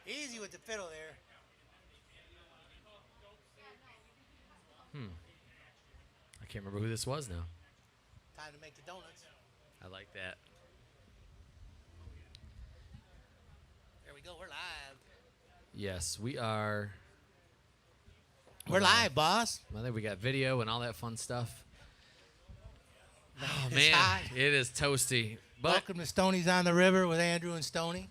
Easy with the fiddle there. I can't remember who this was now. Time to make the donuts. I like that. There we go. We're live. Yes, we are. We're live, boss. I think we got video and all that fun stuff. Oh, It's man. hot. It is toasty. But Welcome to Stony's on the River with Andrew and Stony.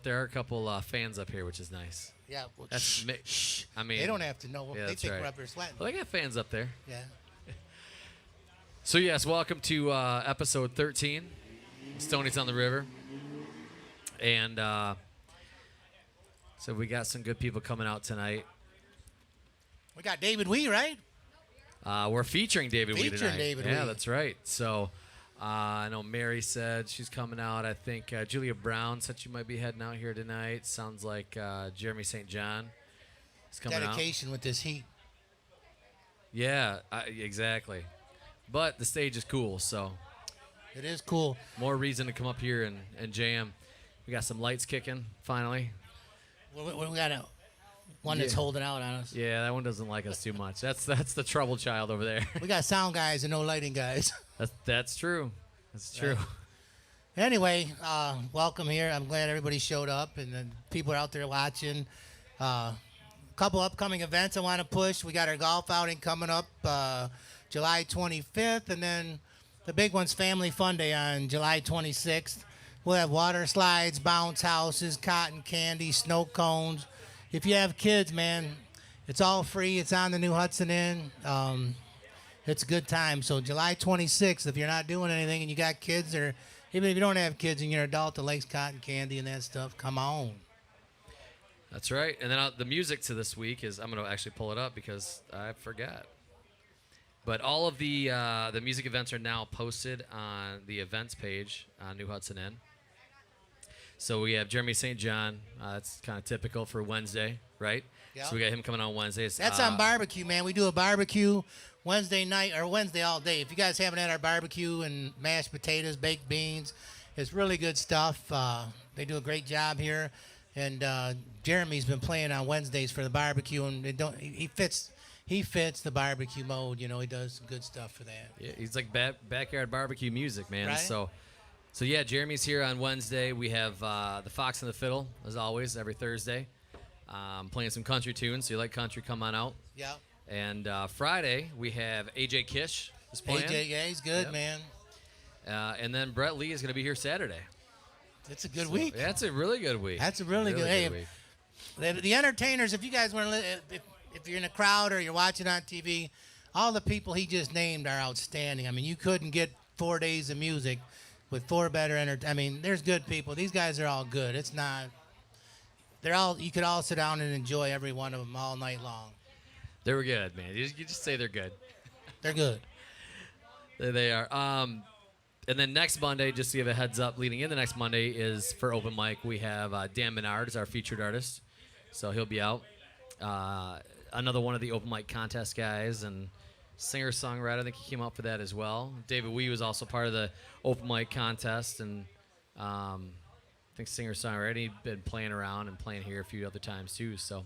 there are a couple fans up here, which is nice. Yeah. Well, That's shh, mi- shh. I mean, They don't have to know. yeah, They that's think right. we're up here sweating. Well, they got fans up there. Yeah. So, yes, welcome to episode 13, Stony's on the River. And so we got some good people coming out tonight. We got David Wee, right? We're featuring David Wee Featuring tonight. David Yeah, Wee. that's right. So I know Mary said she's coming out. I think Julia Brown said she might be heading out here tonight. Sounds like Jeremy St. John is coming out. Dedication with this heat. Yeah, exactly. But the stage is cool, so It is cool. more reason to come up here and jam. We got some lights kicking, finally. We got one that's Yeah. holding out on us. Yeah, that one doesn't like us too much. That's the trouble child over there. We got sound guys and no lighting guys. That's true. That's true. Anyway, welcome here. I'm glad everybody showed up and then people are out there watching. Couple upcoming events I want to push. We got our golf outing coming up July 25th, and then the big one's Family Fun Day on July 26th. We'll have water slides, bounce houses, cotton candy, snow cones. If you have kids, man, it's all free. It's on the new Hudson Inn. It's a good time. So July 26th, if you're not doing anything and you got kids, or even if you don't have kids and you're an adult that likes cotton candy and that stuff, come on. That's right. And then the music to this week is, I'm going to actually pull it up because I forgot. But all of the music events are now posted on the events page on New Hudson Inn. So we have Jeremy St. John. That's kind of typical for Wednesday, right? Yeah. So we got him coming on Wednesdays. That's on barbecue, man. We do a barbecue Wednesday night or Wednesday all day. If you guys haven't had our barbecue and mashed potatoes, baked beans, it's really good stuff. They do a great job here. And Jeremy's been playing on Wednesdays for the barbecue, and he fits the barbecue mode. You know, he does some good stuff for that. Yeah, he's like backyard barbecue music, man. Right? So yeah, Jeremy's here on Wednesday. We have the Fox and the Fiddle, as always, every Thursday. Playing some country tunes. So you like country, come on out. Yeah. And Friday, we have AJ Kish is playing. AJ, yeah, he's good, Yep. man. And then Brett Lee is going to be here Saturday. It's a good week. That's a really good week. That's a really good. Hey, week. the entertainers, if you guys want to, if you're in a crowd or you're watching on TV, all the people he just named are outstanding. I mean, you couldn't get 4 days of music with four better I mean, there's good people. These guys are all good. It's not. You could all sit down and enjoy every one of them all night long. They were good, man. You just say they're good. They're good. There they are. And then next Monday, just to give a heads up, leading in the next Monday is for open mic. We have Dan Menard as our featured artist, so he'll be out. Another one of the open mic contest guys and singer-songwriter. I think he came out for that as well. David Wee was also part of the open mic contest, and I think singer-songwriter. He'd been playing around and playing here a few other times too. So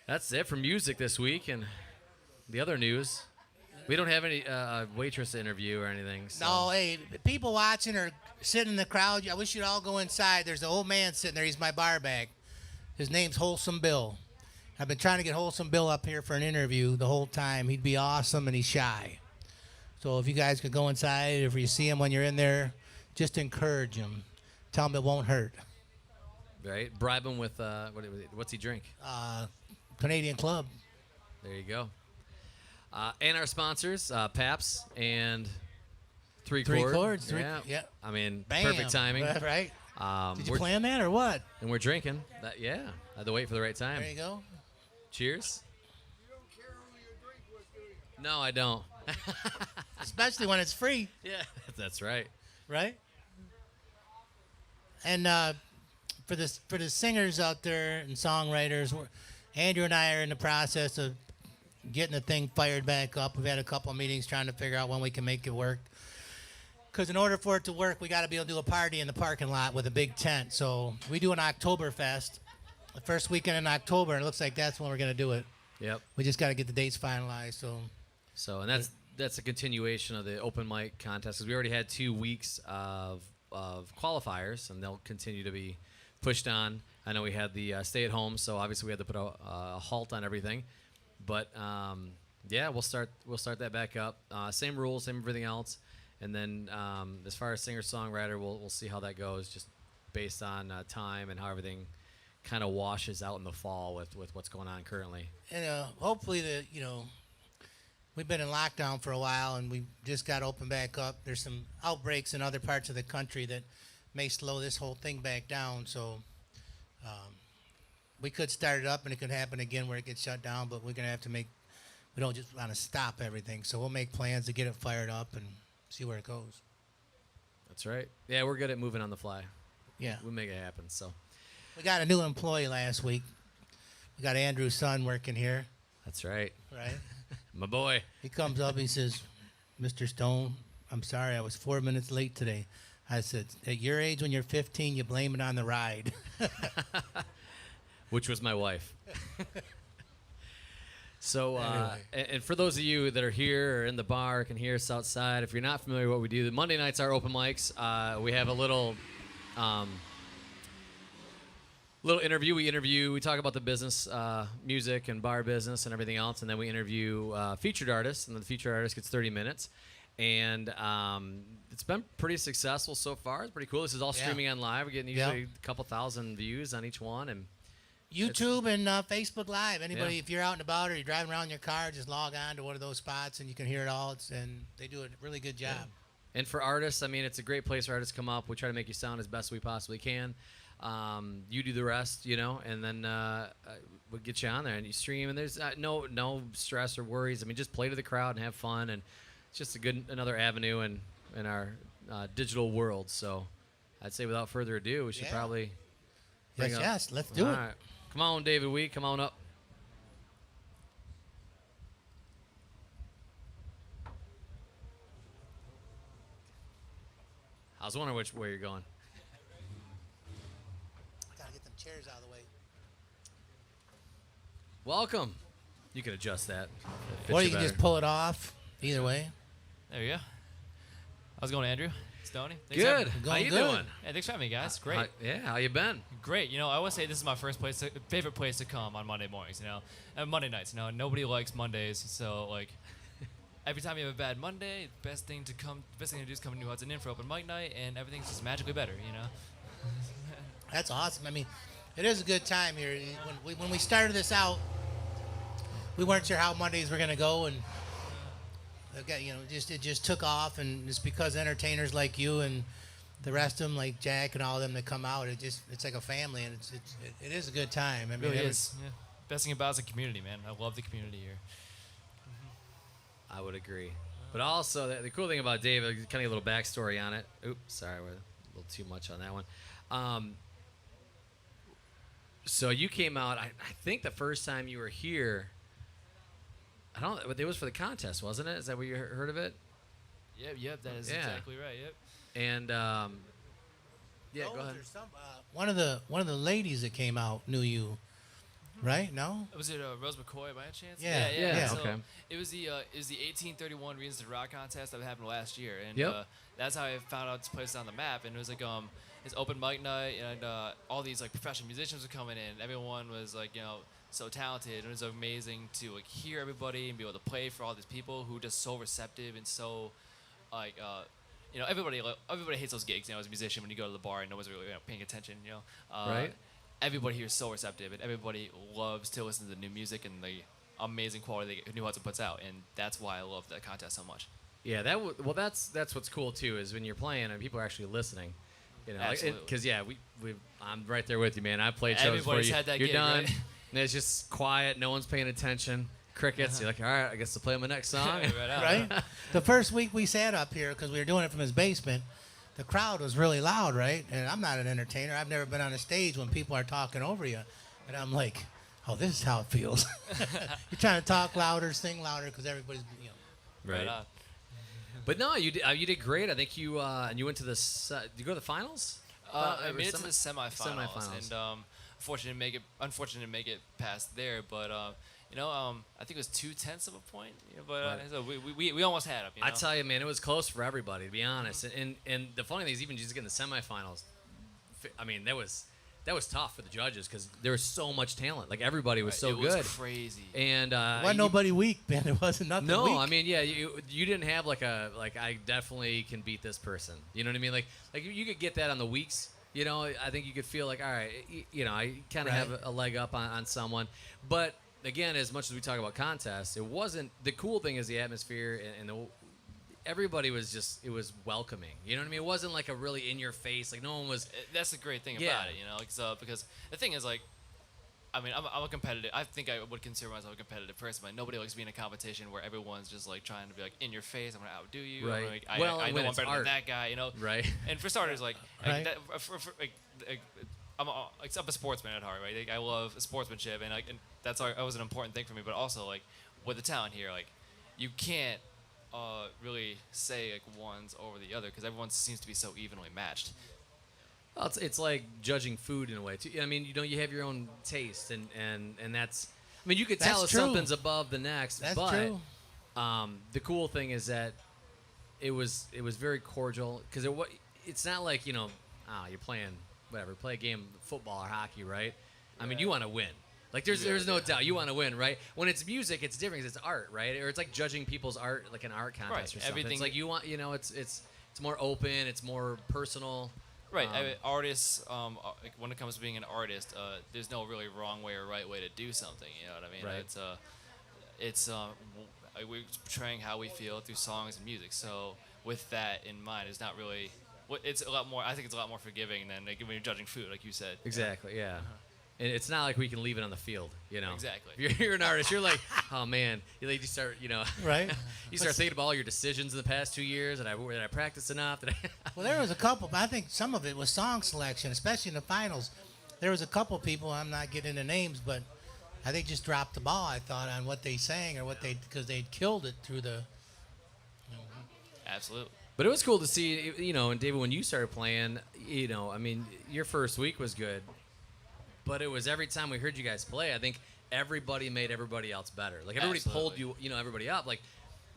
that's it for music this week. And the other news, we don't have any waitress interview or anything. So. No, hey, people watching or sitting in the crowd, I wish you'd all go inside. There's an old man sitting there. He's my bar back. His name's Wholesome Bill. I've been trying to get Wholesome Bill up here for an interview the whole time. He'd be awesome, and he's shy. So if you guys could go inside, if you see him when you're in there, just encourage him. Tell him it won't hurt. Right? Bribe him with, what's he drink? Canadian Club. There you go. And our sponsors, Paps and Three Chords. Yeah. I mean, Bam. perfect timing. Right? Did you we're- plan that or what? And we're drinking. Yeah. I had to wait for the right time. There you go. Cheers. No, I don't. Especially when it's free, Yeah, that's right. right? And for the singers out there and songwriters, Andrew and I are in the process of getting the thing fired back up. We've had a couple of meetings trying to figure out when we can make it work. Because in order for it to work, we got to be able to do a party in the parking lot with a big tent. So we do an Oktoberfest the first weekend in October, and it looks like that's when we're going to do it. Yep. We just got to get the dates finalized. So, and that's a continuation of the open mic contest, because we already had 2 weeks of qualifiers, and they'll continue to be pushed on. I know we had the stay at home, so obviously we had to put a halt on everything. But yeah, we'll start that back up. Same rules, same everything else. And then as far as singer-songwriter, we'll see how that goes, just based on time and how everything kind of washes out in the fall with what's going on currently. And hopefully we've been in lockdown for a while, and we just got open back up. There's some outbreaks in other parts of the country that may slow this whole thing back down. So we could start it up, and it could happen again where it gets shut down. But we're gonna have to we don't just want to stop everything. So we'll make plans to get it fired up and see where it goes. That's right. Yeah, we're good at moving on the fly. Yeah, We'll make it happen. So we got a new employee last week. We got Andrew's son working here. that's right. Right. My boy. He comes up, he says, "Mr. Stone, I'm sorry I was 4 minutes late today." I said, "At your age, when you're 15, you blame it on the ride." Which was my wife. So, Anyway. and for those of you that are here or in the bar, can hear us outside, if you're not familiar with what we do, the Monday nights are open mics. We have a little interview. We talk about the business, music and bar business and everything else, and then we interview featured artists, and then the featured artist gets 30 minutes. And it's been pretty successful so far. It's pretty cool. This is all streaming on live. We're getting usually a couple thousand views on each one, and YouTube and Facebook Live. Anybody, if you're out and about or you're driving around in your car, just log on to one of those spots and you can hear it all. And they do a really good job. And for artists, I mean, it's a great place for artists to come up. We try to make you sound as best we possibly can. You do the rest, and then we'll get you on there and you stream. And there's no stress or worries. I mean, just play to the crowd and have fun. And it's just another avenue in our digital world. So I'd say without further ado, we should probably bring up. Yes, let's do it. All right. Come on, David Wee. Come on up. I was wondering which way you're going. Gotta get them chairs out of the way. Welcome. You can adjust that. Or you can just pull it off. Either way. There you go. How's it going, Andrew? Stony? Good. Going How you good. doing? Hey, thanks for having me, guys. Great. How you been? Great. I always say this is my favorite place to come on Monday mornings, and Monday nights. Nobody likes Mondays, so, every time you have a bad Monday, best thing to do is come to New Hudson Inn for open mic night, and everything's just magically better, That's awesome. I mean, it is a good time here. When we started this out, we weren't sure how Mondays were going to go, and it just took off, and it's because entertainers like you and the rest of them, like Jack and all of them that come out, it's like a family, and it is a good time. I mean, It really is. Yeah. Best thing about it is the community, man. I love the community here. I would agree. But also, the cool thing about Dave, kind of a little backstory on it. Oops, sorry, we're a little too much on that one. So you came out, I think the first time you were here, it was for the contest, wasn't it? Is that where you heard of it? Yep, that is exactly right, yep. And, go ahead. One of the ladies that came out knew you, right? No? Was it Rose McCoy by any chance? Yeah. So Okay. It was the 1831 Reasons to Rock contest that happened last year, and Yep. that's how I found out this place on the map. And it was it's open mic night, and all these professional musicians were coming in. Everyone was so talented. It was amazing to hear everybody and be able to play for all these people who are just so receptive and so everybody hates those gigs. As a musician, when you go to the bar and nobody's really paying attention. Right. Everybody here is so receptive, and everybody loves to listen to the new music and the amazing quality that New Hudson puts out, and that's why I love that contest so much. Yeah, that's what's cool too, is when you're playing and people are actually listening. Absolutely. Because I'm right there with you, man. I played shows before Everybody's you. had that You're gig, done, right? and it's just quiet. No one's paying attention. Crickets. You're like, all right, I guess I'll play my next song. Right? The first week we sat up here, because we were doing it from his basement, the crowd was really loud, right? And I'm not an entertainer. I've never been on a stage when people are talking over you. And I'm like, oh, this is how it feels. You're trying to talk louder, sing louder, because everybody's, Right. But no, you did great. I think you went to did you go to the finals? I made it to the semifinals. Semifinals. And unfortunate to make it past there, but I think it was 2/10 of a point. But Right. so we almost had him. I tell you, man, it was close for everybody, to be honest. And the funny thing is, even just getting the semifinals, I mean, that was tough for the judges because there was so much talent. Like everybody was so it good. was crazy. And wasn't nobody weak, man. There wasn't nothing no, weak. I mean, yeah, you didn't have like I definitely can beat this person. You know what I mean? Like you could get that on the weeks. I think you could feel like, all right, I kind of Right. have a leg up on someone. But again, as much as we talk about contests, it wasn't the cool thing is the atmosphere and everybody was it was welcoming. You know what I mean? It wasn't like a really in your face, like no one was. That's the great thing Yeah. about it, because the thing is like, I mean, I'm a competitive. I think I would consider myself a competitive person, but nobody likes being in a competition where everyone's just like trying to be like in your face. I'm gonna outdo you. Right. Like, Well, I and know when I'm it's better art. than that guy. Right. And for starters, like, Right. I'm a sportsman at heart, right? Like, I love sportsmanship, and that was an important thing for me. But also, like, with the talent here, like, you can't really say like one's over the other because everyone seems to be so evenly matched. Well, it's like judging food in a way too. I mean, you have your own taste, and that's. I mean, you could tell That's if true. something's above the next. That's but, true. The cool thing is that it was very cordial because it's not like you're playing whatever, play a game of football or hockey, right? I mean, you want to win. Like there's no doubt you want to win, right? When it's music, it's different 'cause it's art, right? Or it's like judging people's art, like an art contest Right, or something. everything- It's like you want, it's more open, it's more personal. Right, artists. Like when it comes to being an artist, there's no really wrong way or right way to do something. You know what I mean? Right. We're portraying how we feel through songs and music. So with that in mind, it's not really. It's a lot more. I think it's a lot more forgiving than like when you're judging food, like you said. Exactly, yeah. And it's not like we can leave it on the field, Exactly. If you're an artist, you're like, oh man, you start, Right. you start thinking about all your decisions in the past 2 years. Did I practice enough? Well, there was a couple, but I think some of it was song selection, especially in the finals. There was a couple people, I'm not getting the names, but I think just dropped the ball, I thought, on what they sang or because they'd killed it through the. Absolutely. But it was cool to see, and David, when you started playing, I mean, your first week was good, but it was every time we heard you guys play, I think everybody made everybody else better. Like everybody pulled you, everybody up. Like,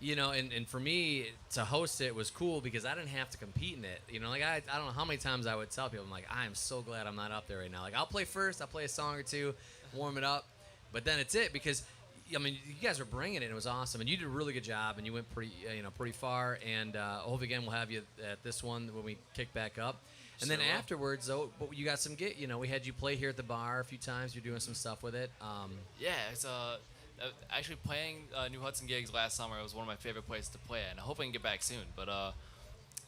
and for me to host it was cool because I didn't have to compete in it. Like I don't know how many times I would tell people, I'm like, I am so glad I'm not up there right now. Like I'll play first, I'll play a song or two, warm it up, but then it's it because. I mean, you guys were bringing it. And it was awesome, and you did a really good job, and you went pretty far. And hopefully, again, we'll have you at this one when we kick back up. And then Sure will. afterwards, though, but you got some we had you play here at the bar a few times. You're doing some stuff with it. Yeah, it's actually playing New Hudson gigs last summer. It was one of my favorite places to play at, and I hope I can get back soon. But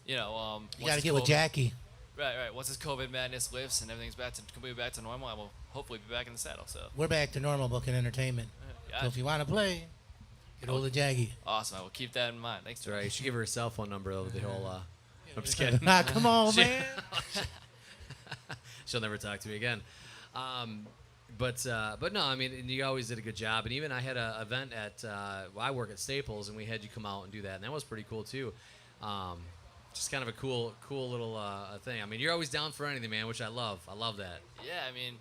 You got to get with Jackie. Right. Once this COVID madness lifts and everything's completely back to normal, I will hopefully be back in the saddle. So We're back to normal booking entertainment. So if you want to play, get hold of Jackie. awesome. I will keep that in mind. Thanks. That's right. You should give her a cell phone number over the whole. I'm just kidding. Come on, man. She'll never talk to me again. But no, I mean, you always did a good job. And even I had an event at I work at Staples, and we had you come out and do that, and that was pretty cool too. Just kind of a cool little thing. I mean, you're always down for anything, man, which I love. I love that. Yeah, I mean,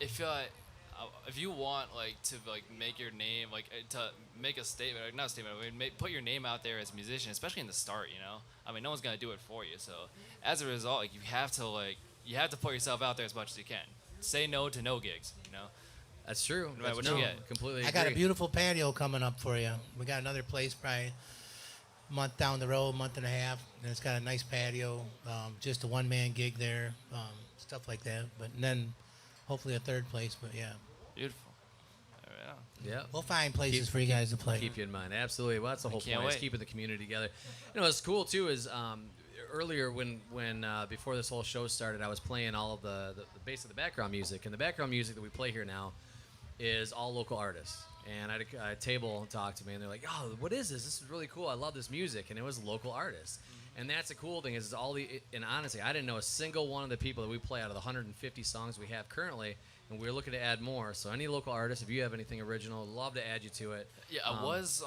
if you want to make your name, to make a statement, not a statement, I mean, put your name out there as a musician, especially in the start. I mean, no one's gonna do it for you. So as a result, you have to put yourself out there as much as you can. Say no to no gigs. That's true. No matter what no, you get. completely. I got a agree. beautiful patio coming up for you. We got another place probably a month down the road, month and a half, and it's got a nice patio, just a one-man gig there, stuff like that. But and then hopefully a third place. But yeah, Beautiful. All right. Yeah. we'll find places for you guys to play. Keep you in mind. Absolutely. Well, that's the whole can't point. Is wait. keeping the community together. What's cool too is earlier when before this whole show started, I was playing all of the base of the background music, and the background music that we play here now is all local artists. And I had a table talk to me, and they're like, "Oh, what is this? This is really cool. I love this music." And it was local artists. And that's the cool thing is and honestly, I didn't know a single one of the people that we play out of the 150 songs we have currently, and we're looking to add more. So any local artists, if you have anything original, love to add you to it. Yeah, I was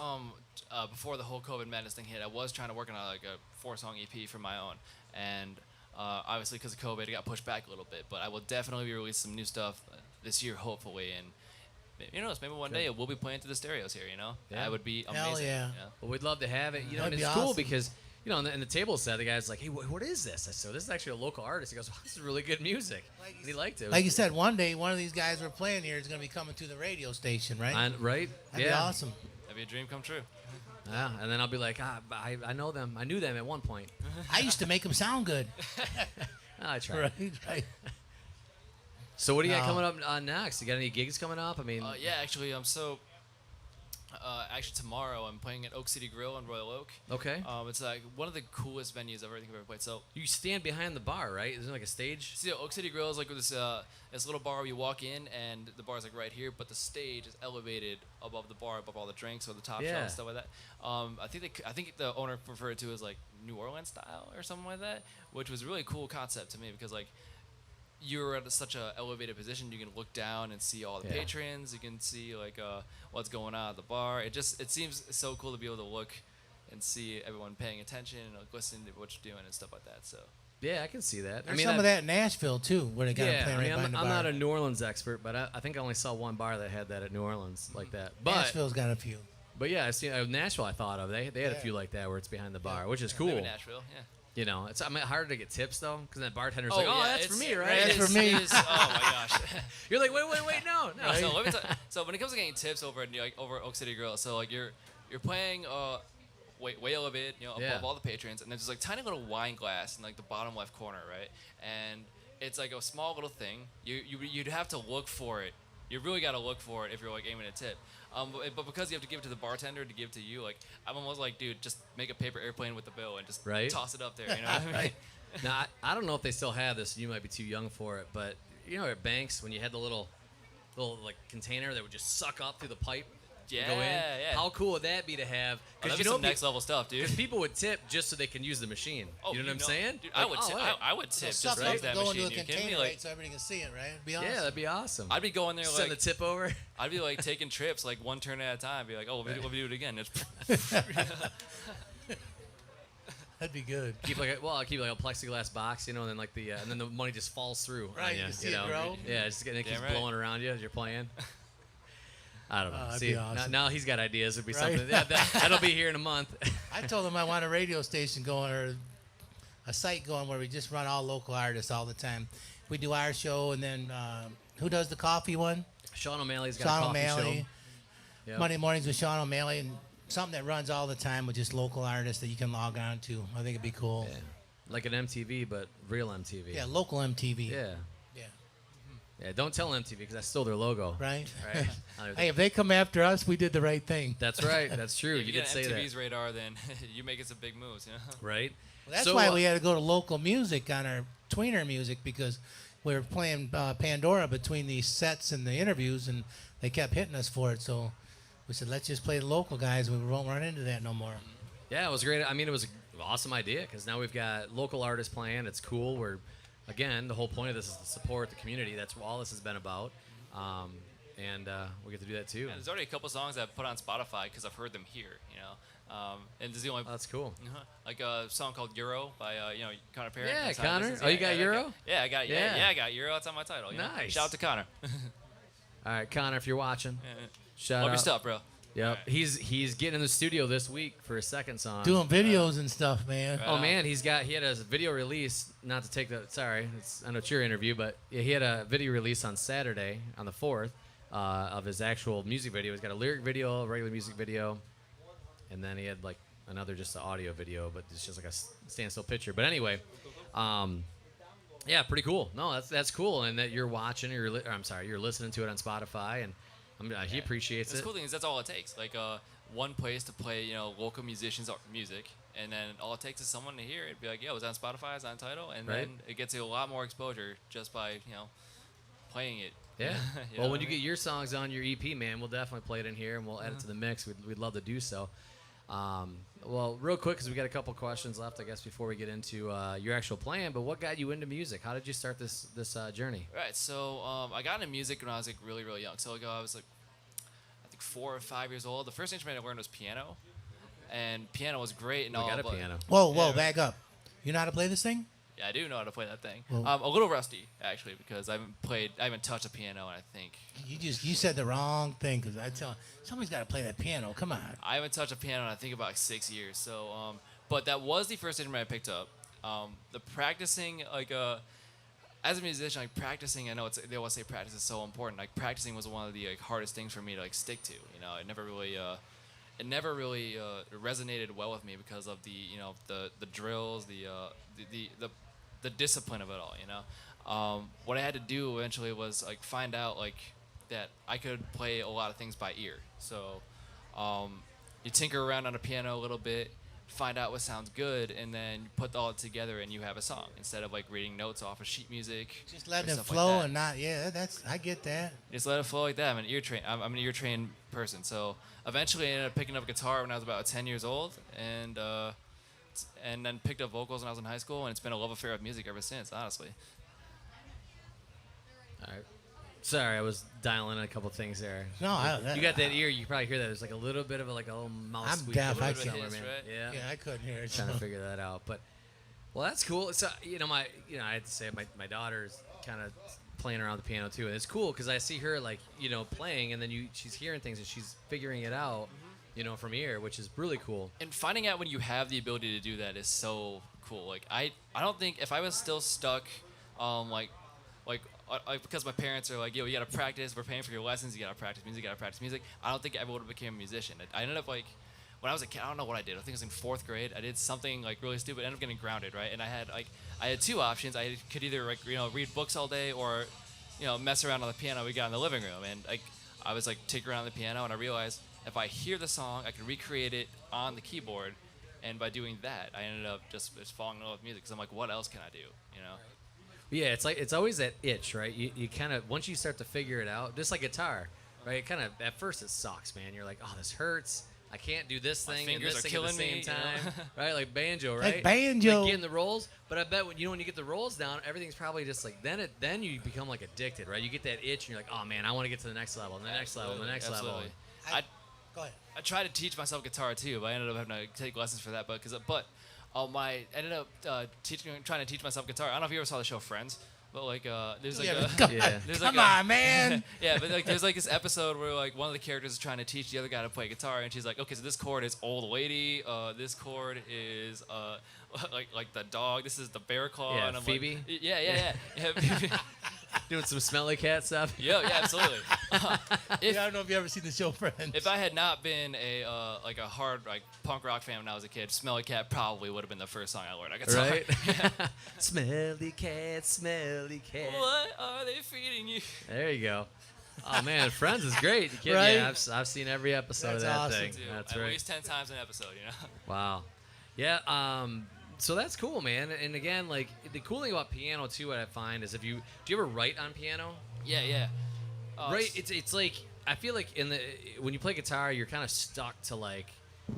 before the whole COVID madness thing hit. I was trying to work on a 4-song EP for my own, and Obviously, because of COVID, it got pushed back a little bit. But I will definitely be releasing some new stuff this year, hopefully. And maybe one day we'll be playing through the stereos here. Yeah. That would be Hell amazing. yeah. Well, we'd love to have it. And That'd it's be cool awesome. because, in the table set, the guy's like, hey, what is this? I said, so this is actually a local artist. He goes, well, this is really good music. And he liked it. Like you said, one day one of these guys we're playing here is going to be coming to the radio station, right? Right? That'd be awesome. That'd be a dream come true. Yeah, and then I'll be like, I know them. I knew them at one point. I used to make them sound good. I tried. Right. So what do you got No. coming up next? You got any gigs coming up? I mean, Yeah, actually, actually tomorrow I'm playing at Oak City Grill in Royal Oak. okay. It's like one of the coolest venues I've ever played. So, You stand behind the bar, right? Isn't it like a stage? see, Oak City Grill is like this little bar where you walk in and the bar's like right here, but the stage is elevated above the bar, above all the drinks or the top shelf Yeah. and stuff like that. I think the owner referred to it as like New Orleans style or something like that, which was a really cool concept to me because like you're at such a elevated position, you can look down and see all the Yeah. patrons. You can see like what's going on at the bar. It seems so cool to be able to look and see everyone paying attention and like, listening to what you're doing and stuff like that. So Yeah, I can see that. There's some of that in Nashville too, where they got to Yeah, play I right mean, behind I'm the not bar. a New Orleans expert, but I think I only saw one bar that had that at New Orleans like that. But Nashville's got a few. yeah, I see Nashville. I thought of they had a Yeah. few like that where it's behind the bar, which is maybe cool. Nashville, yeah. It's harder to get tips though, because that bartender's like, oh, yeah, that's for it's- me, right? That's it's- for me. it is- oh my gosh. You're like, wait, no. So let me so when it comes to getting tips over at over Oak City Grill, so like you're playing way elevated, above Yeah. all the patrons, and there's this like tiny little wine glass in like the bottom left corner, right? And it's like a small little thing. You'd have to look for it. You really got to look for it if you're like aiming a tip. But because you have to give it to the bartender to give to you, like I'm almost like, dude, just make a paper airplane with the bill and just Right. toss it up there. You know what I mean? Now, I don't know if they still have this. You might be too young for it, but at Banks when you had the little like container that would just suck up through the pipe. and go in. Yeah. How cool would that be to have? That'd be some next level stuff, dude. Because people would tip just so they can use the machine. you know what I'm saying? Dude, Like, I would oh, tip. right. I would tip Suck just to up use that and go into machine. a You kidding me? container, Like, right, so everybody can see it, right? It'd be awesome. Yeah, that'd be awesome. I'd be going there Send like the tip over. I'd be like taking trips like one turn at a time. Be like, oh, we'll do it again. It's That'd be good. I'll keep like a plexiglass box, and then like and then the money just falls through. Right, on you can see it grow. Yeah, it keeps Damn right. blowing around you as you're playing. I don't know. that'd See, be awesome. now he's got ideas. It'd be Right. something. Yeah, that'll be here in a month. I told them I want a radio station going or a site going where we just run all local artists all the time. We do our show, and then who does the coffee one? Sean O'Malley's got Sean a coffee O'Malley. show. Yep. Monday mornings with Sean O'Malley, and something that runs all the time with just local artists that you can log on to. I think it'd be cool. Yeah. Like an MTV, but real MTV. Yeah, local MTV. Yeah. Yeah. Yeah. Don't tell MTV because that's still their logo. Right? Right. Hey, if they come after us, we did the right thing. That's right. That's true. if You you did get say MTV's that. radar, then you making some big moves. Right. Well, that's So, why we had to go to local music on our tweener music, because we were playing Pandora between these sets and the interviews, and they kept hitting us for it. So we said, let's just play the local guys. We won't run into that no more. Yeah, it was great. I mean, it was an awesome idea because now we've got local artists playing. It's cool. Again, the whole point of this is to support the community. That's what all this has been about. And we get to do that too. And there's already a couple songs I've put on Spotify because I've heard them here. And this is the only. Oh, that's cool. Like a song called Euro by Connor Perry. Yeah, That's how it Connor. is. Oh, you got Euro? Yeah, I got Yeah. yeah, I got Euro. It's on my title. Nice. Shout out to Connor. All right, Connor, if you're watching, Yeah. shout Love out. your stuff, bro. Yep. Alright. He's getting in the studio this week for his second song. Doing videos and stuff, man. Right. Oh man, he had a video release. Not to take the I know it's your interview, but yeah, he had a video release on Saturday on the 4th of his actual music video. He's got a lyric video, a regular music video, and then he had like another just an audio video, but it's just like a standstill picture. But anyway, yeah, pretty cool. No, that's cool, and that you're watching. You're listening to it on Spotify, and he appreciates The it. cool thing is that's all it takes. Like one place to play, local musicians' music, and then all it takes is someone to hear it. Be like, yo, it's on Spotify, it's on Tidal, and Right. then it gets you a lot more exposure just by playing it. Yeah. You know Well, what when I you mean? get your songs on your EP, man, we'll definitely play it in here and we'll add it to the mix. We'd love to do so. Well, real quick, because we got a couple questions left, I guess, before we get into your actual plan. But what got you into music? How did you start this journey? Right. So I got into music when I was like really, really young. So I was like, I think 4 or 5 years old. The first instrument I learned was piano, and piano was great and We all. got a but piano. Whoa, Yeah. back up. You know how to play this thing? Yeah, I do know how to play that thing. Well- A little rusty actually because I haven't touched a piano in I think You said the wrong thing because I tell somebody's got to play that piano. Come on. I haven't touched a piano in I think about like 6 years. So, but that was the first instrument I picked up. The practicing, like, as a musician, like practicing, I know they always say practice is so important. Like practicing was one of the like hardest things for me to like stick to. You know, it never really resonated well with me because of the drills, the discipline of it all. You know, what I had to do eventually was like find out like that I could play a lot of things by ear. So you tinker around on a piano a little bit, find out what sounds good, and then you put all it together and you have a song instead of like reading notes off of sheet music. Just letting or it stuff flow like that. and not. Yeah, I get that. Just let it flow like that. I'm an ear trained person. So eventually I ended up picking up guitar when I was about 10 years old, and then picked up vocals when I was in high school, and it's been a love affair with music ever since, honestly. All right. Sorry, I was dialing in a couple things there. No, You got that ear. You can probably hear that. There's like a little bit of a little mouse I'm squeak deaf, going I on can't- somewhere, Hiss, man. right? Yeah. Yeah, I couldn't hear it. Trying to so. figure that out, but well, that's cool. So I had to say my daughter's kind of playing around the piano too, and it's cool because I see her like playing, and then she's hearing things and she's figuring it out, from ear, which is really cool. And finding out when you have the ability to do that is so cool. Like I don't think if I was still stuck, like because my parents are like, yo, you gotta practice. We're paying for your lessons. You gotta practice music. You gotta practice music. I don't think I would have became a musician. I ended up like when I was a kid. I don't know what I did. I think it was in 4th grade. I did something like really stupid. I ended up getting grounded, right? And I had 2 options. I could either read books all day or mess around on the piano we got in the living room. And I was like tinkering around on the piano, and I realized if I hear the song, I can recreate it on the keyboard. And by doing that, I ended up just falling in love with music because I'm like, what else can I do? Yeah, it's always that itch, right? You kind of once you start to figure it out, just like guitar, right? It kind of at first it sucks, man. You're like, oh, this hurts. I can't do this My thing and fingers this are thing at the killing same me, time, right? Like banjo, right? Like banjo. Like getting the rolls. But I bet when you get the rolls down, everything's probably just like then you become like addicted, right? You get that itch and you're like, oh man, I want to get to the next level, and the next level, and the next level. I Go ahead. tried to teach myself guitar too, but I ended up having to take lessons for that. I ended up trying to teach myself guitar. I don't know if you ever saw the show Friends, but like there's like Yeah, a come, Yeah. there's come like on, man. yeah, but like there's like this episode where like one of the characters is trying to teach the other guy to play guitar, and she's like, okay, so this chord is old lady, this chord is like the dog, this is the bear claw, Yeah, and I'm Phoebe? like, yeah. Doing some smelly cat stuff. Yeah, absolutely. Yeah, I don't know if you ever seen the show Friends. If I had not been a hard like punk rock fan when I was a kid, Smelly Cat probably would have been the first song I learned on guitar. Right? Smelly cat, smelly cat. What are they feeding you? There you go. Oh man, Friends is great. You kidding? Right? Yeah, I've seen every episode That's of that awesome. thing. Dude, That's at right. least 10 times an episode, Wow. Yeah. So that's cool, man. And again, like the cool thing about piano too, what I find is do you ever write on piano? Yeah. Right. It's like I feel like when you play guitar, you're kind of stuck to like.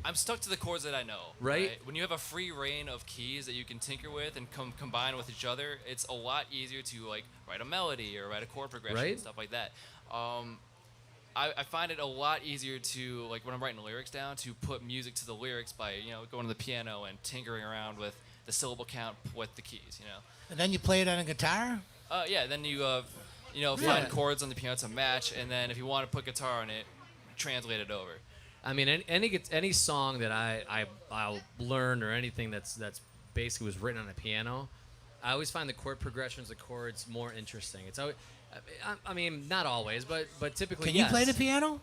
I'm stuck to the chords that I know. Right. When you have a free reign of keys that you can tinker with and combine with each other, it's a lot easier to like write a melody or write a chord progression Right. and stuff like that. I find it a lot easier to like when I'm writing lyrics down to put music to the lyrics by going to the piano and tinkering around with the syllable count with the keys. And then you play it on a guitar? Yeah. Then you find chords on the piano to match, and then if you want to put guitar on it, translate it over. I mean, any song that I'll learn or anything that's basically was written on a piano, I always find the chord progressions, the chords more interesting. It's always, I mean, not always, but typically. Can you yes. play the piano?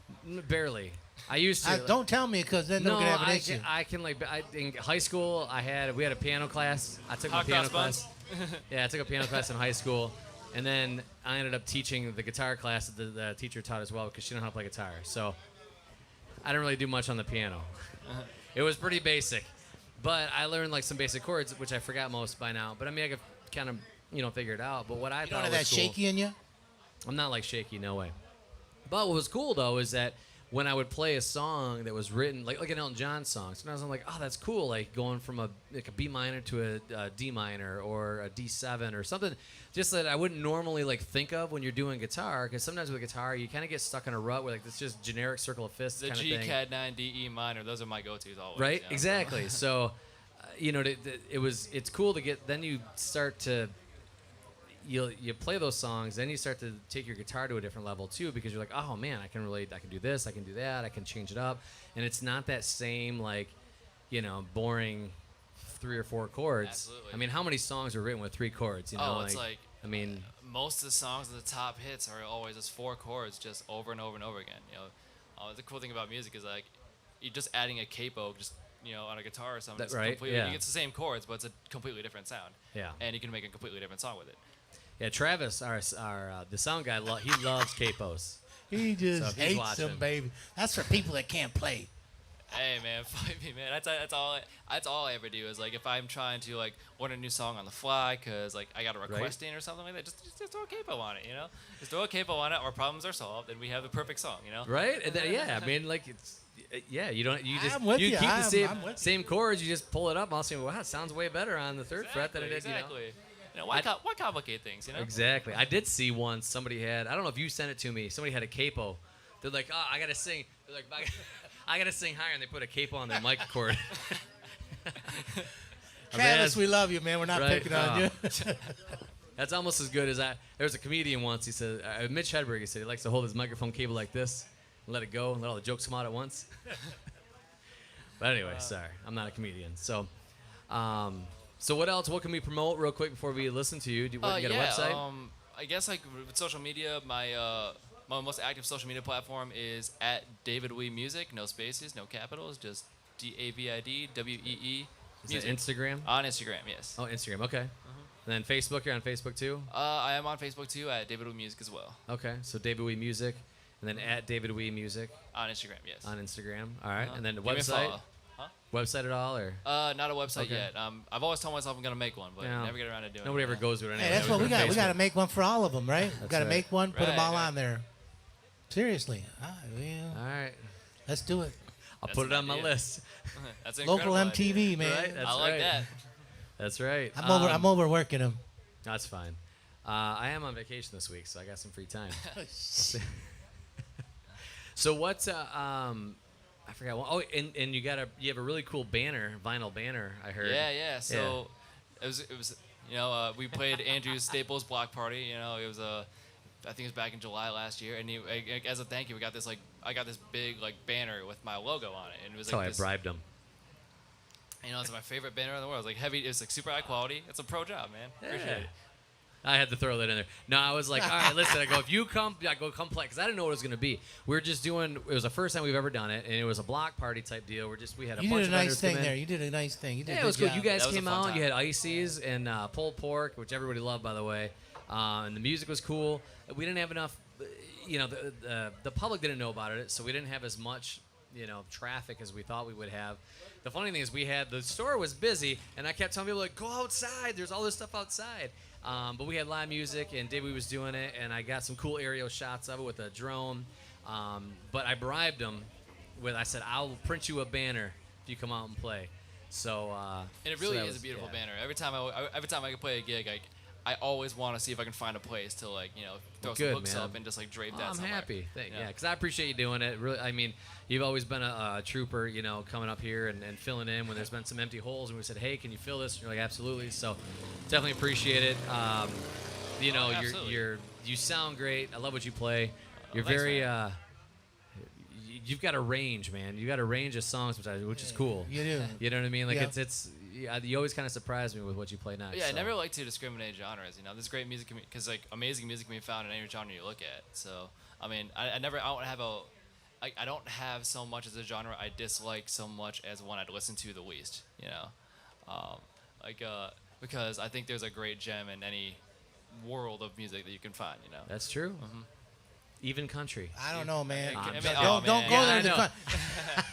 Barely. I used to. Don't tell me, because then they're No, gonna have an I issue. can in high school we had a piano class. I took my Hot piano cross class. Yeah, I took a piano class in high school, and then I ended up teaching the guitar class that the teacher taught as well because she didn't know how to play guitar. So I didn't really do much on the piano. It was pretty basic, but I learned like some basic chords, which I forgot most by now. But I mean, I could kind of figure it out. But what I You thought don't have was that cool, shaky in you? I'm not like shaky, no way. But what was cool though is that when I would play a song that was written like an Elton John song, sometimes I'm like, oh, that's cool, like going from a B minor to a D minor or a D7 or something, just that I wouldn't normally like think of when you're doing guitar, because sometimes with guitar you kind of get stuck in a rut where like it's just generic circle of fists The kind of G, thing. Cad 9, D, E minor, those are my go-tos always. Right, exactly. So it's cool to get. Then you start to you play those songs, then you start to take your guitar to a different level too, because you're like, oh man, I can do this, I can do that, I can change it up, and it's not that same like, boring 3 or 4 chords. Absolutely. I mean, how many songs are written with 3 chords? It's like I mean, most of the songs of the top hits are always just 4 chords, just over and over and over again. The cool thing about music is like you're just adding a capo, just on a guitar or something. That's right. Yeah. It's the same chords, but it's a completely different sound. Yeah. And you can make a completely different song with it. Yeah, Travis, our the sound guy, he loves capos. He just So he's hates them, watching. baby. That's for people that can't play. Hey man, fight me, man. That's all I ever do is like if I'm trying to like learn a new song on the fly because like I got a request in or something like that, just throw a capo on it, Just throw a capo on it, our problems are solved, and we have the perfect song, Right? And then, I mean, like it's I'm with you. keep the I'm same with you. same chords. You just pull it up. And I'll say, wow, it sounds way better on the third fret than it did. Exactly. Why complicate things, Exactly. I did see once somebody had. I don't know if you sent it to me. Somebody had a capo. They're like, oh, I gotta sing. They're like, I gotta sing higher, and they put a capo on their mic cord. Travis, we love you, man. We're not Right. picking on you. That's almost as good as there was a comedian once. He said, Mitch Hedberg. He said he likes to hold his microphone cable like this, and let it go, and let all the jokes come out at once. But anyway, sorry, I'm not a comedian. So, so what else? What can we promote real quick before we listen to you? You got a website? I guess like with social media, my most active social media platform is at David Wee Music, no spaces, no capitals, just DAVIDWEE. Is it Instagram? On Instagram, yes. Oh, Instagram. Okay. And then Facebook. You're on Facebook too. I am on Facebook too at David Wee Music as well. Okay. So David Wee Music, and then at David Wee Music On Instagram, yes. on Instagram. All right. And then the Give me a website. follow. Huh? Website at all or? Not a website Okay. yet. I've always told myself I'm gonna make one, but Yeah. never get around to doing it. Nobody ever goes to it anyway. Hey, that's what we got. We got to make one for all of them, right? We got to right. make one, put them Right, all right. on there. Seriously. All right. Let's do it. I'll That's put it an on my idea. list. That's an Local incredible idea. MTV, man. Right? That's I like right. that. That's right. I'm overworking them. That's fine. I am on vacation this week, so I got some free time. So what's I forgot. Oh, and you have a really cool vinyl banner. I heard. Yeah. So it was we played Andrew's Staples block party. It was I think it was back in July last year, and as a thank you, we got this I got this big banner with my logo on it, and it was That's how like I this, bribed him. it's my favorite banner in the world. It's like heavy. It's like super high quality. It's a pro job, man. Appreciate it. I had to throw that in there. No, I was like, all right, listen. I go, if you come, come play, because I didn't know what it was going to be. We were just doing. It was the first time we've ever done it, and it was a block party type deal. We had a You bunch did of a vendors nice thing come in. there. You did a nice thing. You did Yeah, a it was good good. You job. guys That was a came fun out. time. You had ices and pulled pork, which everybody loved, by the way. And the music was cool. We didn't have enough. The public didn't know about it, so we didn't have as much traffic as we thought we would have. The funny thing is the store was busy, and I kept telling people like, go outside. There's all this stuff outside. But we had live music, and Davey was doing it, and I got some cool aerial shots of it with a drone. But I bribed him I said, I'll print you a banner if you come out and play. So And it really that is was- a beautiful yeah. banner. Every time I can play a gig, I always want to see if I can find a place to throw some good, hooks man. up and just drape that I'm somewhere. happy. Yeah. Because I appreciate you doing it. Really, I mean, you've always been a trooper, coming up here and filling in when there's been some empty holes. And we said, hey, can you fill this? And you're like, absolutely. So definitely appreciate it. Absolutely. You sound great. I love what you play. You're thanks, very. man. You've got a range, man. You got a range of songs, which is cool. You do. You know what I mean? Like Yeah. you always kind of surprise me with what you play next. Yeah, I so. never like to discriminate genres. There's great music because amazing music can be found in any genre you look at. So I mean, I don't have so much as a genre I dislike so much as one I'd listen to the least. Because I think there's a great gem in any world of music that you can find. That's true. Even country. I don't know, man. I mean, Don't man. go Yeah, there. I know.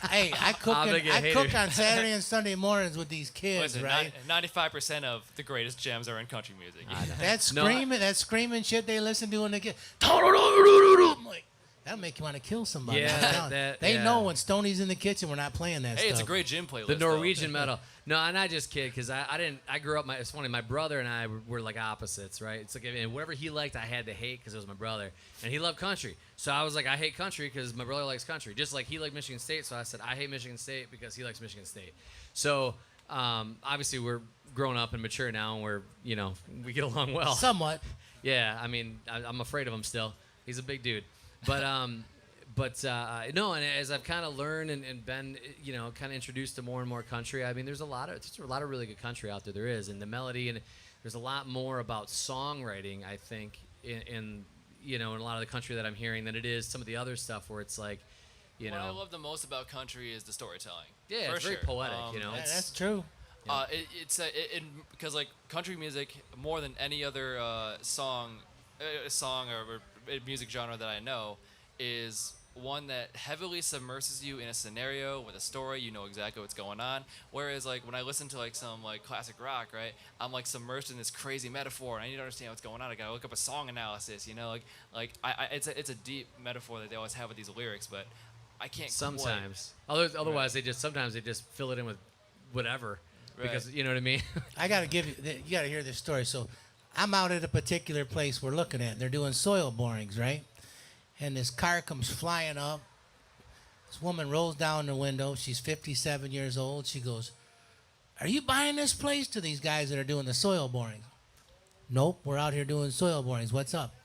Hey, I cook. I'm gonna get I cook hated. on Saturday and Sunday mornings with these kids, Listen, right? 95% of the greatest gems are in country music. That No, screaming shit they listen to in the kid. I'm like, that'll make you want to kill somebody. Yeah, I'm telling you. that- they yeah. know when Stony's in the kitchen, we're not playing that Hey, stuff. it's a great gym playlist. The though. Norwegian metal. No, and I just kid because I grew up. It's funny. My brother and I were like opposites, right? It's like and whatever he liked, I had to hate because it was my brother, and he loved country. So I was like, I hate country because my brother likes country. Just like he liked Michigan State, so I said I hate Michigan State because he likes Michigan State. So Obviously, we're grown up and mature now, and we get along well. Somewhat. Yeah, I mean, I'm afraid of him still. He's a big dude, but no. And as I've kind of learned and been, kind of introduced to more and more country. I mean, there's a lot of really good country out there. There is, and the melody, and there's a lot more about songwriting. I think in in a lot of the country that I'm hearing than it is some of the other stuff where it's like, What I love the most about country is the storytelling. Yeah, for it's very sure. poetic. Yeah, that's true. Because like country music more than any other song or music genre that I know is one that heavily submerses you in a scenario with a story. You know exactly what's going on. Whereas like when I listen to like some like classic rock, right, I'm like submersed in this crazy metaphor and I need to understand what's going on. I gotta look up a song analysis. It's a deep metaphor that they always have with these lyrics, but I can't sometimes. Otherwise, sometimes they just fill it in with whatever. Because you know what I mean. I gotta you gotta hear this story. So, I'm out at a particular place we're looking at. And they're doing soil borings, right? And this car comes flying up. This woman rolls down the window. She's 57 years old. She goes, "Are you buying this place?" To these guys that are doing the soil borings. "Nope, we're out here doing soil borings. What's up?"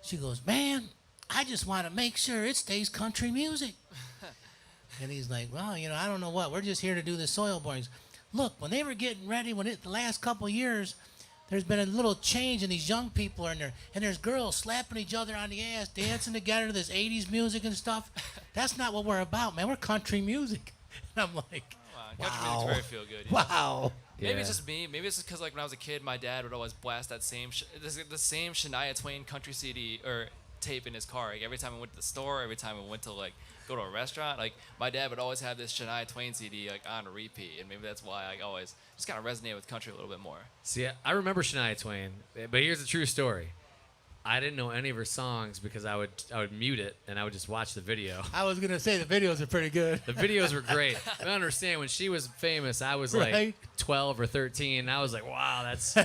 She goes, "Man, I just want to make sure it stays country music." And he's like, "Well, I don't know what. We're just here to do the soil borings. Look, when they were getting ready, the last couple of years, there's been a little change, and these young people are in there, and there's girls slapping each other on the ass, dancing together to this 80s music and stuff. That's not what we're about, man. We're country music." And I'm like, wow. Country music's very feel good. Wow. Maybe it's just me. Maybe it's just because like when I was a kid, my dad would always blast that the same Shania Twain country CD or tape in his car. Like every time we went to the store, every time we went to like go to a restaurant, like my dad would always have this Shania Twain CD like on repeat, and maybe that's why I always just kind of resonate with country a little bit more. See, I remember Shania Twain, but here's the true story. I didn't know any of her songs because I would mute it and I would just watch the video. I was gonna say the videos are pretty good. The videos were great. I don't understand, when she was famous, I was Right. like 12 or 13. And I was like, wow, that's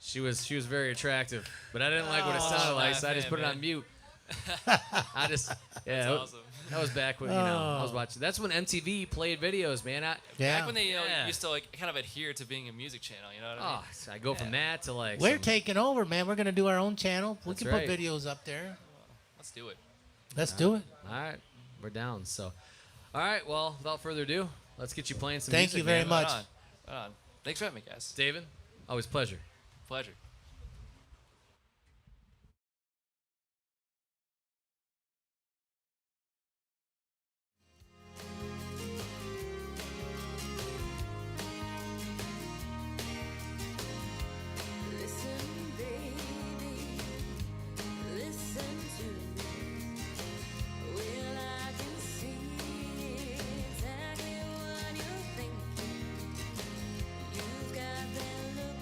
She was very attractive, but I didn't like what it sounded like, so I just put it on mute. That's awesome. That was back when I was watching. That's when MTV played videos, man. Back when they used to like kind of adhere to being a music channel, you know what I mean? So I go from that to like. We're taking over, man. We're gonna do our own channel. We That's can right. put videos up there. Let's do it. Let's do it. All right, we're down. So, all right. Well, without further ado, let's get you playing some Thank music. you very man. much. Right on. Thanks for having me, guys. David. Always pleasure. Pleasure. Listen, baby, listen to me. Well, I can see exactly what you're thinking. You've got that look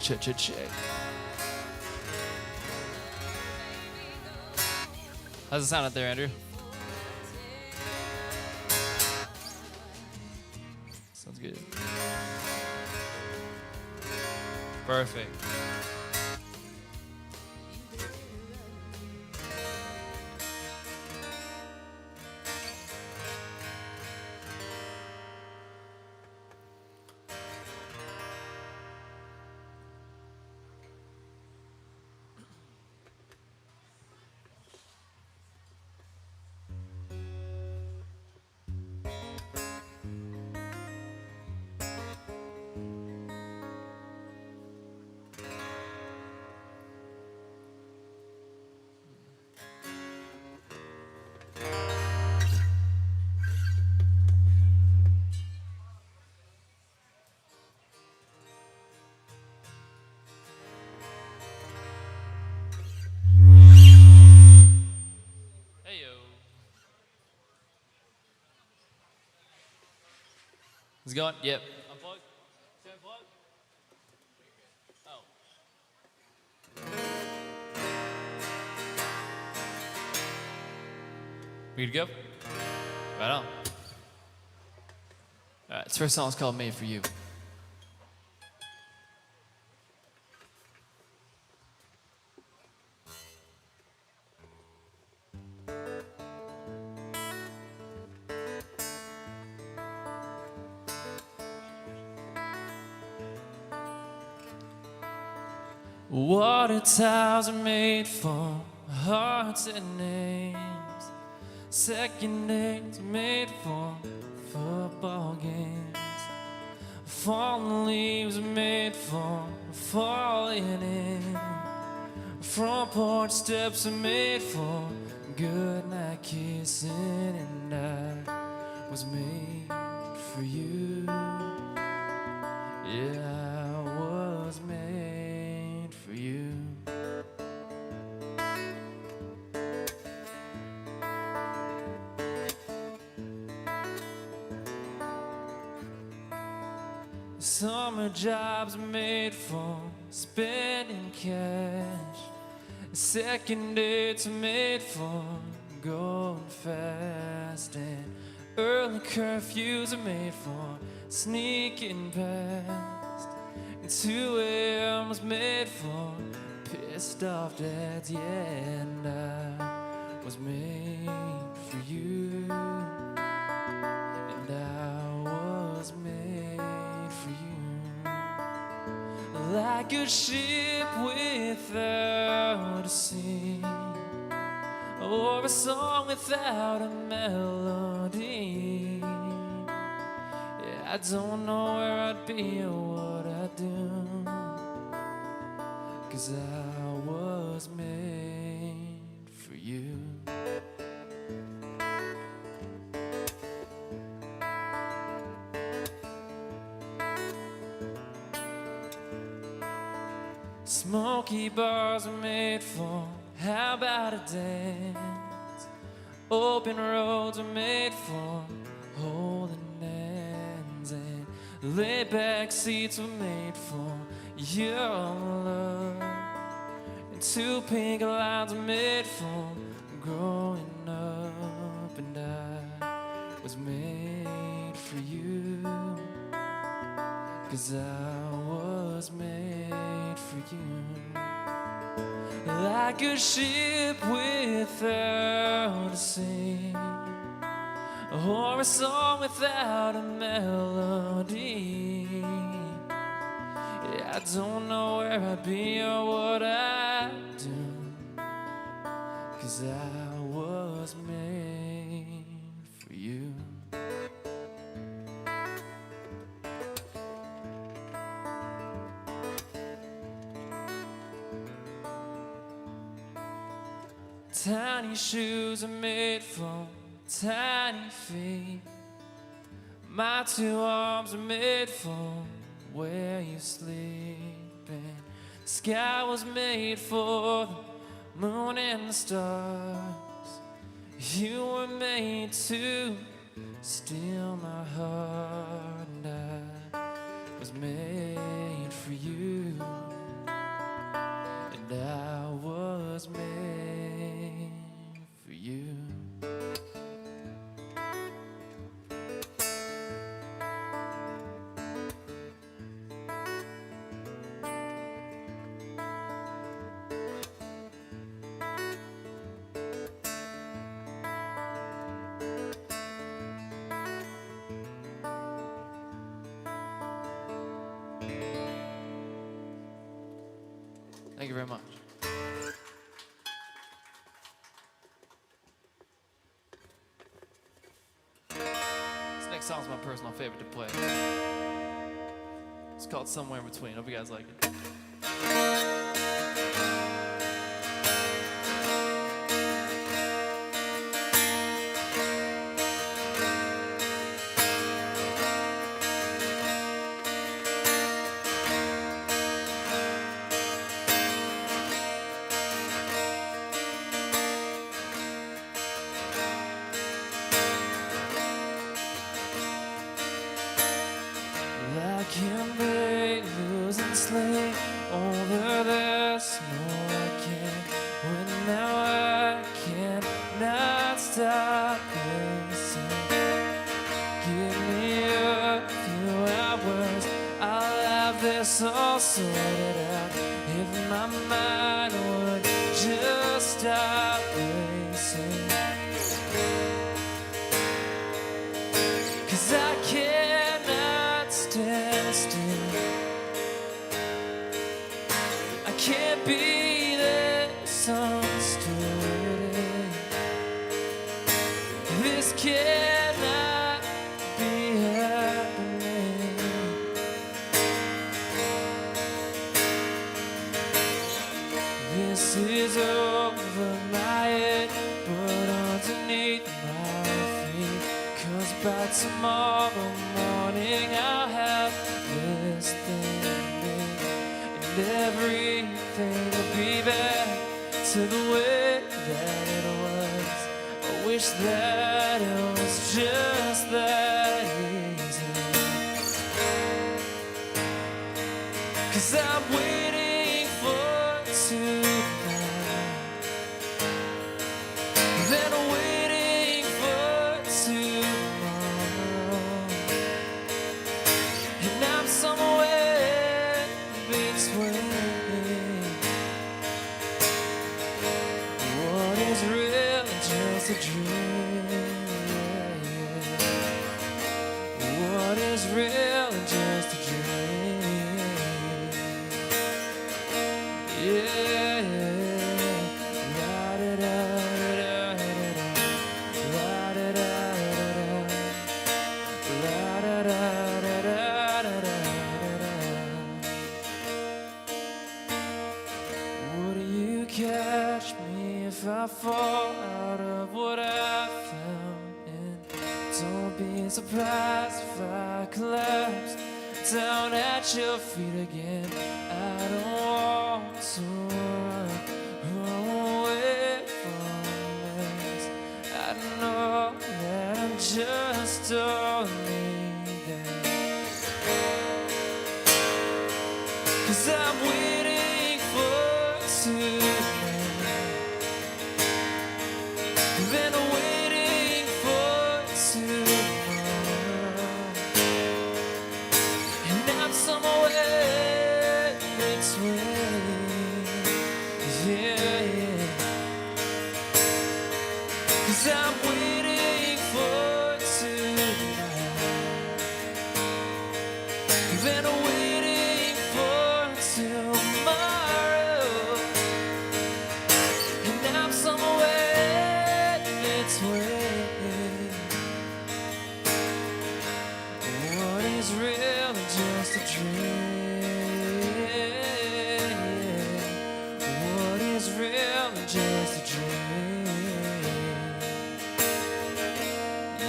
Check. How's it sound out there, Andrew? Sounds good. Perfect. Hey yo. Is it going? Yep. Unplug? Is it unplugged? Oh. We good to go? Right on. Alright, this first song is called Made for You. Water towers are made for hearts and names. Second names are made for football games. Fallen leaves are made for falling in. Front porch steps are made for good night kissing. And I was made for you. Yeah, I was made for you. Summer jobs are made for spending cash. Second dates are made for going fast. And early curfews are made for sneaking past. And 2 a.m. was made for pissed off dads. Yeah, and I was made for you. And I was made for you. Like a ship without a sea, or a song without a melody. Yeah, I don't know where I'd be or what I'd do, 'cause I was made for you. Smoky bars are made for how about a dance? Open roads are made for holding hands. And laid back seats were made for your love. And 2 pink lines are made for growing up. And I was made for you, 'cause I was made for you. Like a ship without a sail, or a song without a melody. Yeah, I don't know where I'd be or what I'd do, 'cause I was made for you. Tiny shoes are made for tiny feet. My 2 arms are made for where you sleep. And the sky was made for the moon and the stars. You were made to steal my heart. And I was made for you. Thank you very much. This next song's my personal favorite to play. It's called Somewhere in Between. Hope you guys like it. I can't break, losing sleep over this. No, I can't win now. I cannot stop racing. Give me a few hours, I'll have this all sorted out. If my mind would just stop racing. 'Cause I cannot stand still. I can't be this unsteady. This cannot be happening. This is over my head, but underneath my feet. 'Cause by tomorrow morning I'll have this thing and everything will be back to the way that it was. I wish that it was just that easy. 'Cause I'm waiting for tonight, then waiting for tomorrow, and I'm somewhere between. What is real and just a dream? What is real and just a dream? Yeah. La-da-da-da-da-da. La-da-da-da-da. La-da-da-da-da-da-da. Would you catch me if I fall out of what I found? And don't be surprised if I collapse down at your feet again. I don't want to run away from this. I know that I'm just only there. 'Cause I'm waiting for tonight, then waiting for tomorrow, and I'm somewhere between. Yeah, yeah. 'Cause I'm waiting for tonight, then waiting for tomorrow, and I'm somewhere between. What is real and just a dream? What is real and just a dream?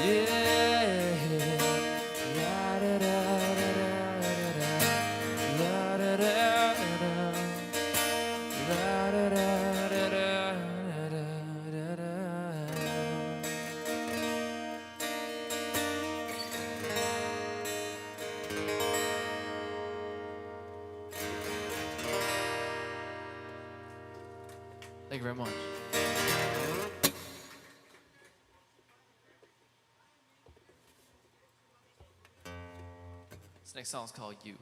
Yeah. La-da-da-da-da-da-da. La-da-da-da-da. La-da-da-da-da-da-da-da. Thank you very much. This next song is called You.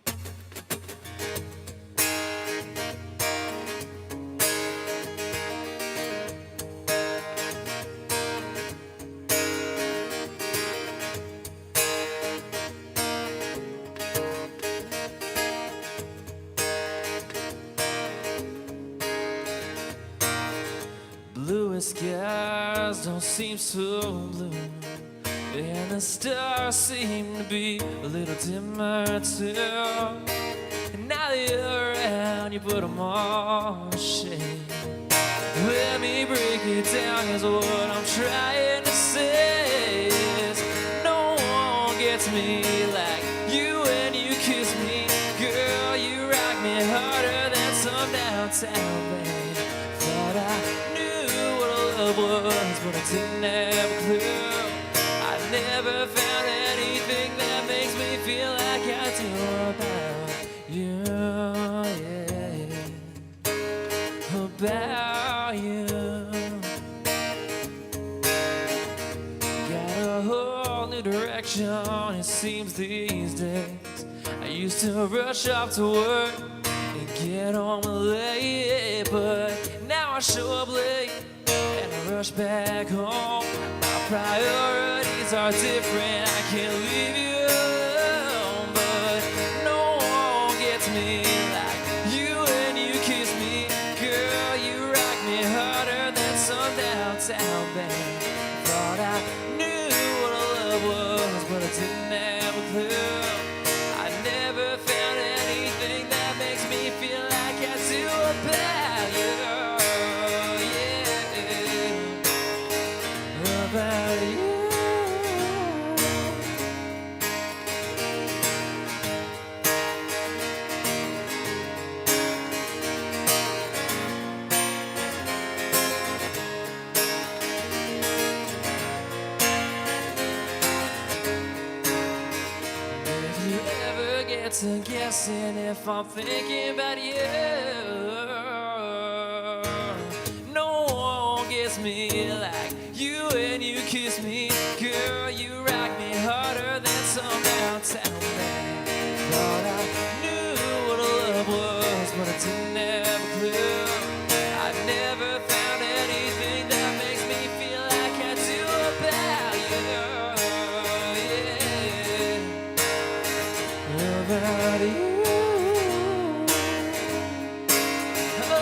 skies don't seem so blue, and the stars seem to be a little dimmer too. And now that you're around, you put them all to shame. Let me break it down, cause what I'm trying to say is no one gets me like you when you kiss me. Girl, you rock me harder than some downtown band. Thought I knew what love was, but I didn't have a clue. I never found anything that makes me feel like I do about you, yeah. About you. Got a whole new direction, it seems these days. I used to rush off to work and get home late, but now I show up late and I rush back home. My priorities are different, I can't leave you alone, but no one gets me like you when you kiss me. Girl, you rock me harder than some downtown band. Thought I knew what love was, but I didn't have a clue. I never found anything that makes me feel like I do about you, yeah, about you. If you ever get to guessing if I'm thinking about you, no one gets me like you when you kiss me. Girl, you rock me harder than some downtown band. Thought I knew what love was, but I didn't have a clue. I never found anything that makes me feel like I do about you, yeah. About you. Oh,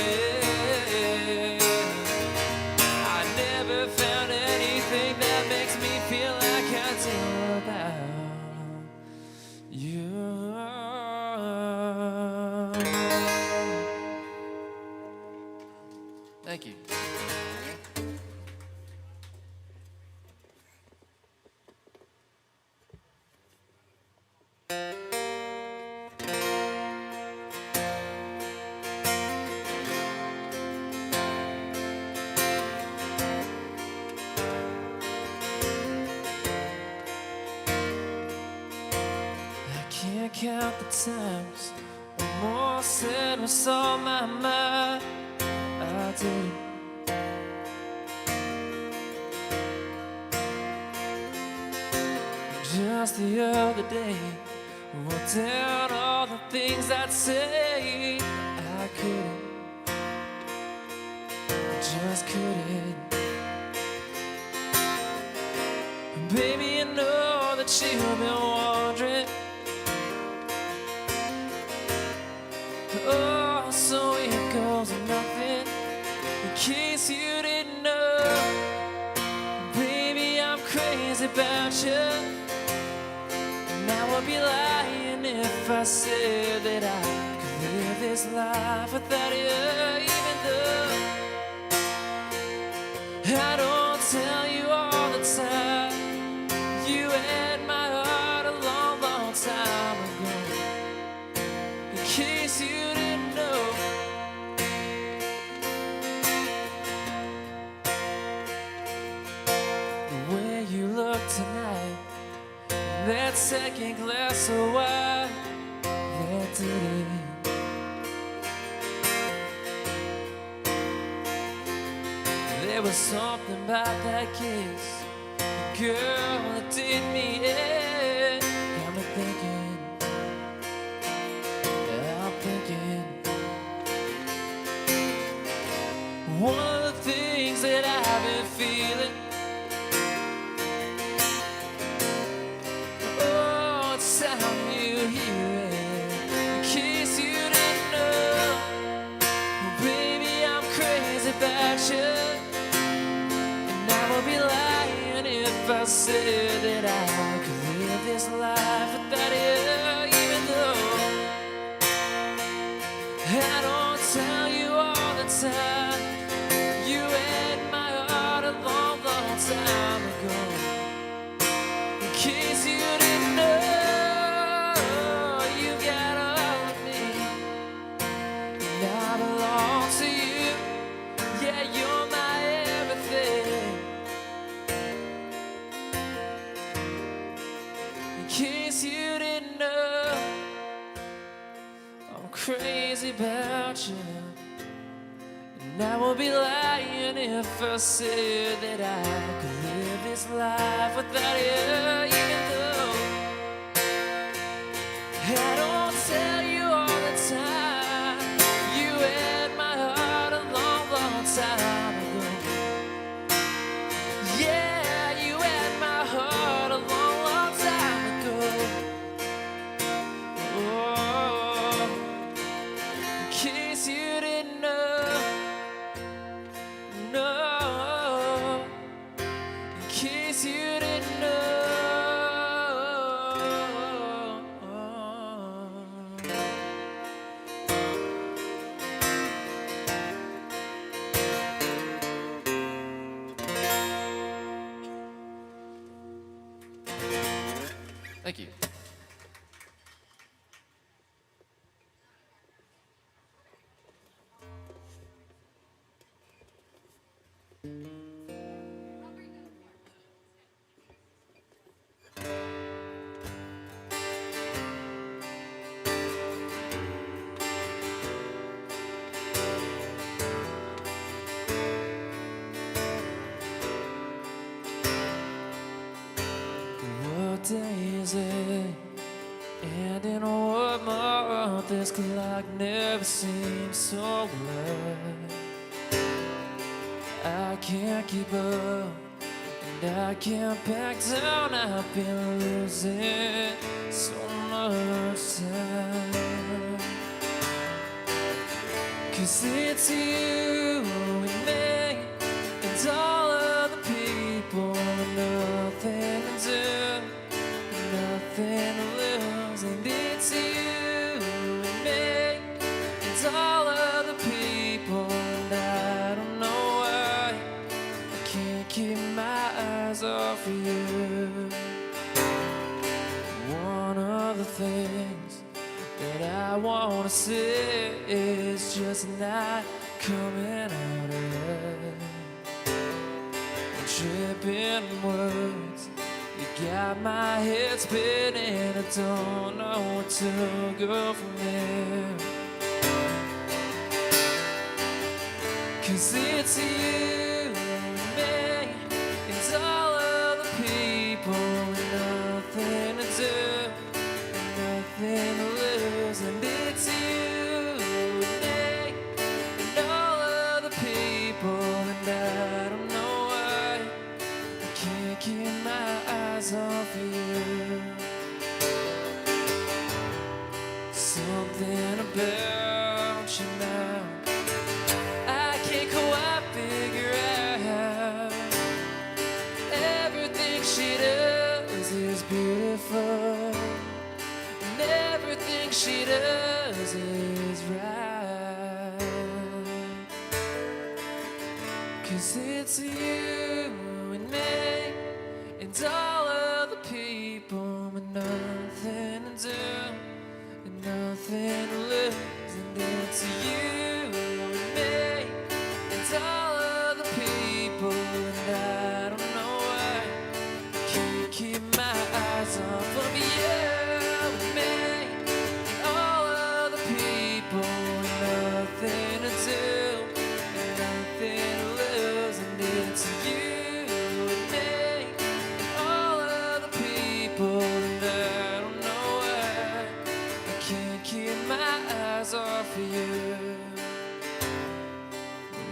yeah. I never found anything that makes me feel like I do about you. Thank you. I can't count the times when more said what's on my mind. I did. Just the other day, wrote down all the things I'd say. I couldn't, just couldn't. Baby, I know that you've been wondering. Oh, so it goes nothing. In case you didn't know, baby, I'm crazy about you. And I would be lying if I said that I could live this life without you, even though I don't tell you all the time. You had my heart a long, long time ago. In case you didn't know, the way you look tonight, that second glass of wine, that did it. There was something about that kiss, girl, that did me in. Got me thinking, yeah, I'm thinking. One of the things that I've been feeling, oh, it's time you hear it. In case you didn't know, baby, I'm crazy about you. this life without you, even though I don't tell you all the time. You had my heart a long, long time ago. In case you didn't know, you got all of me, and I belong to you. Yeah, you're my everything. In case you didn't know, I'm crazy about you. And I would be lying if I said that I could live this life without you, even though I don't tell you all the time. You had my heart a long, long time ago. Yeah, you had my heart a long, long time ago. Oh, in case you didn't know, no, in case you didn't know. Thank you. What day is it? And in what month? This clock never seems so blurred. I can't keep up, and I can't back down. I've been losing so much time. 'Cause it's you and me and all of the people with nothing to do, nothing to lose. And it's you and me and all of the people, and I don't know why I can't keep my eyes off of you. One of the things that I wanna say is just not coming out right. I'm tripping words, you got my head spinning. I don't know where to go from here. 'Cause it's you and me and all of the people with nothing to do, nothing to lose. And it's you and me and all of the people, and I don't know why I can't keep my eyes off of you. Something about you now I can't quite figure out. Everything she does is beautiful, and everything she does is right. 'Cause it's you and me and all of the people with nothing to do and nothing to lose. And it's you and me and all of the people, and I don't know why I can't keep my eyes off of you and me and all of the people with nothing to do and nothing to lose. And it's you and me and all of the people, and I don't know why I can't keep my eyes off of you.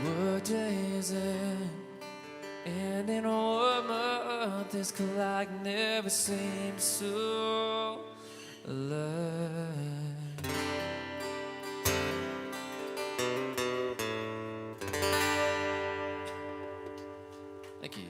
What day is it? And in what month? This clock never seems so alive. Thank you.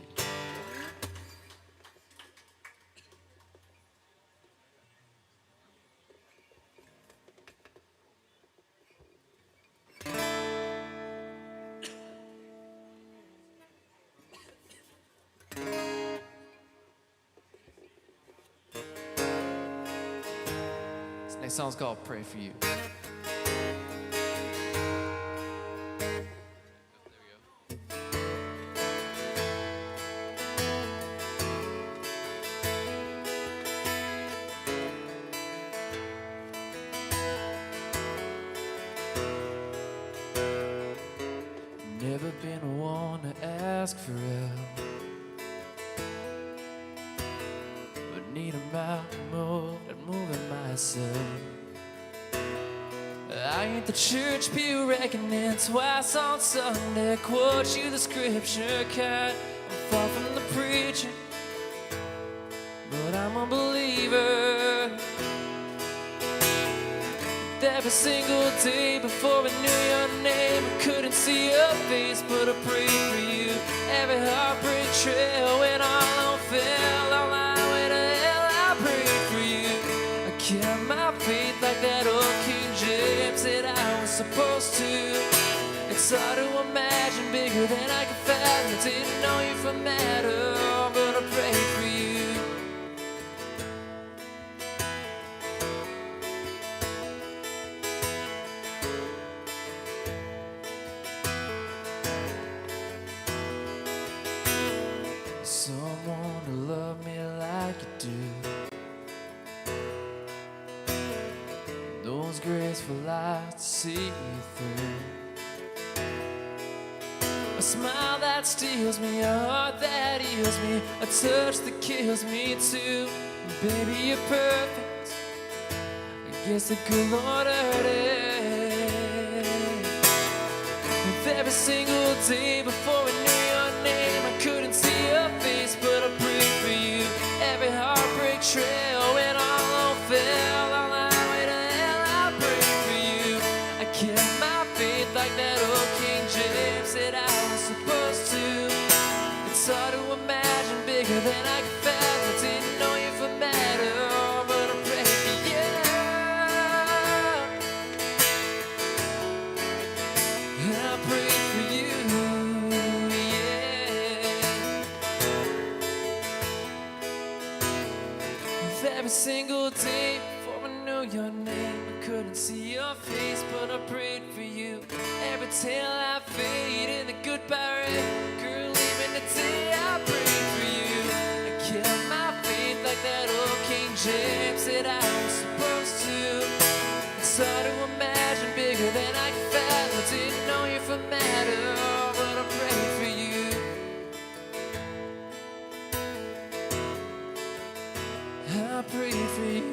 Next song's called Pray For You. Never been one to ask for help, but need a mountain moved and moving myself. I ain't the church pew reckoning twice on Sunday. Quote you the scripture kind. I'm far from the preacher, but I'm a believer. Every single day before I knew your name, I couldn't see your face, but I prayed for you. Every heartbreak trail when all on fell, all I went to hell, I prayed for you. I kept my faith like that old King James said I was supposed to. It's hard to imagine bigger than I can fathom. I didn't know you from Adam, but I prayed for you. Someone to love me like you do, those graceful eyes to see me through, a smile that steals me, a heart that heals me, a touch that kills me too. Baby, you're perfect, I guess the good Lord heard it. With every single day before I knew your name, I couldn't see your face, but I prayed for you. Every heartbreak trail when all hope fell, all I way to hell, I prayed for you. I kept my faith like that old King James said I was supposed to. It's hard to imagine bigger than I could fathom. I didn't know you from Adam, but I prayed for you. I prayed for you. Every single day before I knew your name, I couldn't see your face, but I prayed for you. Every tale I fade in the goodbye ring, girl, even today I prayed for you. I kept my faith like that old King James said I was supposed to. It's hard to imagine bigger than I can fathom. I didn't know you from Adam, but I prayed for you. I pray for you.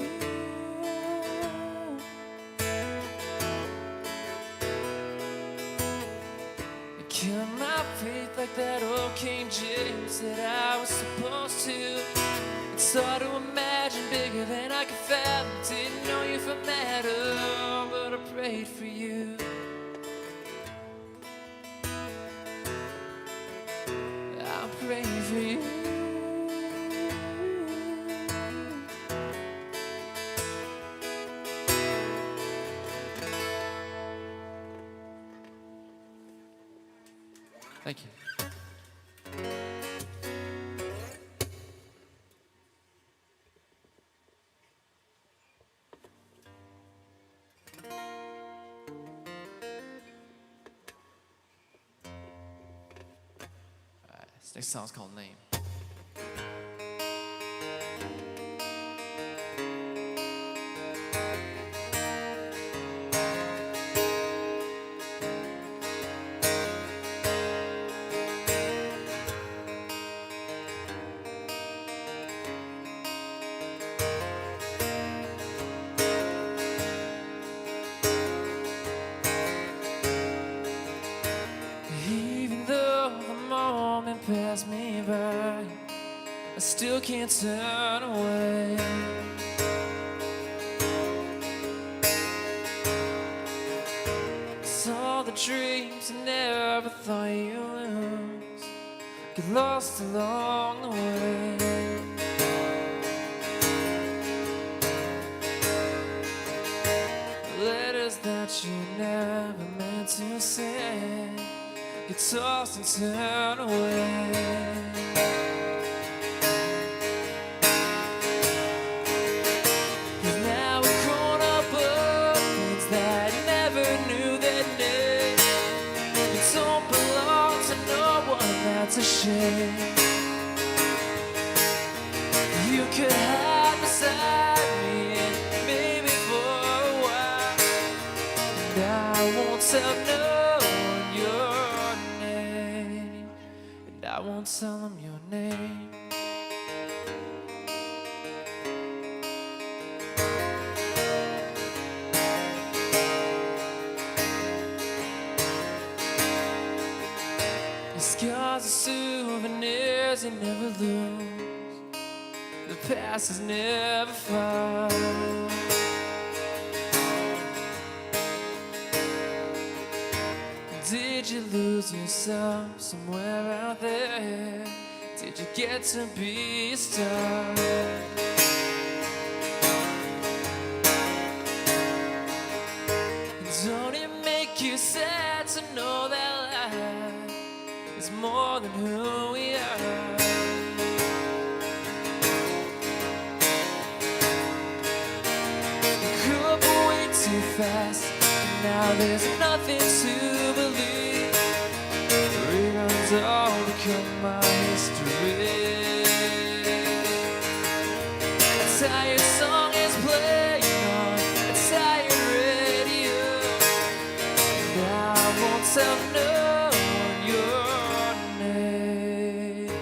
I kept my faith like that old King James said I was supposed to. It's hard to imagine bigger than I could fathom. Didn't know you from Adam, but I prayed for you. I pray for you. Thank you. All right, this next song's called Name. Even though the moment passed me by, I still can't turn away. Saw the dreams I never thought you'd lose, get lost along the way. Letters that you never meant to say, get tossed and turned away. Cause now we're grown up tell them your name. Your scars are souvenirs you never lose. The past is never far. Did you lose yourself somewhere out there? Did you get to be a star? Don't it make you sad to know that life is more than who we are? We grew up way too fast, and now there's nothing to believe. Reruns all become our history. A tired song is playing on a tired radio, and I won't tell no one your name.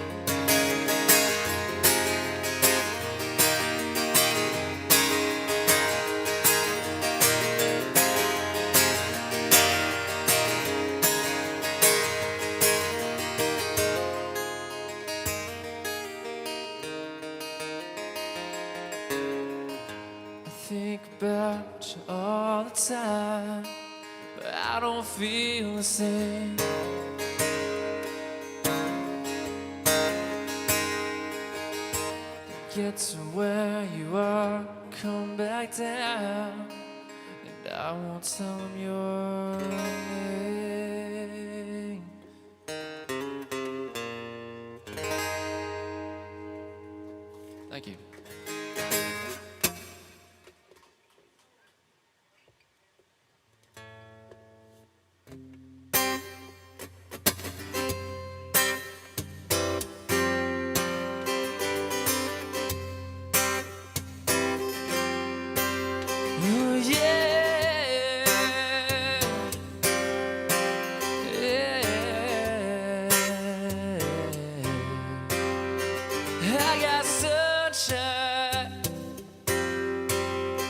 I think about you all the time, but I don't feel the same. Get to where you are, come back down, and I won't tell them your name. Thank you. Oh yeah, yeah. I got sunshine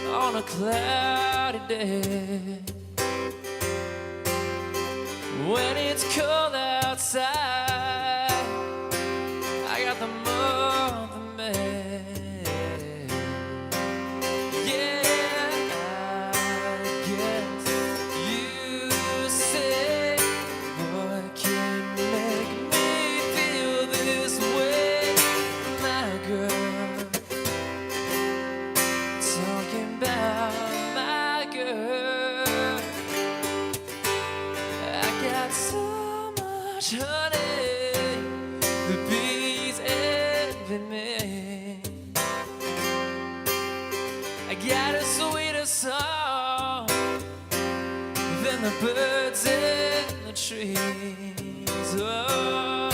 on a cloudy day. When it's cold outside, I got the month of May. Yeah, I guess you say what can make me feel this way, my girl. Talking about my girl. I got so much honey, the bees envy me. I got a sweeter song than the birds in the trees. Oh,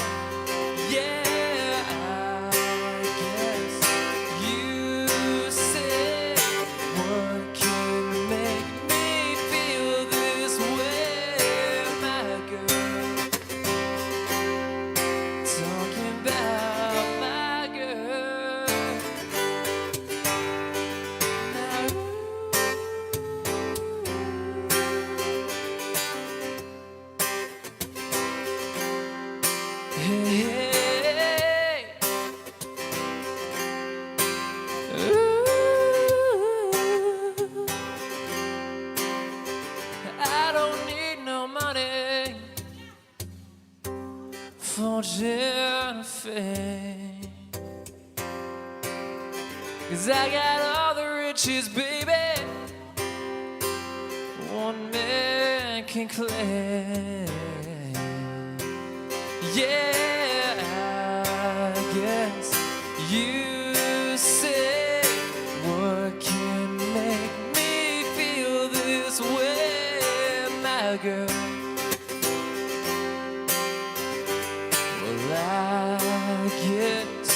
yeah, I guess you say what can make me feel this way, my girl. Talking about my girl. Now, hey, ooh, I don't need no money fortune or fame, 'cause I got all the riches, baby, one man can claim. Yeah, I guess you say what can make me feel this way, my girl. Well, I guess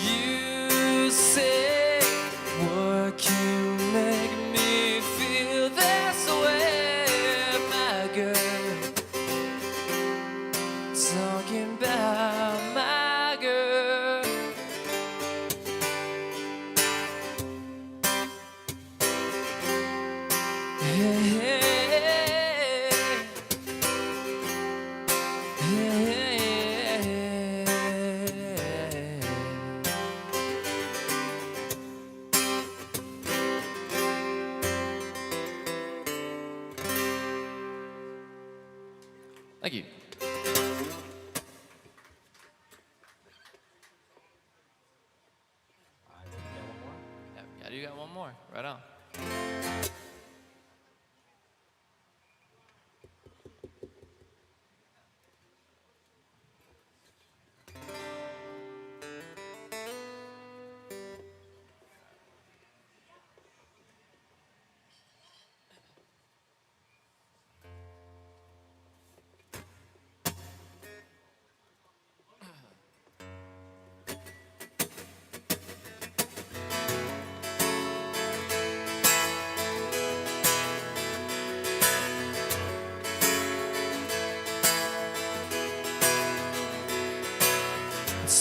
you say what can make me feel this way, my girl. Talking about my Thank you. Yeah, you got one more. Right on.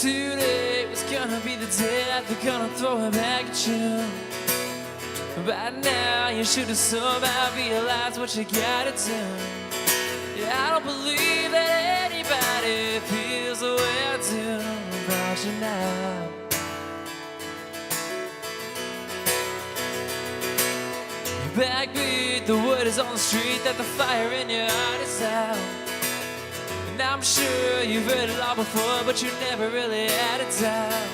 Today was gonna be the day that they're gonna throw it back at you. By now you should have somehow realized what you gotta do. Yeah, I don't believe that anybody feels the way I do about you now. Backbeat, the word is on the street that the fire in your heart is out. And I'm sure you've heard it all before, but you never really had a doubt.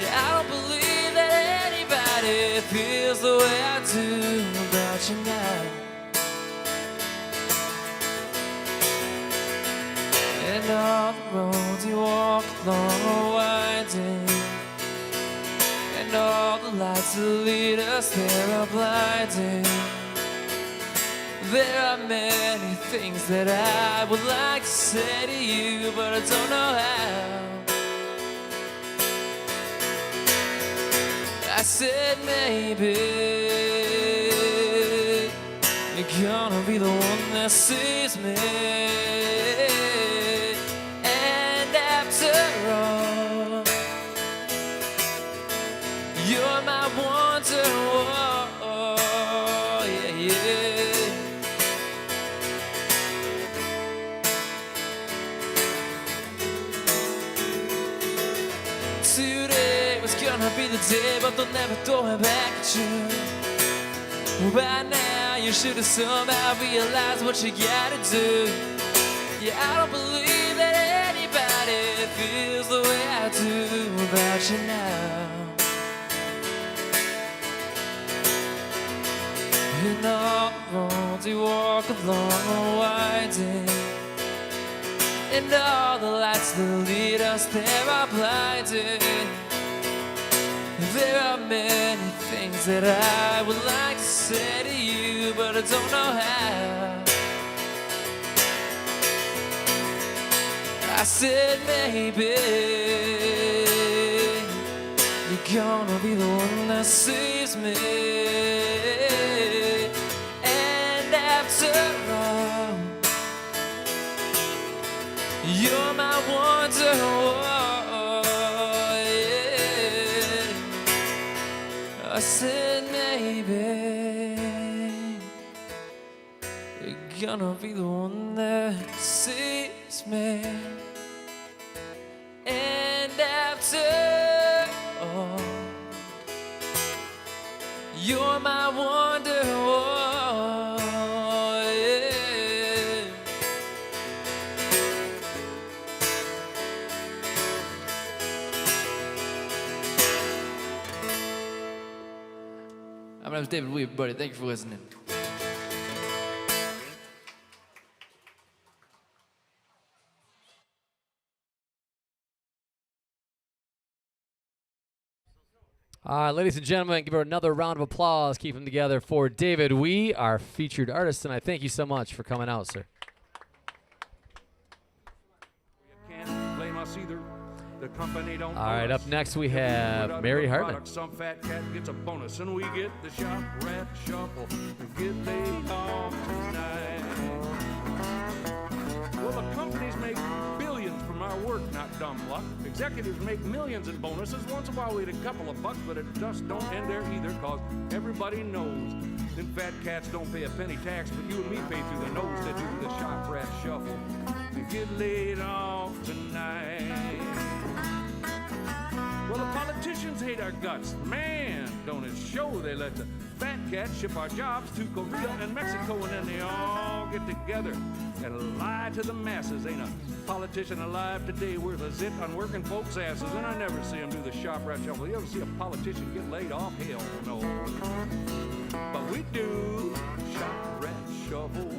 Yeah, I don't believe that anybody feels the way I do about you now. And all the roads you walk along are winding, and all the lights that lead us there are blinding. There are many things that I would like to say to you, but I don't know how. I said maybe you're gonna be the one that sees me. And after all, you're my wonder. Oh, yeah, yeah. Today was gonna be the day, but they'll never throw it back at you. By now you should have somehow realized what you gotta do. Yeah, I don't believe that anybody feels the way I do about you now. And all the roads you walk along are winding, and all the lights that lead us there are blinding. There are many things that I would like to say to you, but I don't know how. I said maybe you're gonna be the one that sees me. And after all, you're my wonder. Oh, yeah. I said maybe you're gonna be the one that sees me. And after all, you're my wonder. Oh, yeah. My name's David Lee, everybody. Thank you for listening. All right, ladies and gentlemen, give her another round of applause. Keep them together for David Wee, our featured artist tonight. Thank you so much for coming out, sir. Can't blame us either. The company don't All right, owe up us. next we If put have out a Mary good Hartman. product, some fat cat gets a bonus, and we get the shop rat shuffle and get laid off tonight. Well, the companies make billions from our work, not dumb luck. Executives make millions in bonuses. Once in a while we get a couple of bucks, but it just don't end there either, cause everybody knows them fat cats don't pay a penny tax, but you and me pay through the nose to do the shop rat shuffle and get laid off tonight. Well, the politicians Politicians hate our guts. Man, don't it show they let the fat cat ship our jobs to Korea and Mexico, and then they all get together and lie to the masses. Ain't a politician alive today worth a zit on working folks' asses, and I never see them do the shop rat shuffle. You ever see a politician get laid off? Hell no. But we do shop rat shuffle.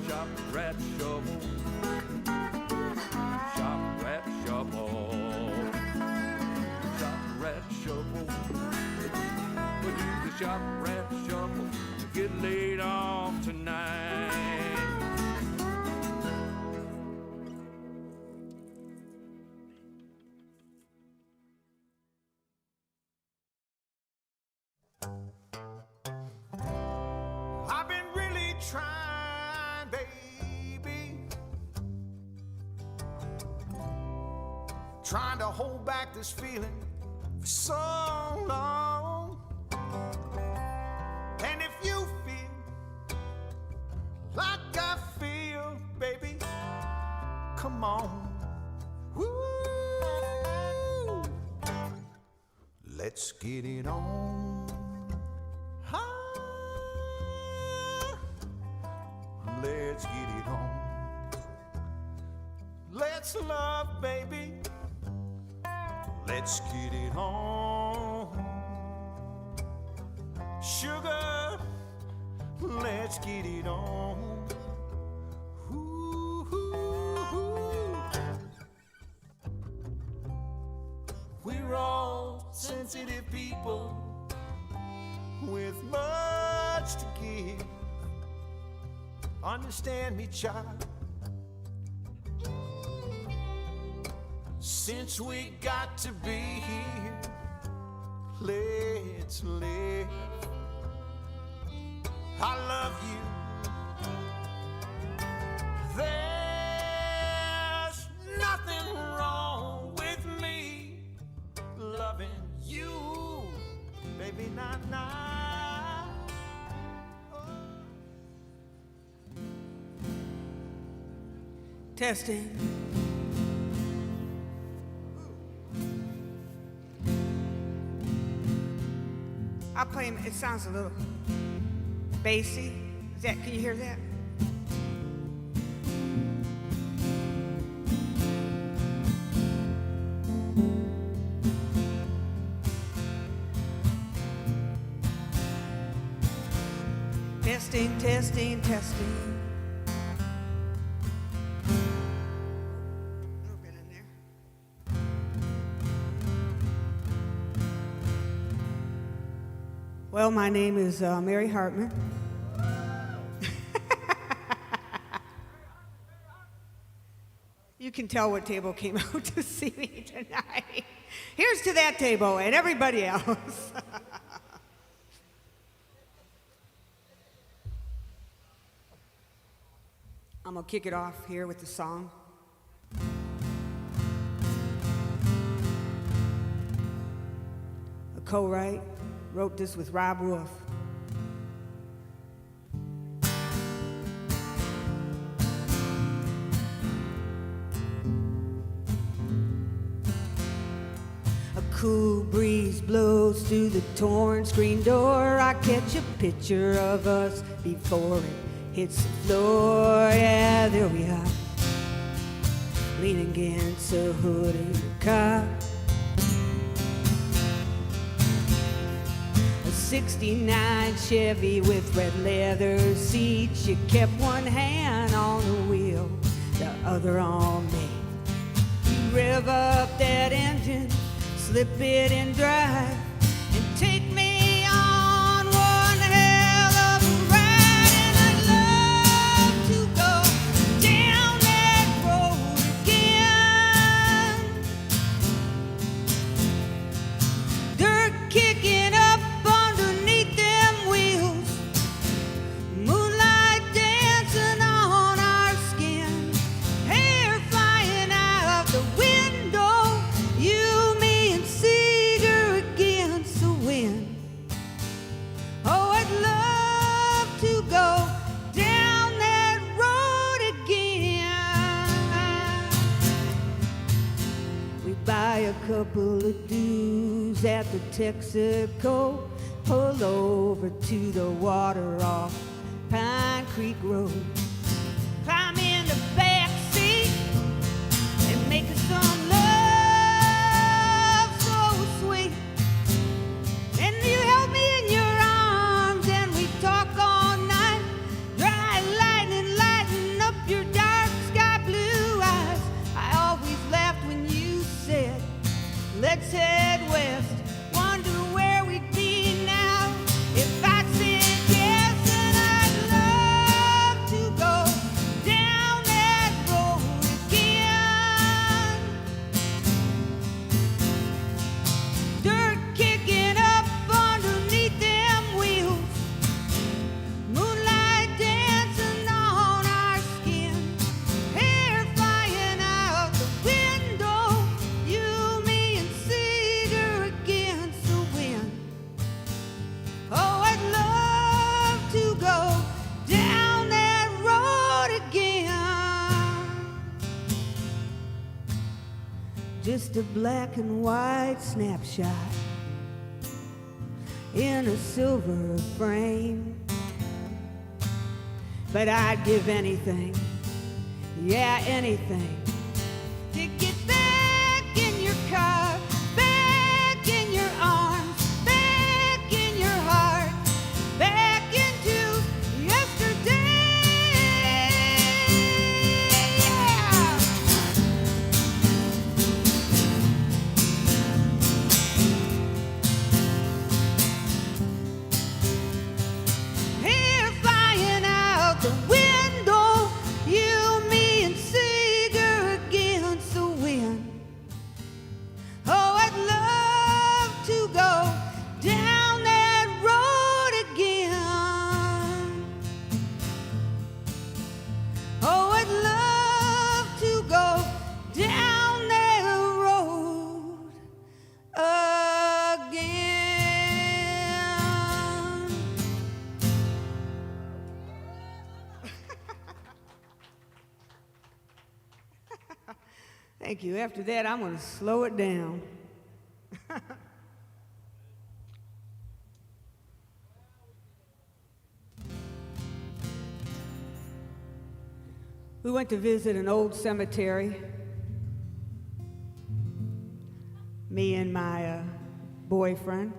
Shop rat shuffle. Shop rat shuffle. Shop rat shuffle. We do the shop rat shuffle. Get laid off tonight. I've been really trying, baby. Trying to hold back this feeling for so long. And if you feel like I feel, baby, come on. Woo! Let's get it on. Ah, let's get it on. Let's love, baby. Let's get it on. Sugar, let's get it on. Ooh, ooh, ooh. We're all sensitive people with much to give. Understand me, child. Since we got to be here, let's live. I love you. There's nothing wrong with me loving you, baby, not now. Testing. I'll play him. It sounds a little bassy. Can you hear that? Testing, testing, testing. A little bit in there. Well, my name is Mary Hartman. You can tell what table came out to see me tonight. Here's to that table and everybody else. I'm gonna kick it off here with the song. A co-write, wrote this with Rob Wolf. A cool breeze blows through the torn screen door. I catch a picture of us before it hits the floor. Yeah, there we are, leaning against the hood of your car. A '69 Chevy with red leather seats. You kept one hand on the wheel, the other on me. You rev up that engine, slip it in drive, and take me on one hell of a ride. And I'd love to go down that road again. Dirt kicking up underneath them wheels, moonlight dancing on our skin, hair flying out the window, you, me, and Cedar against the wind. Mexico. Pull over to the water off Pine Creek Road. Climb in the back seat and make us some love so sweet. And you held me in your arms and we talk all night. Dry lightning lighting up your dark sky blue eyes. I always laughed when you said, let's head west. Wonder where we'd be now if I'd said yes. And I'd love to go down that road again. Dirt kicking up underneath them wheels, moonlight dancing on our skin, hair flying out the window, you, me, and Cedar against the wind. Oh, I'd love to go down that road again. Just a black and white snapshot in a silver frame. But I'd give anything, yeah, anything, to get back in your car, back in your arms, back in your heart, back into yesterday. Yeah. Hair flying out the window, you, me, and Cedar against the wind. Oh, I'd love to go down that road again. Oh, I'd love to go down that road again. Thank you. After that, I'm going to slow it down. We went to visit an old cemetery. Me and my boyfriend.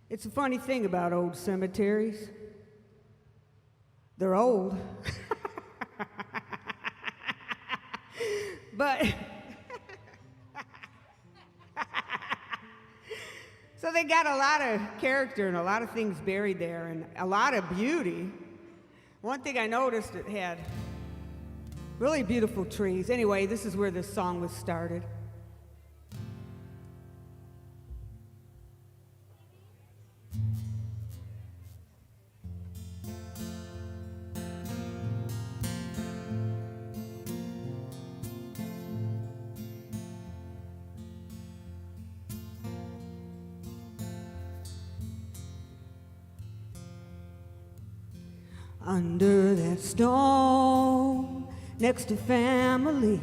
It's a funny thing about old cemeteries. They're old. But so they got a lot of character and a lot of things buried there and a lot of beauty. One thing I noticed, it had really beautiful trees. Anyway, this is where this song was started. Under that stone, next to family,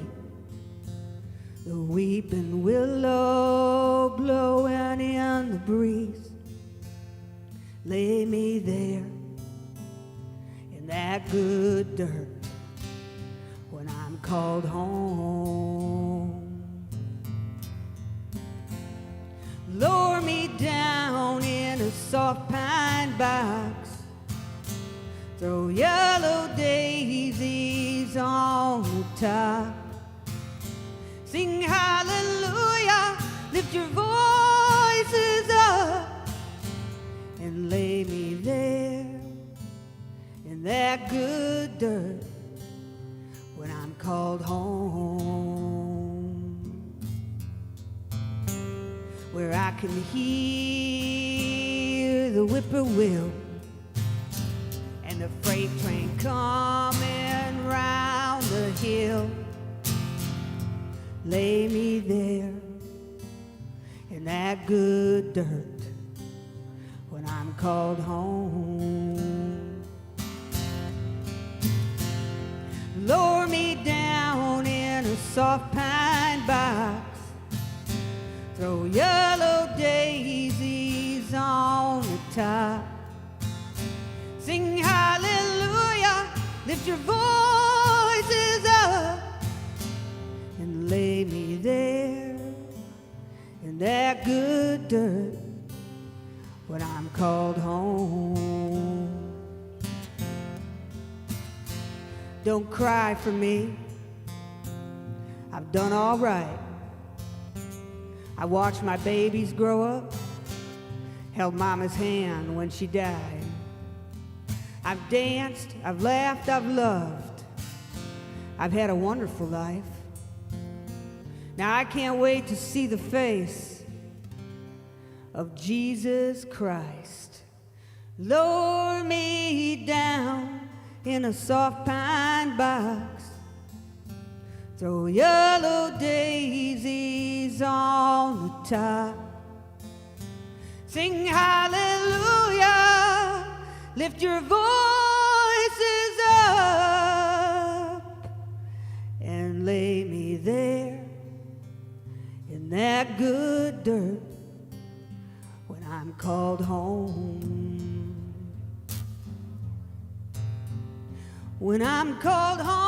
the weeping willow blowing in the breeze. Lay me there in that good dirt when I'm called home. Lower me down in a soft pine box. Throw yellow daisies on the top. Sing hallelujah, lift your voices up, and lay me there in that good dirt when I'm called home. Where I can hear the whippoorwill and the freight train coming round the hill. Lay me there in that good dirt when I'm called home. Lower me down in a soft pine box. Throw yellow daisies on the top. Sing hallelujah, lift your voices up, and lay me there in that good dirt when I'm called home. Don't cry for me, I've done all right. I watched my babies grow up, held mama's hand when she died. I've danced, I've laughed, I've loved. I've had a wonderful life. Now I can't wait to see the face of Jesus Christ. Lower me down in a soft pine box. Throw yellow daisies on the top. Sing hallelujah, lift your voices up, and lay me there in that good dirt when I'm called home. When I'm called home.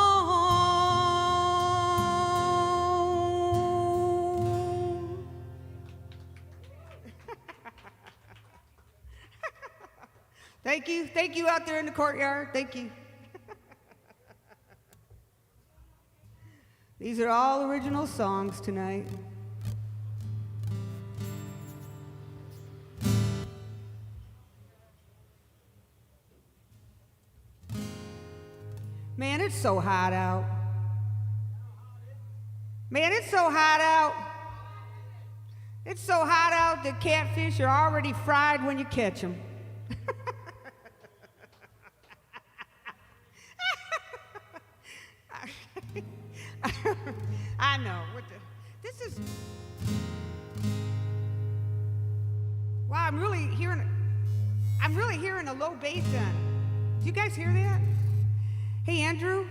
Thank you out there in the courtyard. Thank you. These are all original songs tonight. Man, it's so hot out. Man, it's so hot out. It's so hot out that catfish are already fried when you catch them. I know. This is. Wow, I'm really hearing a low bass end. Do you guys hear that? Hey, Andrew.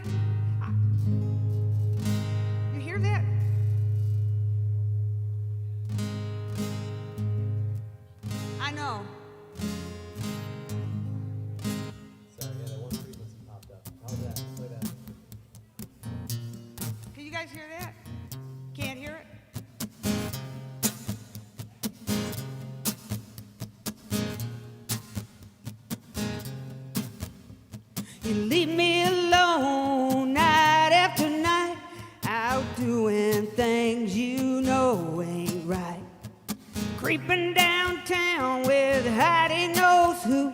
You hear that? I know. Sorry, yeah, that one frequency popped up. How's that? Play that. Can you guys hear that? Can't hear it? You leave me alone night after night, out doing things you know ain't right. Creeping downtown with hidey knows who,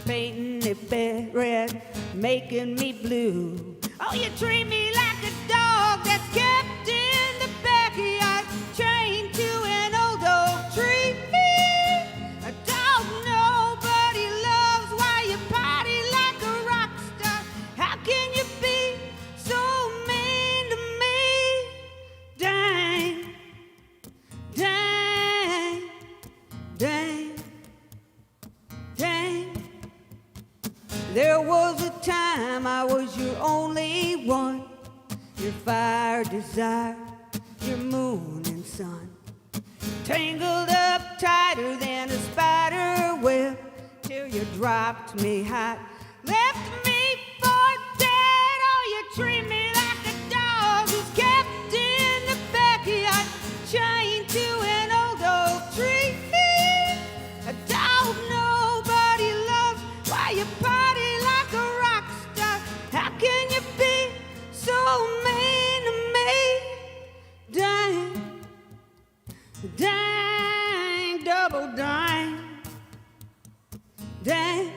painting it red, making me blue. Oh, you treat me like a dog that's kept in the backyard, chained to an old oak tree. A dog nobody loves, why you party like a rock star? How can you be so mean to me? Dang, dang, dang, dang. There was a time I was your only one, your fire, desire, your moon and sun, tangled up tighter than a spider web, till you dropped me hot, left me for dead. Oh, you treat me like a dog who's kept in the backyard, chained to an old oak tree. A dog nobody loves, why you party like a rock star? How can you be so mean to me? Dang, dang, double dang, dang.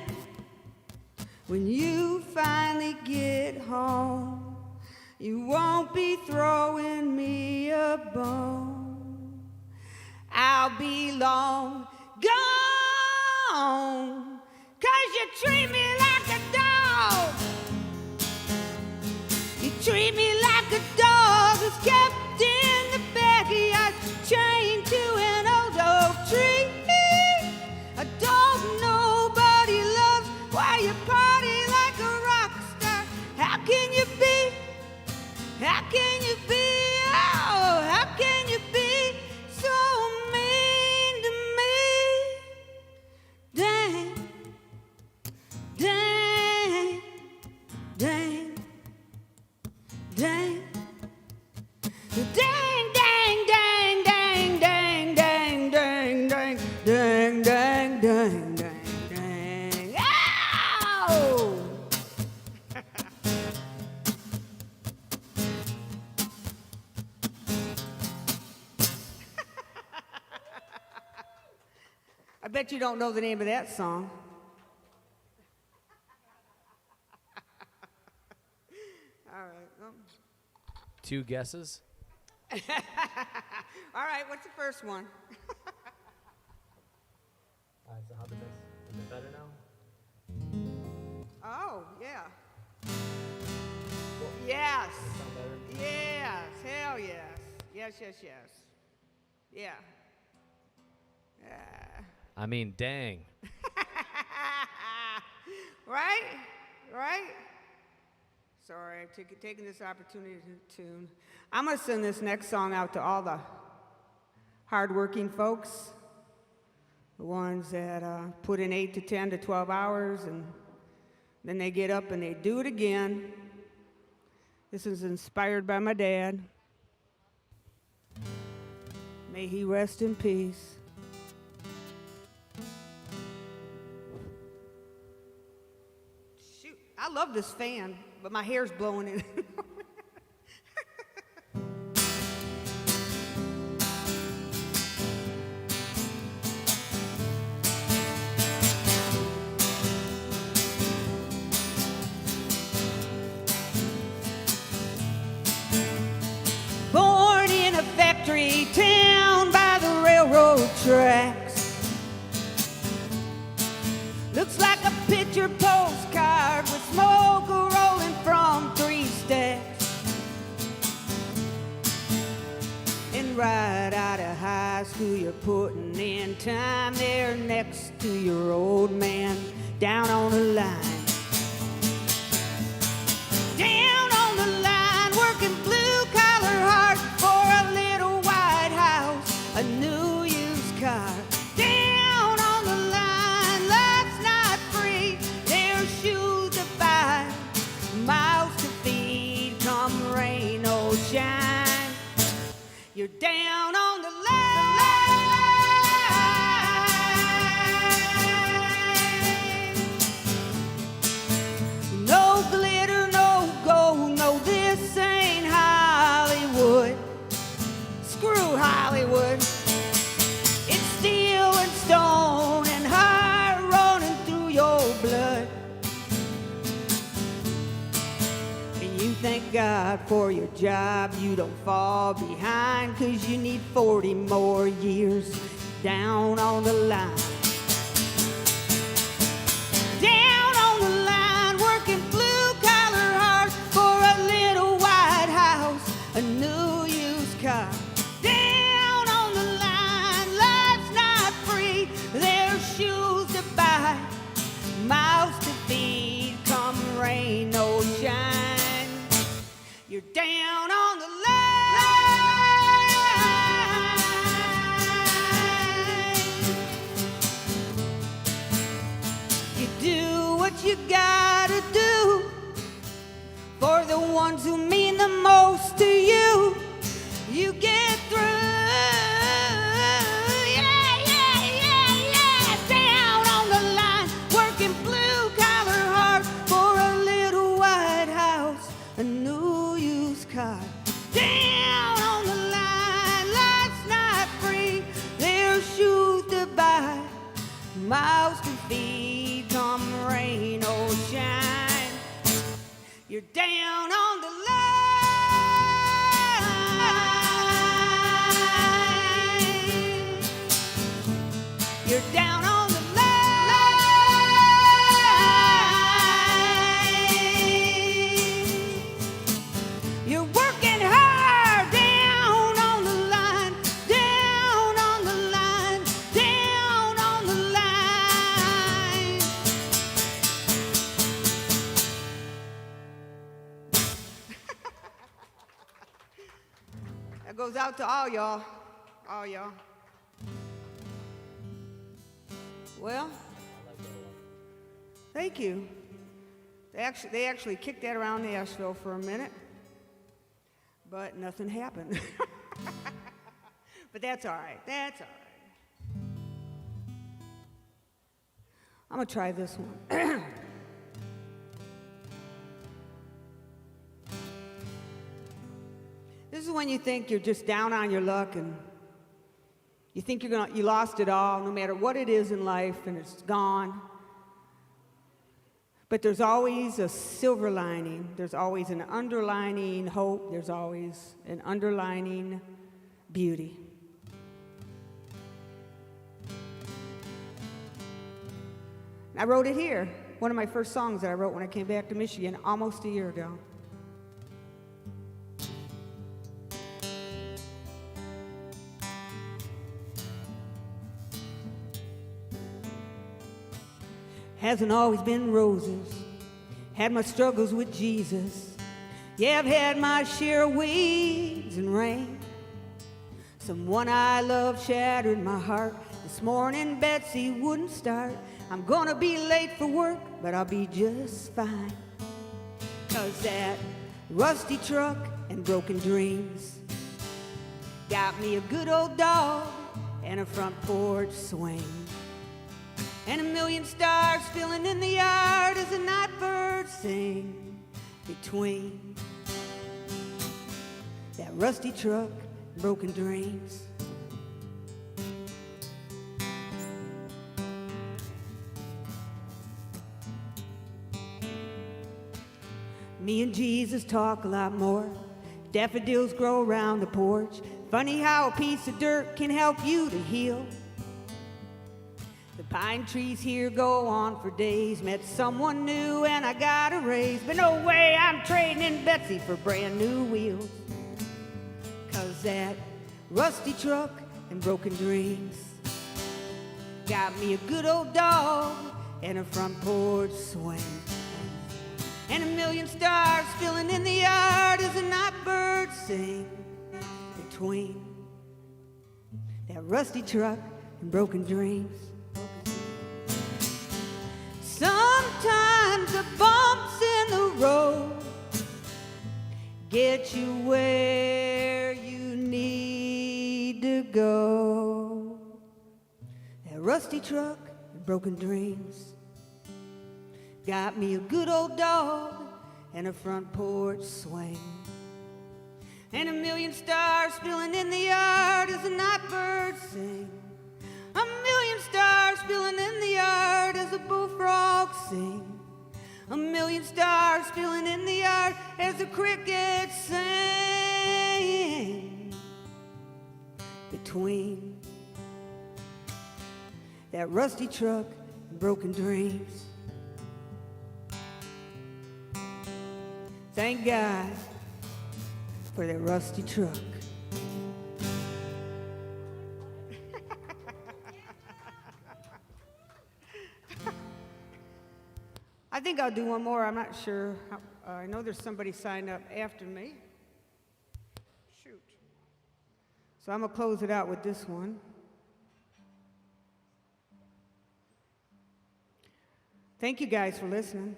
When you finally get home, you won't be throwing me a bone. I'll be long gone, 'cause you treat me like a dog. You treat me like a dog who's kept in the backyard, chained to an old oak tree. A dog nobody loves, why you party like a rock star? How can you be? How can you be? Oh, how I bet you don't know the name of that song. All right. Well. 2 guesses. All right, what's the first one? All right, so how the mix? Is it better now? Oh, yeah. Yes. Yes. Hell yes. Yes, yes, yes. Yeah. I mean, dang. Right? Right? Sorry, I'm taking this opportunity to tune. I'm going to send this next song out to all the hardworking folks, the ones that put in 8 to 10 to 12 hours, and then they get up and they do it again. This is inspired by my dad. May he rest in peace. Shoot, I love this fan, but my hair's blowing in. Born in a factory town by the railroad tracks. Looks like a picture postcard with smoke rolling from 3 stacks. And right out of high school, you're putting in time there next to your old man down on the line. Down on the line, working blue-collar hard for a little white house, a new used car. Down on the line, life's not free. There's shoes to buy, mouths to feed, come rain or shine. You're down on the line. No glitter, no gold, no, this ain't Hollywood. Screw Hollywood. It's steel and stone and heart running through your blood. And you thank God for your job, you don't fall behind, 'cause you need 40 more years down on the line. Down on the line, working blue-collar hard for a little white house, a new used car. Down on the line, life's not free. There's shoes to buy, mouths to feed, come rain or shine. You're down on the line. You do what you gotta do for the ones who mean the most to you. You get through. Yeah, yeah, yeah, yeah. Down on the line, working blue-collar hard for a little white house, a new used car. Down on the line, life's not free. There's shoes to buy, mouths to feed, come rain or shine. You're down on the line. You're down on the line. You're working hard down on the line, down on the line, down on the line. That goes out to all y'all. All y'all. Well, thank you. They actually kicked that around Nashville for a minute, but nothing happened. But that's all right. That's all right. I'm gonna try this one. This is when you think you're just down on your luck and You think you lost it all, no matter what it is in life, and it's gone. But there's always a silver lining. There's always an underlining hope. There's always an underlining beauty. I wrote it here. One of my first songs that I wrote when I came back to Michigan almost a year ago. Hasn't always been roses. Had my struggles with Jesus. Yeah, I've had my share of weeds and rain. Someone I love shattered my heart. This morning Betsy wouldn't start. I'm gonna be late for work, but I'll be just fine. 'Cause that rusty truck and broken dreams got me a good old dog and a front porch swing. And a million stars filling in the yard as the night birds sing between that rusty truck and broken dreams. Me and Jesus talk a lot more. Daffodils grow around the porch. Funny how a piece of dirt can help you to heal. The pine trees here go on for days. Met someone new and I got a raise. But no way I'm trading in Betsy for brand new wheels. 'Cause that rusty truck and broken dreams got me a good old dog and a front porch swing. And a million stars filling in the yard as the night birds sing between that rusty truck and broken dreams. Sometimes the bumps in the road get you where you need to go. That rusty truck and broken dreams got me a good old dog and a front porch swing. And a million stars spilling in the yard as the night birds sing. A million stars spilling in the yard as the bullfrogs sing. A million stars spilling in the yard as the crickets sing. Between that rusty truck and broken dreams. Thank God for that rusty truck. I think I'll do one more. I'm not sure. I know there's somebody signed up after me. Shoot. So I'm going to close it out with this one. Thank you guys for listening.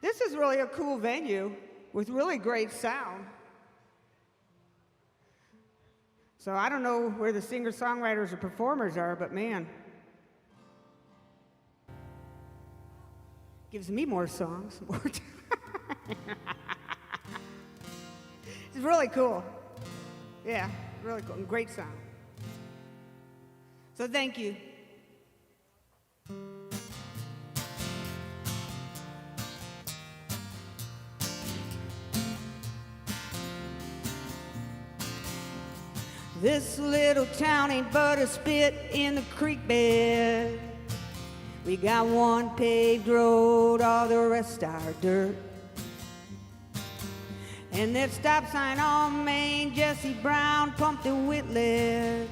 This is really a cool venue with really great sound. So I don't know where the singer-songwriters or performers are, but man, gives me more songs. It's really cool. Yeah, really cool. And great sound. So thank you. This little town ain't but a spit in the creek bed. We got one paved road, all the rest are dirt. And that stop sign on Main, Jesse Brown pumped it with lead.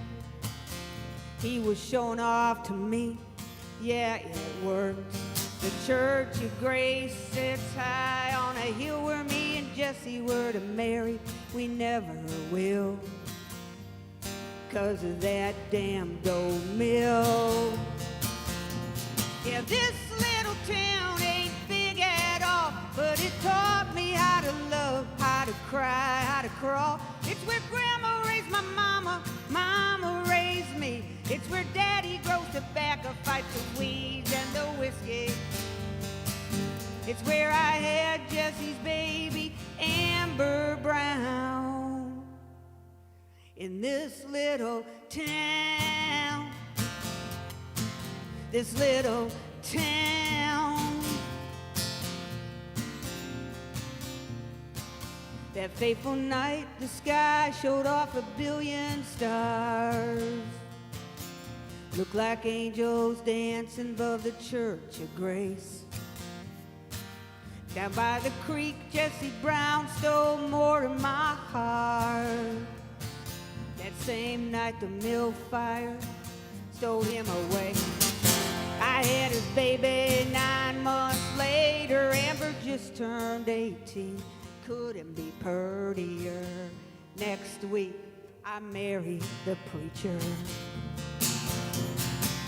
He was showing off to me, yeah, it worked. The Church of Grace sits high on a hill where me and Jesse were to marry. We never will, 'cause of that damn dough mill. Yeah, this little town ain't big at all, but it taught me how to love, how to cry, how to crawl. It's where Grandma raised my mama, Mama raised me. It's where Daddy grows tobacco, fights the weeds and the whiskey. It's where I had Jesse's baby, Amber Brown. in this little town. This little town. That fateful night, the sky showed off 1 billion stars. Looked like angels dancing above the Church of Grace. Down by the creek, Jesse Brown stole more of my heart. That same night, the mill fire stole him away. I had his baby 9 months later. Amber just turned 18. Couldn't be purtier. Next week, I married the preacher.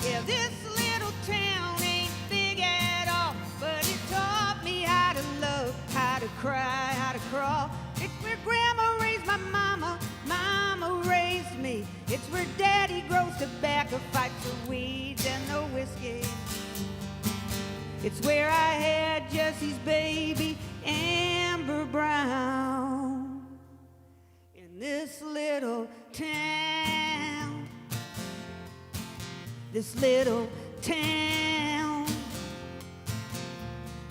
Yeah, this little town ain't big at all, but it taught me how to love, how to cry, how to crawl. It's where Grandma raised my mama, Mama raised me. It's where Daddy grows tobacco, fights the weeds and the whiskey. It's where I had Jesse's baby, Amber Brown. In this little town. This little town.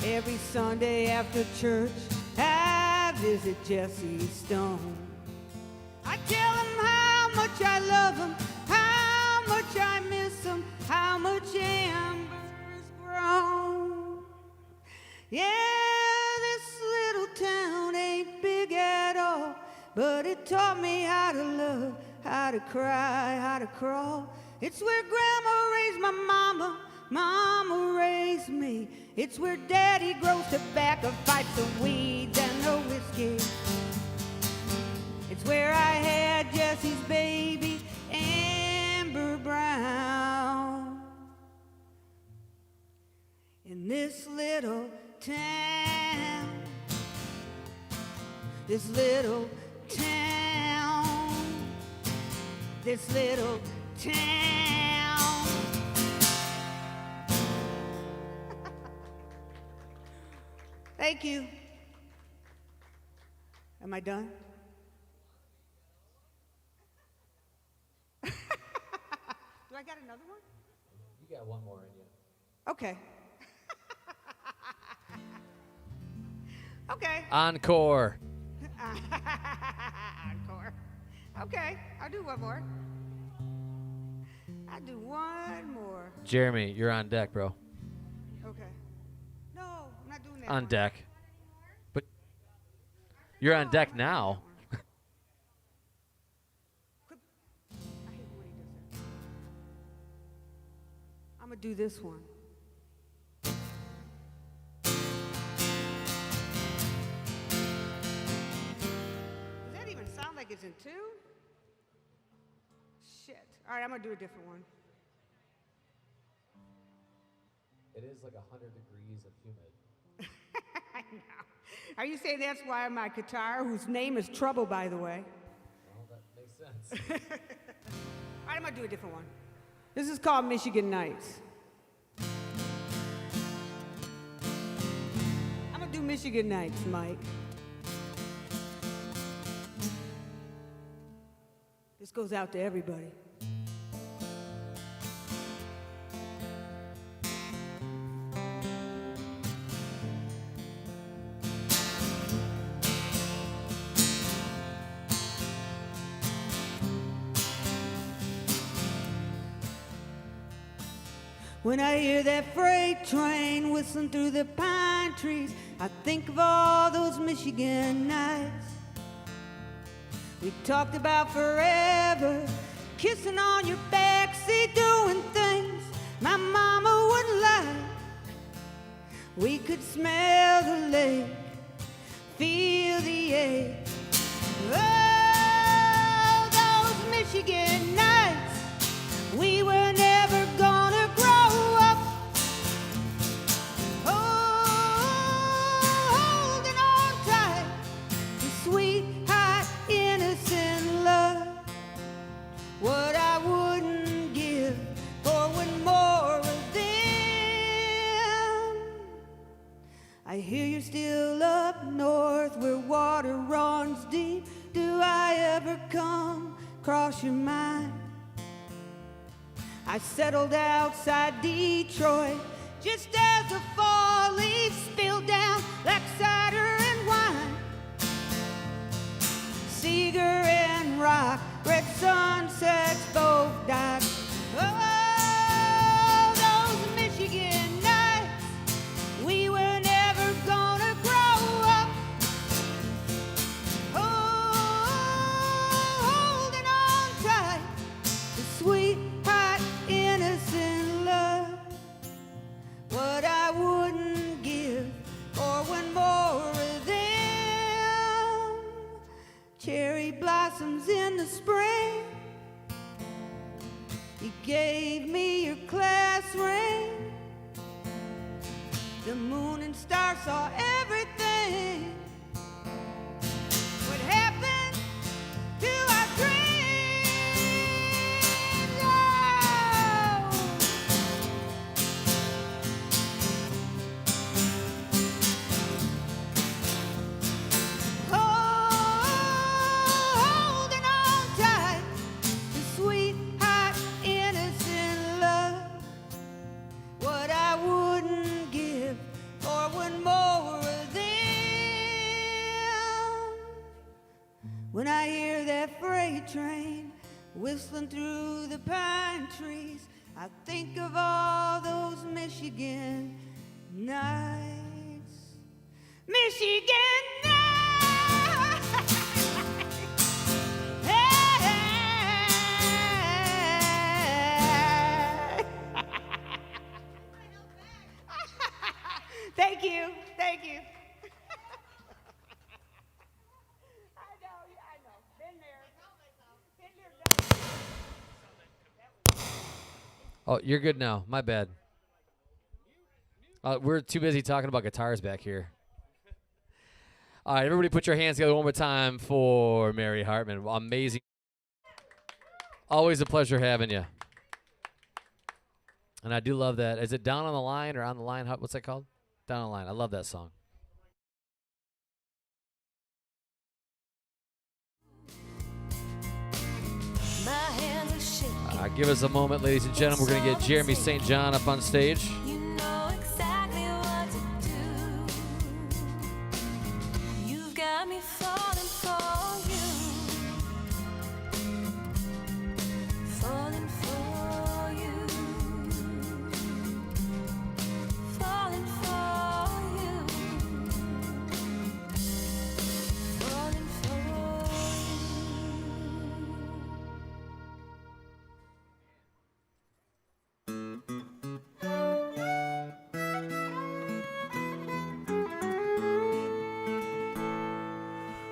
Every Sunday after church, I visit Jesse Stone. I tell him how much I love him, how much I miss him, how much Amber's grown. Yeah, this little town ain't big at all, but it taught me how to love, how to cry, how to crawl. It's where Grandma raised my mama, Mama raised me. It's where Daddy grows tobacco, fights the weeds and the whiskey. It's where I had Jesse's baby, Amber Brown. In this little town, this little town, this little town. Thank you. Am I done? Do I got another one? You got one more in you. Okay. Okay. Encore. Encore. Okay, I'll do one more. I'll do one more. Jeremy, you're on deck, bro. Okay. No, I'm not doing that. On one. deck. But you're on deck now. I hate when he does that. I'm gonna do this one. Does that even sound like it's in tune? Shit. All right, I'm gonna do a different one. It is like 100 degrees of humid. I know. Are you saying that's why my guitar, whose name is Trouble, by the way? Well, that makes sense. All right, I'm gonna do a different one. This is called Michigan Nights. I'm gonna do Michigan Nights, Mike. This goes out to everybody. When I hear that freight train whistling through the pine trees, I think of all those Michigan nights. We talked about forever, kissing on your backseat, doing things my mama wouldn't like. We could smell the lake, feel the ache. Oh, those Michigan nights, we were never gonna grow up. Oh, holding on tight to sweet, hot, innocent love. What I wouldn't mine. I settled outside Detroit just as the fall leaves spilled down like cider and wine. Seeger and rock, red sunsets both died. Oh, those Michigan nights, we were never gonna grow up. Oh, holding on tight to sweet, hot, innocent love. What I wouldn't give for one more of them. Cherry blossoms in the spring. You gave me your class ring. The moon and stars saw everything. What happened to our dreams? Oh, holding on tight to sweet, hot, innocent love. What I wouldn't give for one more of them. When I hear that freight train whistling through the pine trees, I think of all those Michigan nights. Michigan nights. Hey. Thank you, thank you. I know. Been there. Been there. Oh, you're good now. My bad. We're too busy talking about guitars back here. All right, everybody put your hands together one more time for Mary Hartman. Amazing. Always a pleasure having you. And I do love that. Is it Down on the Line or On the Line? What's that called? Down on the Line. I love that song. My hand was shaking. Give us a moment, ladies and gentlemen. We're going to get Jeremy St. John up on stage. You know exactly what to do. You've got me falling for you. Falling for you. Falling for you. Falling for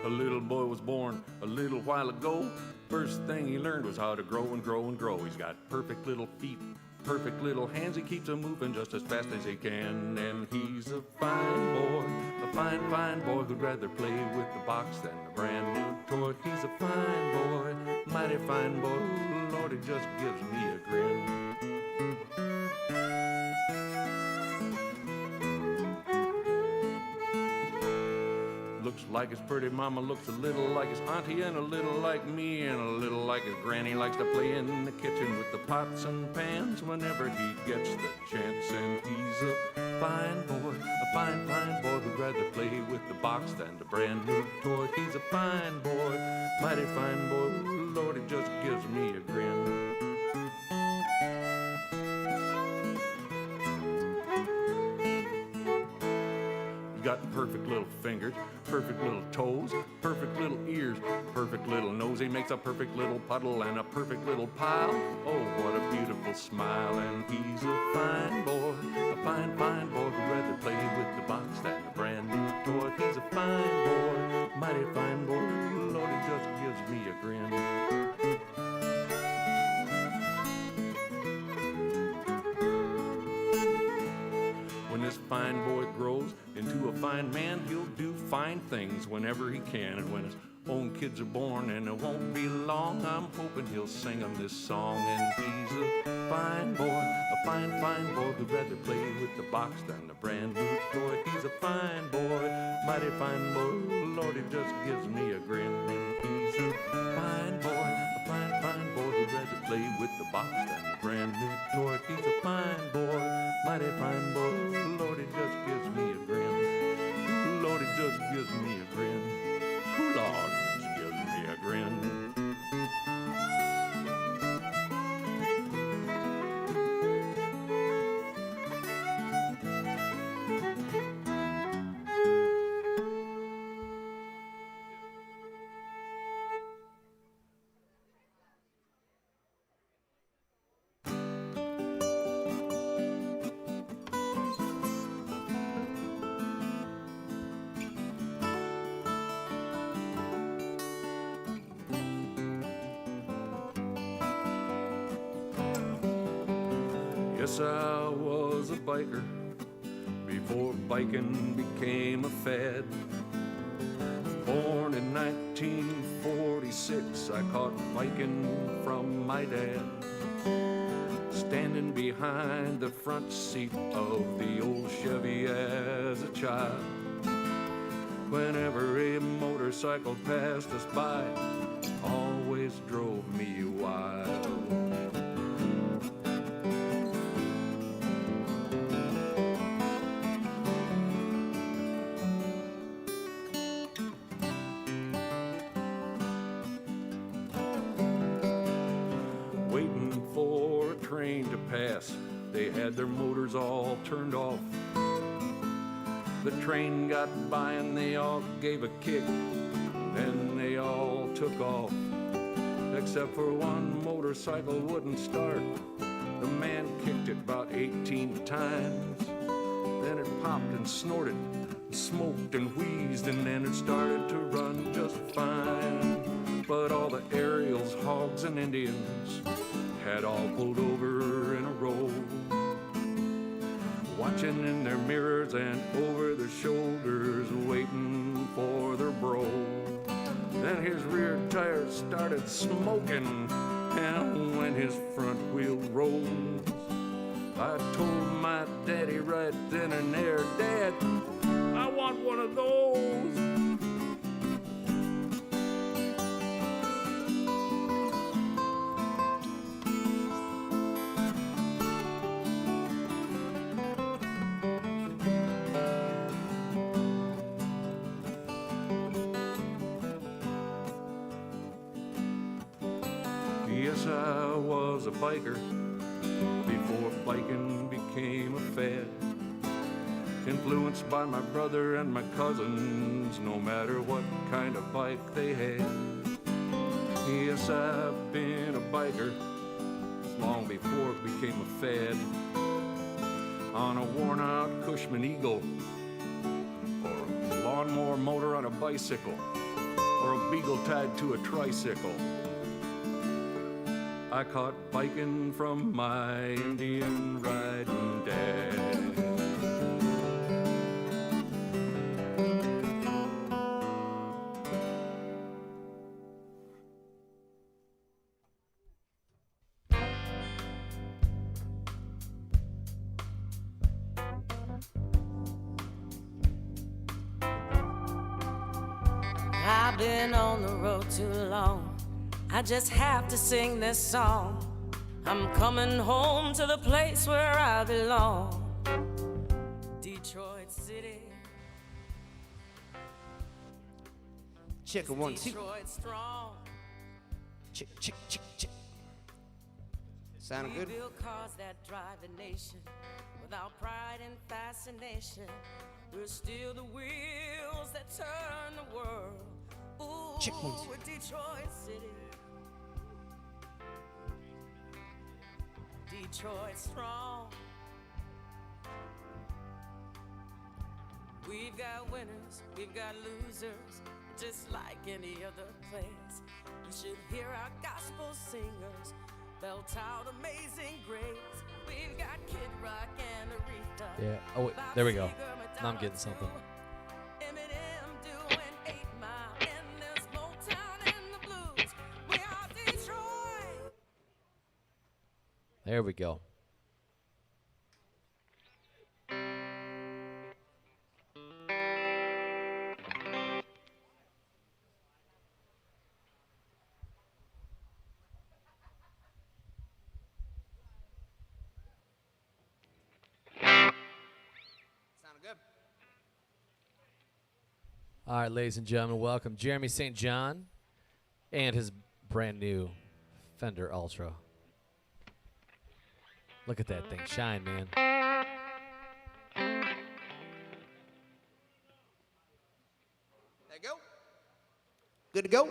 A little boy was born a little while ago. First thing he learned was how to grow and grow and grow. He's got perfect little feet, perfect little hands. He keeps them moving just as fast as he can. And he's a fine boy, a fine, fine boy who'd rather play with the box than a brand new toy. He's a fine boy, mighty fine boy. Ooh, Lord, it just gives me a grin. Looks like his pretty mama, looks a little like his auntie, and a little like me, and a little like his granny. Likes to play in the kitchen with the pots and pans whenever he gets the chance. And he's a fine boy, a fine, fine boy who'd rather play with the box than the brand new toy. He's a fine boy, mighty fine boy. Ooh, Lord, it just gives me a grin. Got perfect little fingers, perfect little toes, perfect little ears, perfect little nose. He makes a perfect little puddle and a perfect little pile. Oh, what a beautiful smile. And he's a fine boy, a fine, fine boy who'd rather play with the box than a brand new toy. He's a fine boy, mighty fine boy. Lord, he just gives me a grin. When this fine boy grows into a fine man, he'll do fine things whenever he can. And when his own kids are born, and it won't be long, I'm hoping he'll sing them this song. And he's a fine boy, a fine, fine boy who'd rather play with the box than a brand new toy. He's a fine boy, mighty fine boy. Lord, he just gives me a grin. And he's a fine boy, a fine, fine boy who'd Yes, I was a biker before biking became a fad. Born in 1946, I caught biking from my dad. Standing behind the front seat of the old Chevy as a child. Whenever a motorcycle passed us by, always drove me wild. Waiting for a train to pass, they had their motors all turned off. The train got by and they all gave a kick, then they all took off. Except for one motorcycle wouldn't start. The man kicked it about 18 times. Then it popped and snorted, smoked and wheezed, and then it started to run just fine. But all the aerials, hogs, and Indians had all pulled over in a row, watching in their mirrors and over their shoulders, waiting for their bro. Then his rear tires started smoking, and when his front wheel rose, I told my daddy right then and there, Dad, I want one of those. Yes, I was a biker before biking became a fad. Influenced by my brother and my cousins, no matter what kind of bike they had. Yes, I've been a biker long before it became a fad. On a worn-out Cushman Eagle, or a lawnmower motor on a bicycle, or a beagle tied to a tricycle. I caught biking from my Indian riding dad. I've been on the road too long. I just have to sing this song. I'm coming home to the place where I belong. Detroit City. Check a 1, 2. Detroit strong. Check, check, check, check. Sounding We good? build cars that drive a nation without pride and fascination. We're still the wheels that turn the world. Ooh, Check 1, 2. Detroit City. Detroit strong. We've got winners, we've got losers, just like any other place. You should hear our gospel singers belt out Amazing Grace. We've got Kid Rock and Aretha. Yeah. Oh, wait. There we go. Now I'm getting something. Eminem doing 8 Mile, and there's Motown and the blues. We are Detroit. There we go. Sounding good? All right, ladies and gentlemen, welcome Jeremy St. John and his brand new Fender Ultra. Look at that thing shine, man. There you go. Good to go?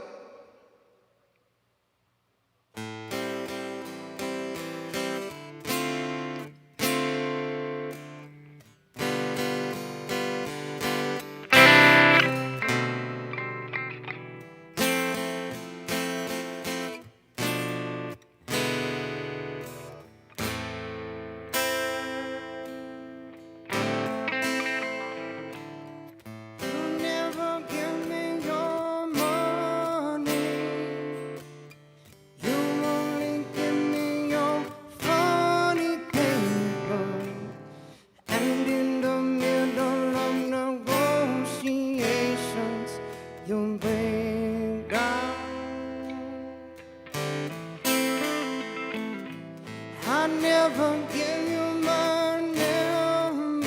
never give you my number.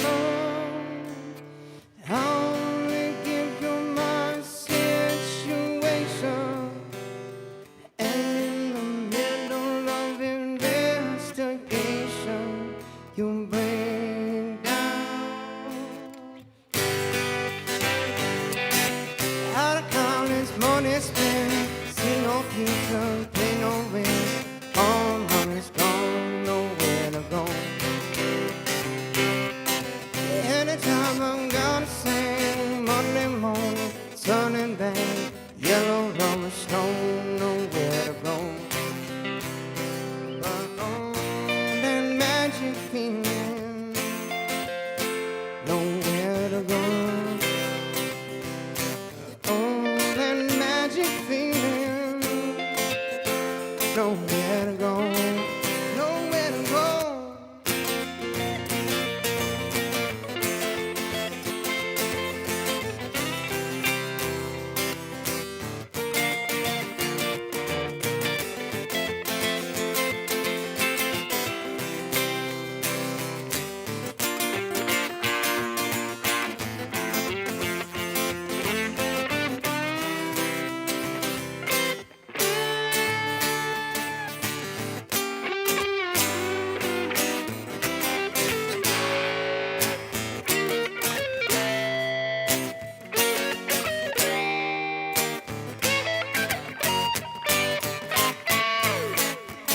I only give you my situation. And in the middle of investigation, you bring down. Out of college, money spent, see no future, pay no rent. All money's gone, nowhere to go. Anytime I'm gonna sing, Monday morning, turning back, yellow rubber stone, nowhere to go. But oh, that magic feeling, nowhere to go. Oh, that magic feeling, nowhere to go, nowhere to go.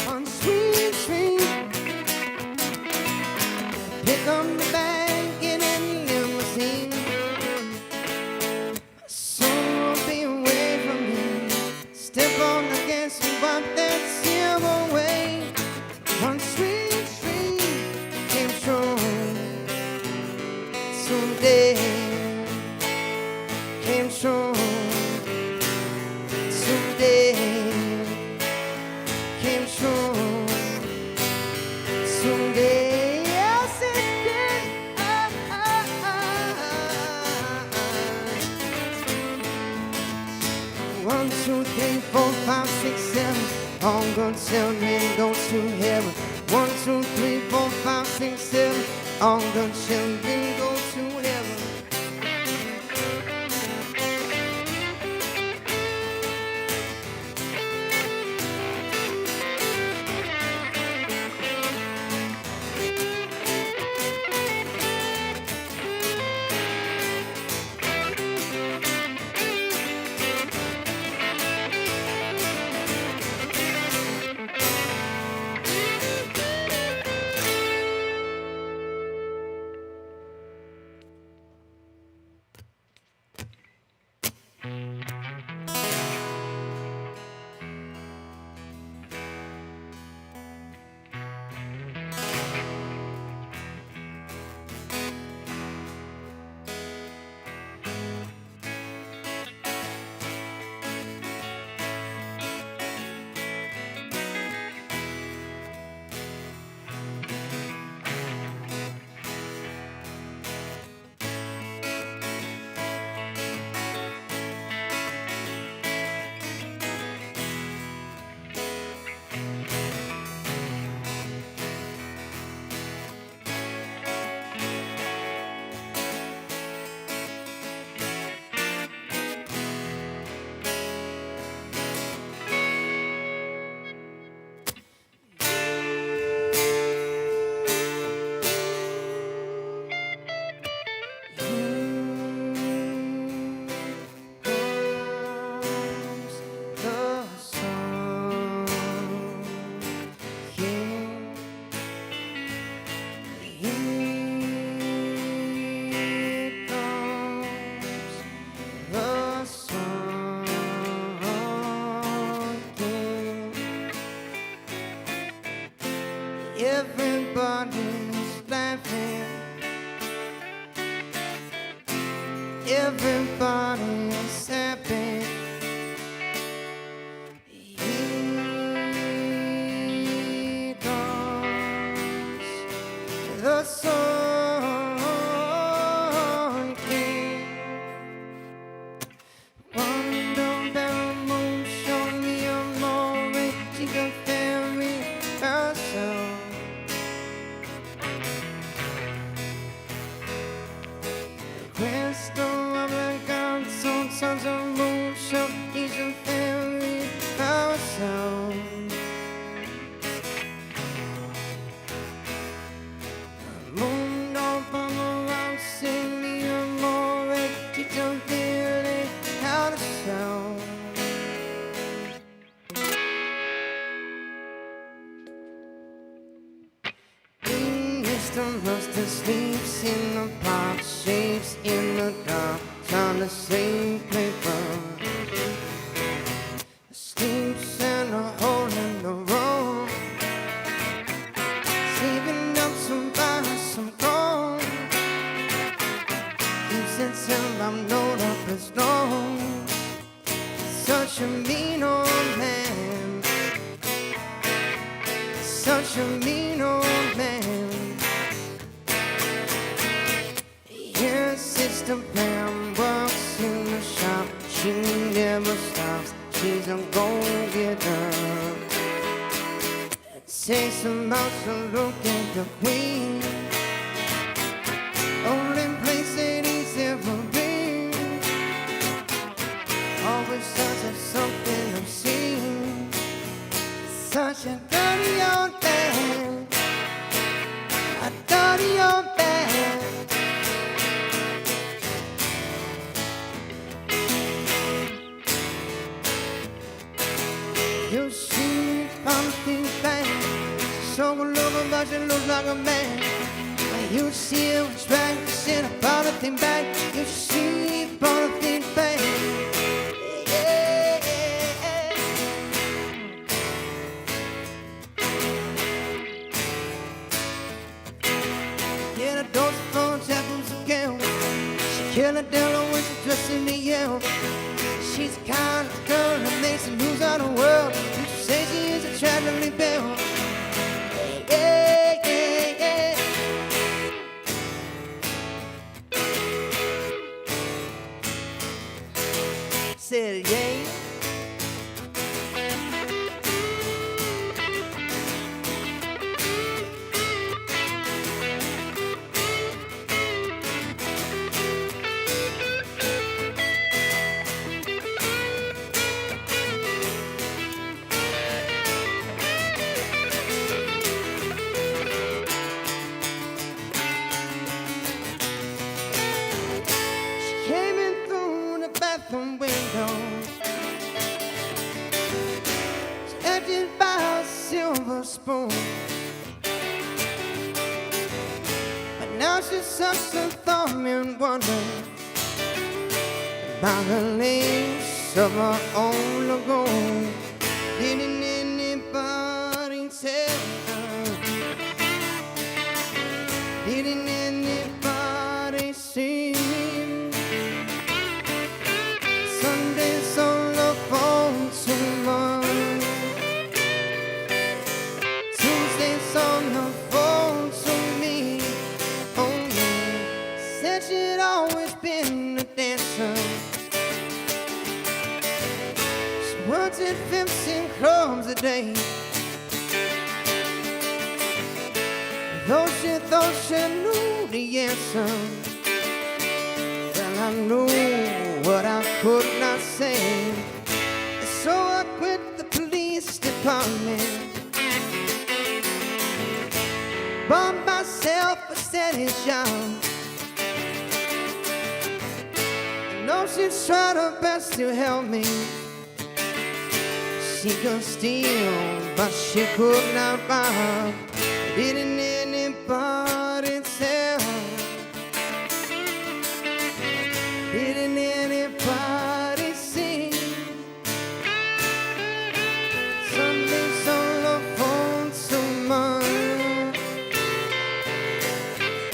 On sweet street, pick up the bag, get in the limousine. Someone be away from me. Step on the gas and wipe that silver away. On sweet street, came true. Someday, came true. Someday. Came true someday. Yes, it did. 1, 2, 3, 4, 5, 6, 7. All good children go to heaven. 1, 2, 3, 4, 5, 6, 7. All good children go to heaven. Everybody's laughing. Everybody's happy. Here comes the sun king. Wonder Bell Moon, show me a more. She can ferry herself. Mr. sleeps in the park, shapes in the dark, on the same paper. Sleeps in a hole in the road, saving up to buy some gold. Keeps it till I'm known up as known. Such a mean old man, such a mean old man. Here Sister Pam works in the shop. She never stops, she's a go-getter. It takes about to look at the queen, only place that he's ever been. Always such a something obscene, such a dirty old man, a dirty old man. You see something bad, so good looking but you look like a man. You see it was right, you said about a thing bad. You see about a thing bad. Yeah, the doors are full of again. She killed a devil when she dressed in the yellow. She's the kind of girl that makes the news of the world. You say she is a traveling bell. Yeah, yeah, yeah. Said yeah. Came in through the bathroom window, she acted by a silver spoon. But now she's such a thumb and wonder about the lace of her own lagoon. Didn't anybody tell her? Didn't anybody see? Sundays on the phone too much, Tuesdays on the phone to me. Oh yeah, said she'd always been a dancer. She worked at 15 clubs a day. Though she thought she knew the answer, well, I knew what I could not say. So I quit the police department, bought myself a steady job. I know she tried her best to help me. She could steal, but she could not rob. Didn't anybody tell her? Didn't anybody see? Sundays on the phone too much,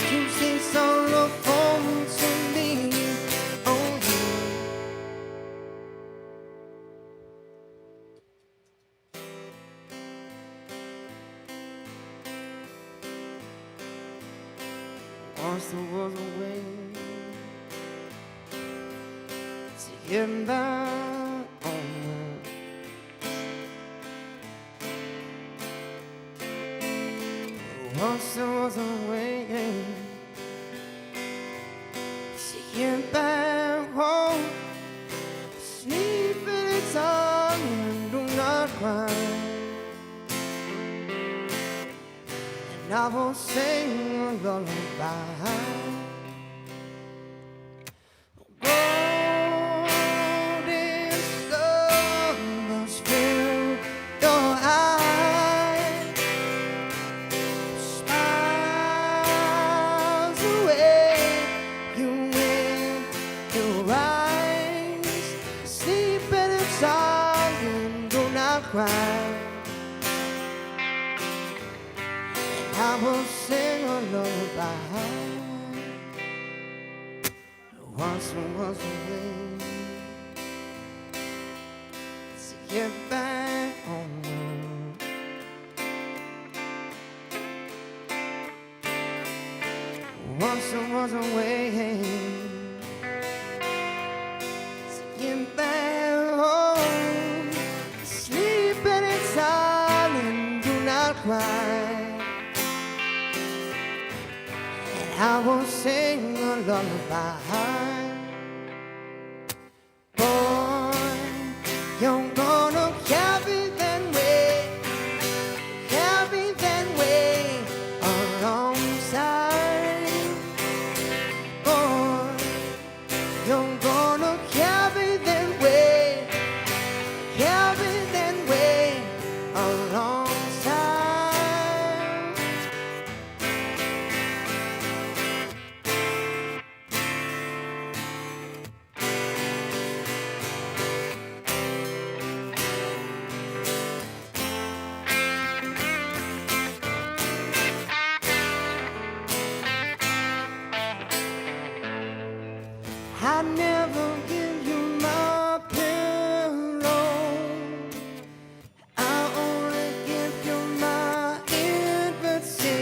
Tuesdays on the phone to me. Oh yeah. Once there was a way to get back on. Once there was a way to get back home. Sleep in the dark and do not cry, and I will sing a lullaby. Smile I will sing a lullaby. Once was a way to get back home. Once was a way to get back home. Sleep in silence, do not cry. I will sing a lullaby. Boy, you're gonna carry that way alongside. Boy, you're gonna carry that way alongside. I never give you my pillow. I only give you my invitation.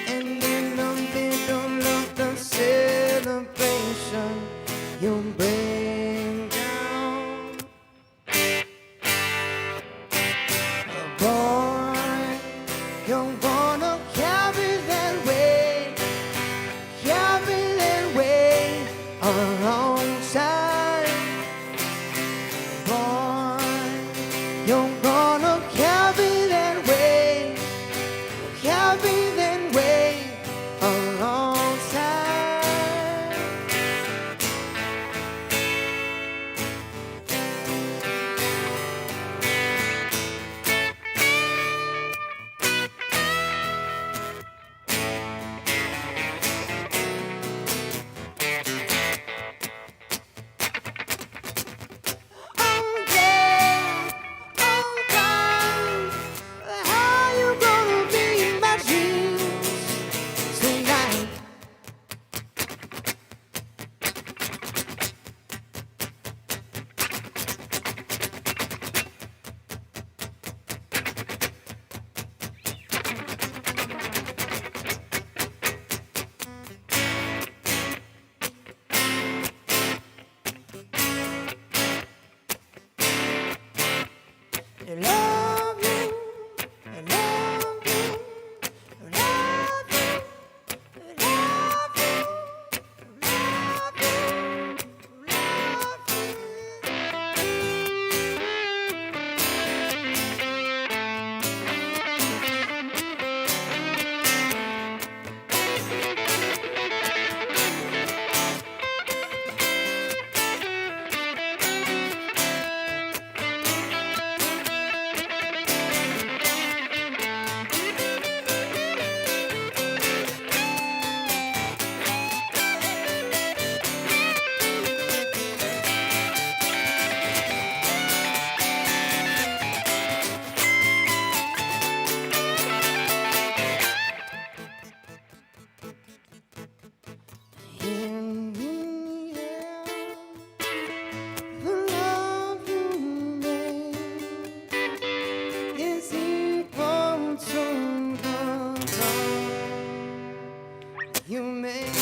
And in the middle of the celebration, you bring down a boy. You're gonna carry that way alongside. Boy, you're gonna carry that way alongside. Oh yeah, oh God, how you gonna be my dreams tonight? I love you, I love you, I love you, I love you, I love you, I In the air, the love you make is equal to the love you make.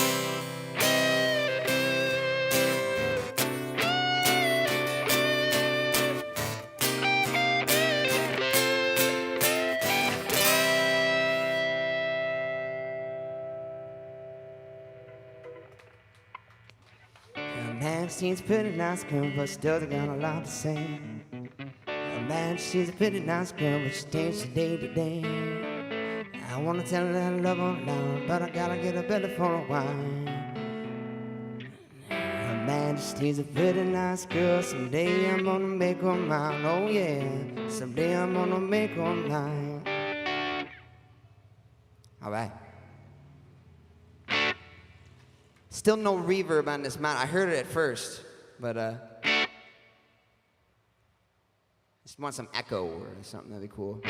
A man, she's a pretty nice girl, but still they got a lot to say. A man, she's a pretty nice girl, but she takes it day to day. I wanna tell her that I love her now, but I gotta get her better for a while. A man, she's a pretty nice girl, someday I'm gonna make her mine. Oh yeah, someday I'm gonna make her mine. All right. Still no reverb on this mount. I heard it at first, but just want some echo or something. That'd be cool.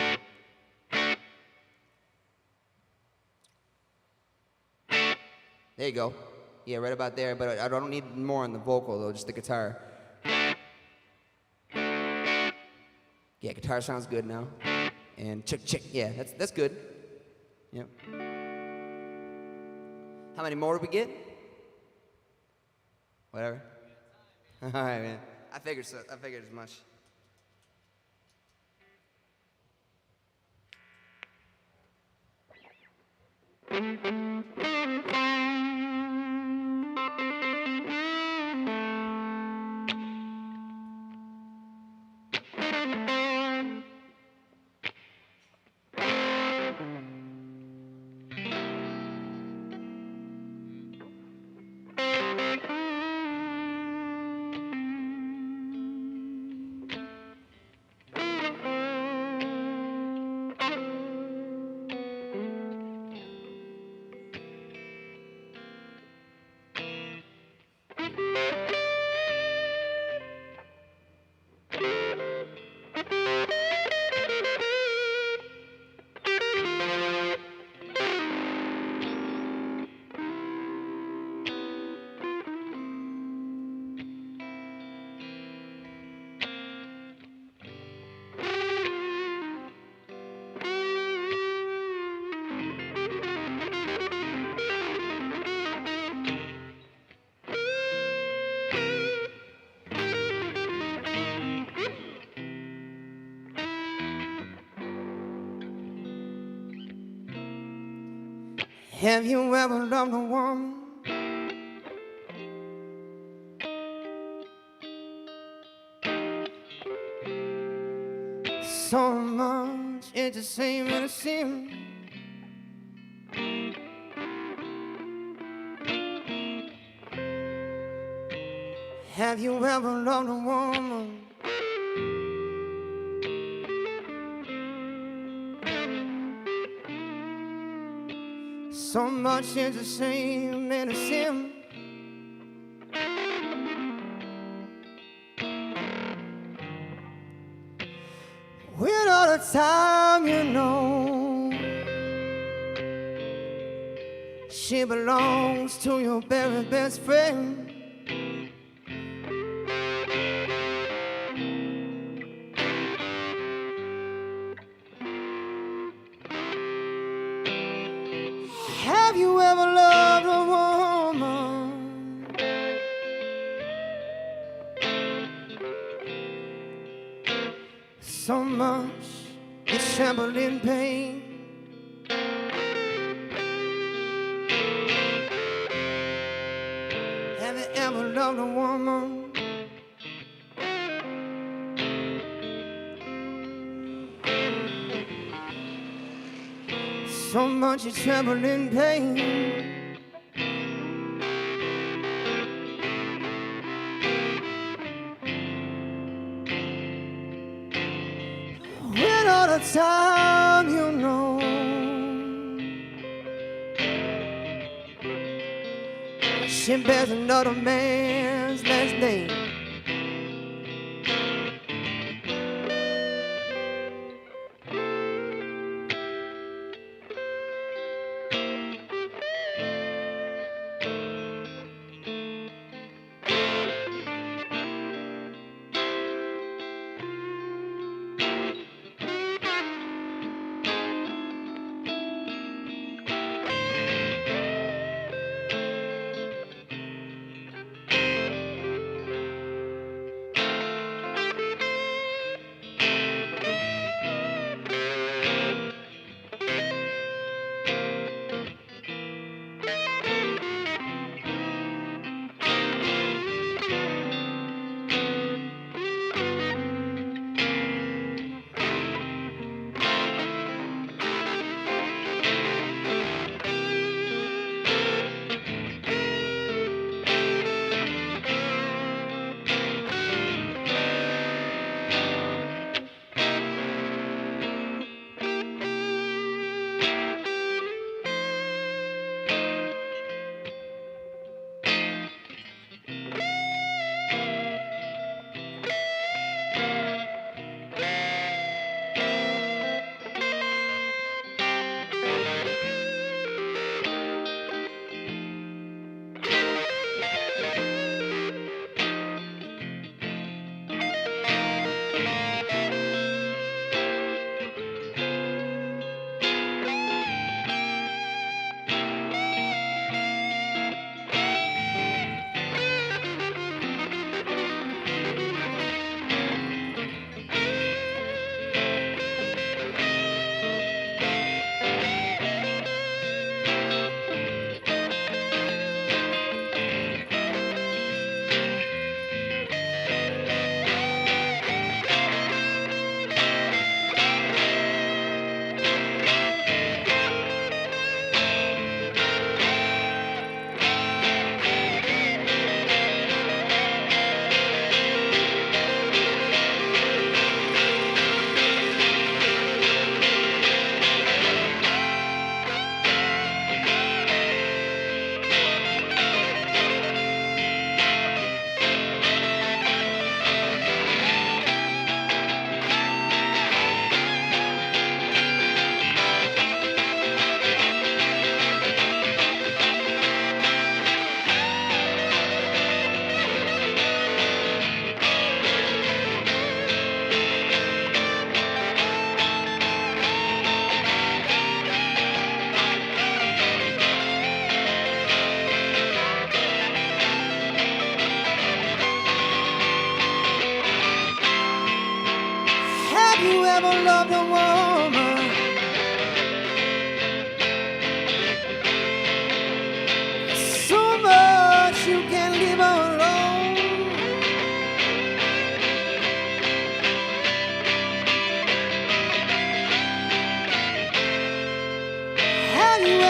There you go. Yeah, right about there, but I don't need more on the vocal though, just the guitar. Yeah, guitar sounds good now. And chick chick, yeah, that's good. Yep. How many more did we get? Whatever. All right, man. I figured so. I figured as much. Have you ever loved a woman so much it's the same and the same? Have you ever loved a woman so much it's the same and the same? With all the time you know she belongs to your very best friend. Have you ever loved a woman so much it's trembled in pain? Have you ever loved a woman so much it's trembled in pain? When all the time you know she bears another man's last name.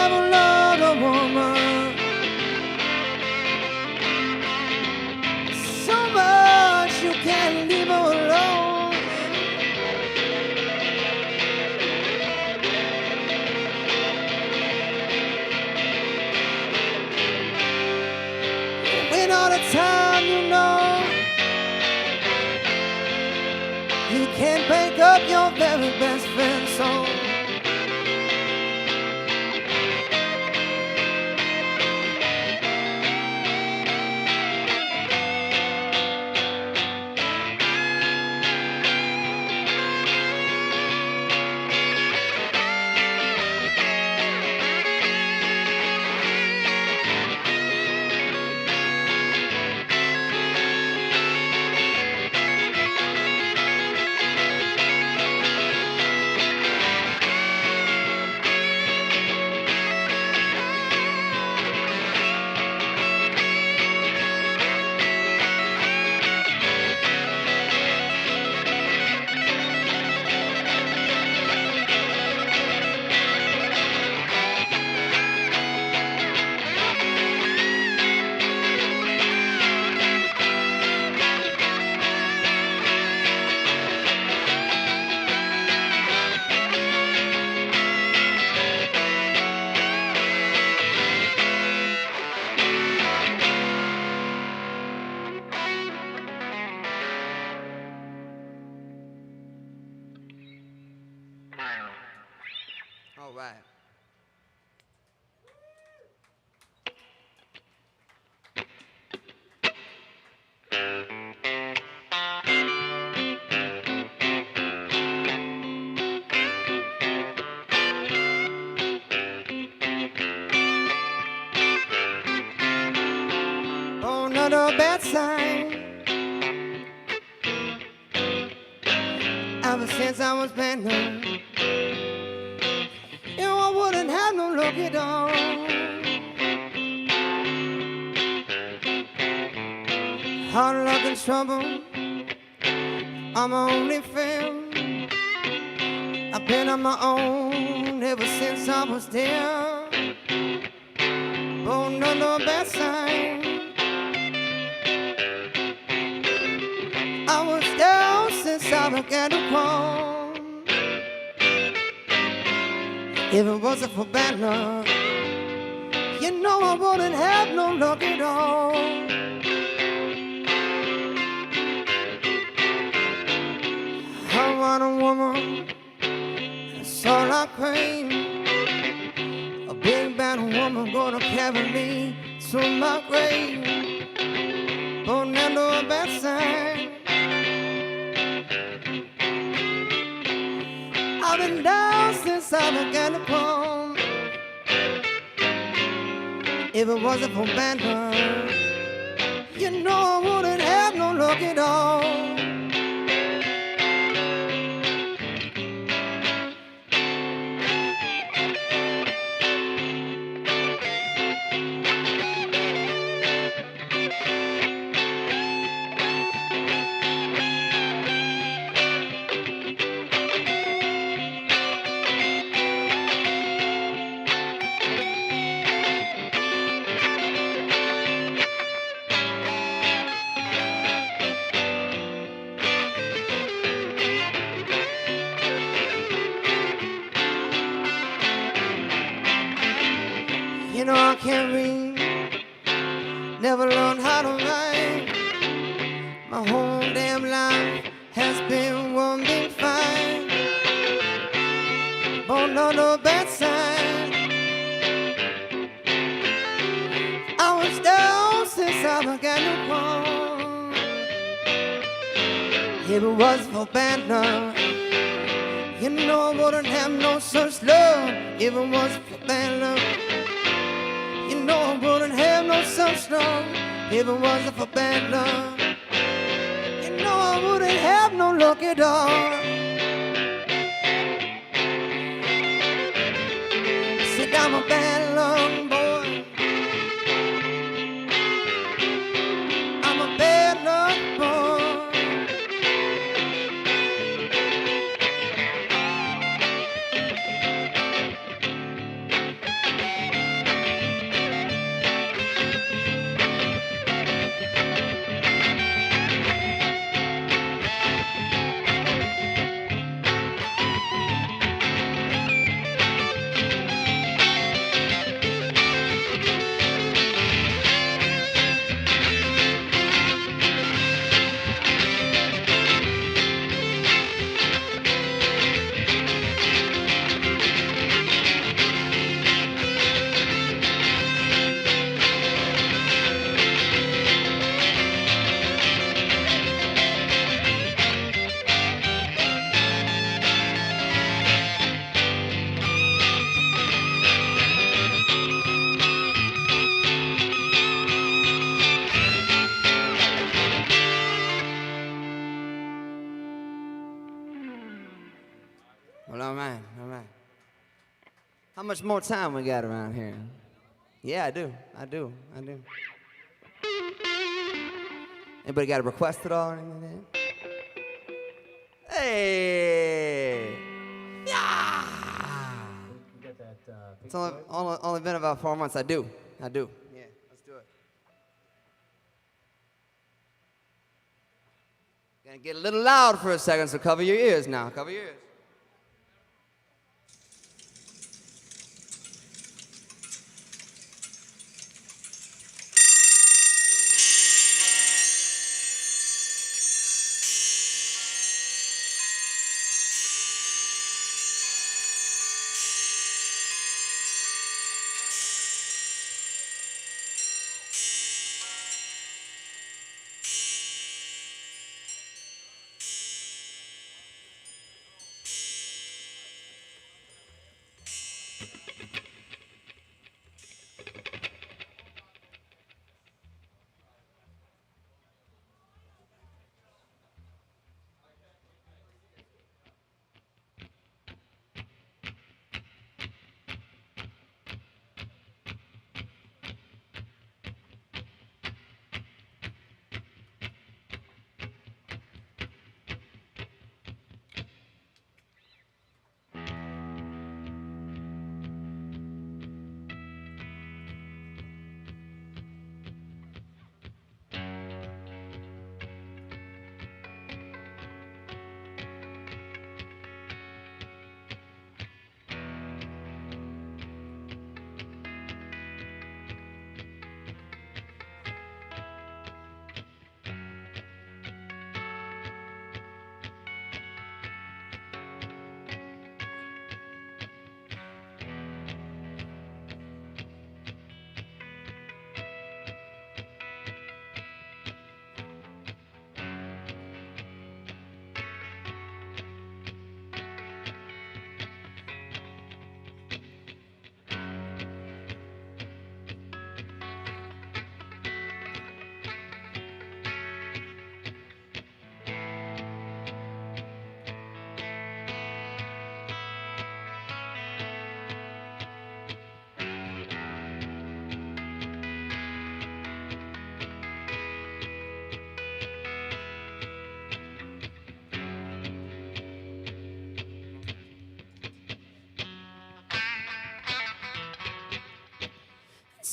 never loved a woman so much you can't leave her alone. When all the time you know you can't break up your very best friend's soul. All right. Oh, another bad sign. Ever since I was banging, you know I wouldn't have no luck at all. Hard luck and trouble, I'm my only friend. I've been on my own ever since I was there. Oh, no bad sign. I was down since I began to crawl. If it wasn't for bad luck, you know I wouldn't have no luck at all. I want a woman, that's all I crave. A big bad woman gonna carry me to my grave. Oh, never a bad sign. I've been down since I began to crawl. If it wasn't for bad luck, you know I wouldn't have no luck at all. You know I can't read, never learned how to write. My whole damn life has been one big fight. But no bad sign. I was down since I began to crawl. If it was for bad luck, you know I wouldn't have no such love. If it was for bad luck, you know I wouldn't have no such love. If it wasn't for bad luck, you know I wouldn't have no luck at all. Said I'm a bad luck boy. I'm a bad luck boy. How much more time we got around here? Yeah, I do. Anybody got a request at all or anything like that? Hey! Yeah! It's only been about 4 months. I do. Yeah, let's do it. Gonna get a little loud for a second, so cover your ears now. Cover your ears.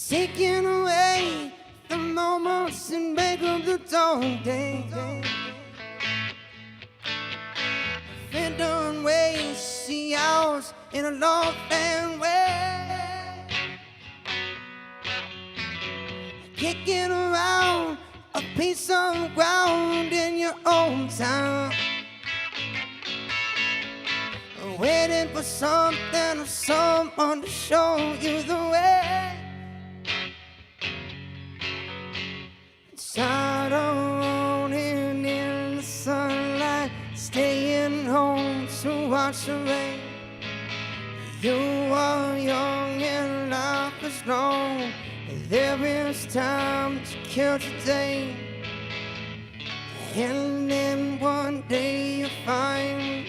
Taking away the moments and make up the dawn day. Fending ways, see hours in a long and way. Kicking around a piece of ground in your own town. Waiting for something or someone to show you the way. Tired of rolling in the sunlight, staying home to watch the rain. You are young and life is long, and there is time to kill today. And then one day you find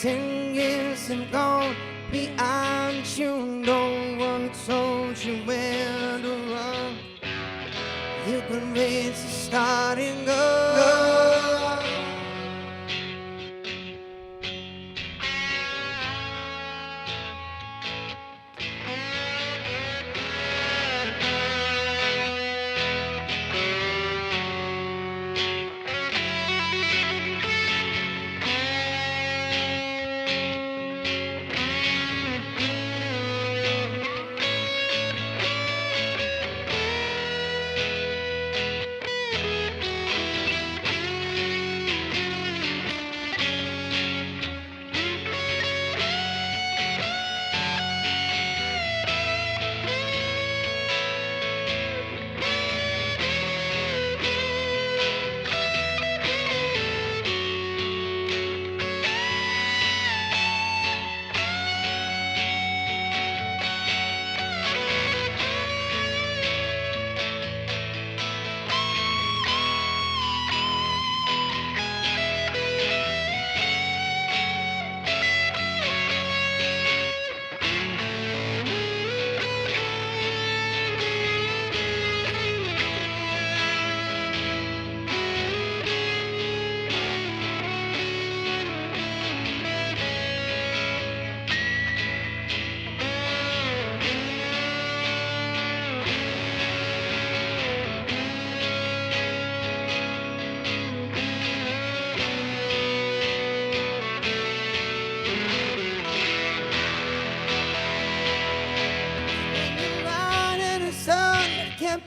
10 years have gone behind you. No one told you where to run. You can raise the starting gun.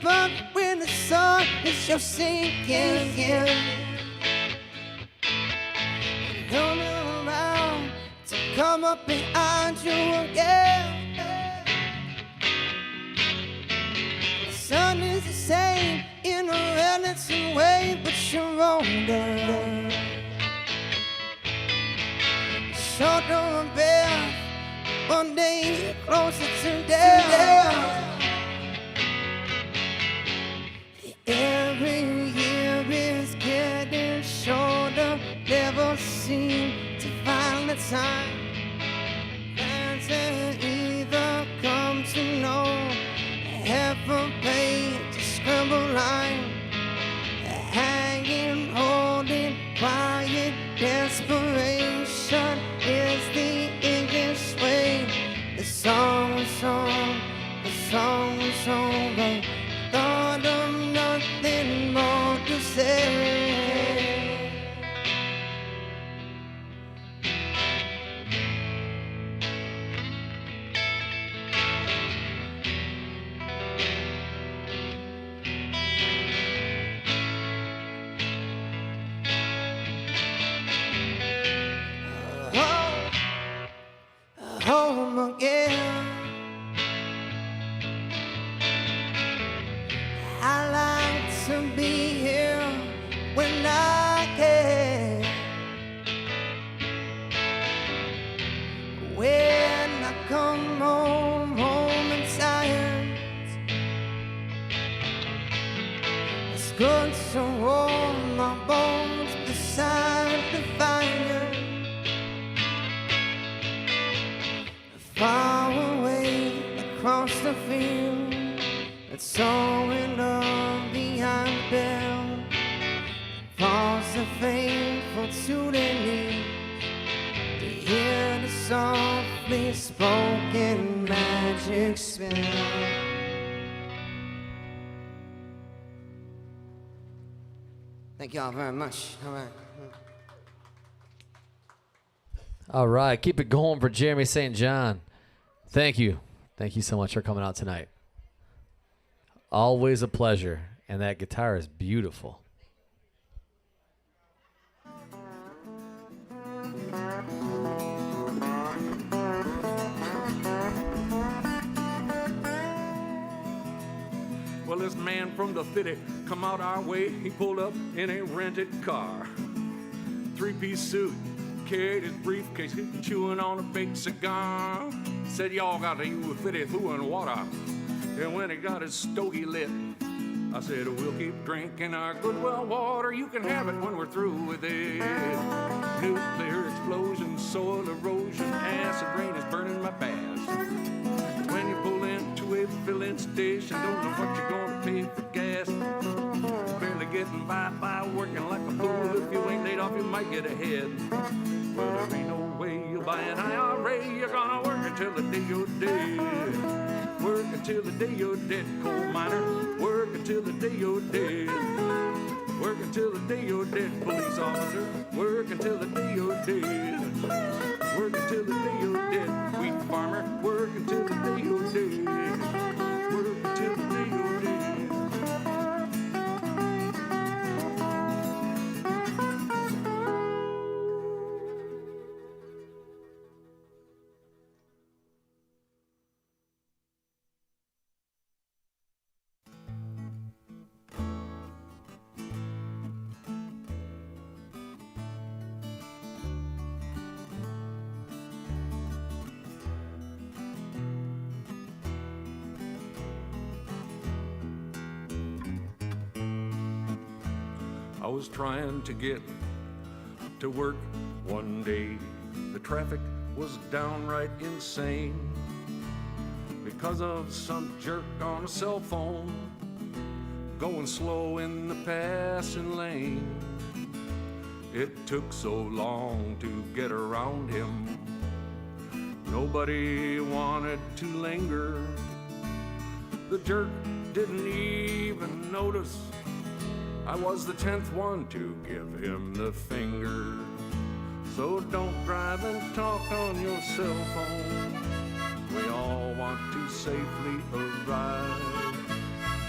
above when the sun is just sinking. Turn around to come up behind you again. The sun is the same in a relative way, but you're older. Shorter and bare, one day you're closer to death. Every year is getting shorter, never seem to find the time. Fans that either come to know, have a page, a scribble line, hanging, holding, quiet, desperation is the English way. The song was on, the song was over. Thought of nothing more to say. Home again. I like to be here when I can. When I come home, home in silence, it's good to warm my bones beside the fire. Far away across the field, it's sowing love behind the bell. Falls the faithful to their knees to hear the softly spoken magic spell. Thank you all very much. All right. All right, keep it going for Jeremy St. John. Thank you. Thank you so much for coming out tonight. Always a pleasure, and that guitar is beautiful. Well, this man from the city come out our way. He pulled up in a rented car. Three-piece suit, carried his briefcase, chewing on a big cigar. Said, y'all got to use 52 in water. And when he got his stogie lit, I said, we'll keep drinking our good well water. You can have it when we're through with it. Nuclear explosion, soil erosion, acid rain is burning my bass. When you pull into a filling station, don't know what you're gonna pay for gas. Barely getting by working like a fool. If you ain't laid off, you might get ahead. Well, there ain't no way you'll buy an IRA. You're gonna work until the day you're dead. Work until the day you're dead, coal miner. Work until the day you're dead. Work until the day you're dead, police officer. Work until the day you're dead. Work until the day you're dead, wheat farmer. Work until the day you're dead. Work until the day you're dead. I was trying to get to work one day. The traffic was downright insane because of some jerk on a cell phone going slow in the passing lane. It took so long to get around him. Nobody wanted to linger. The jerk didn't even notice I was the 10th one to give him the finger. So don't drive and talk on your cell phone. We all want to safely arrive.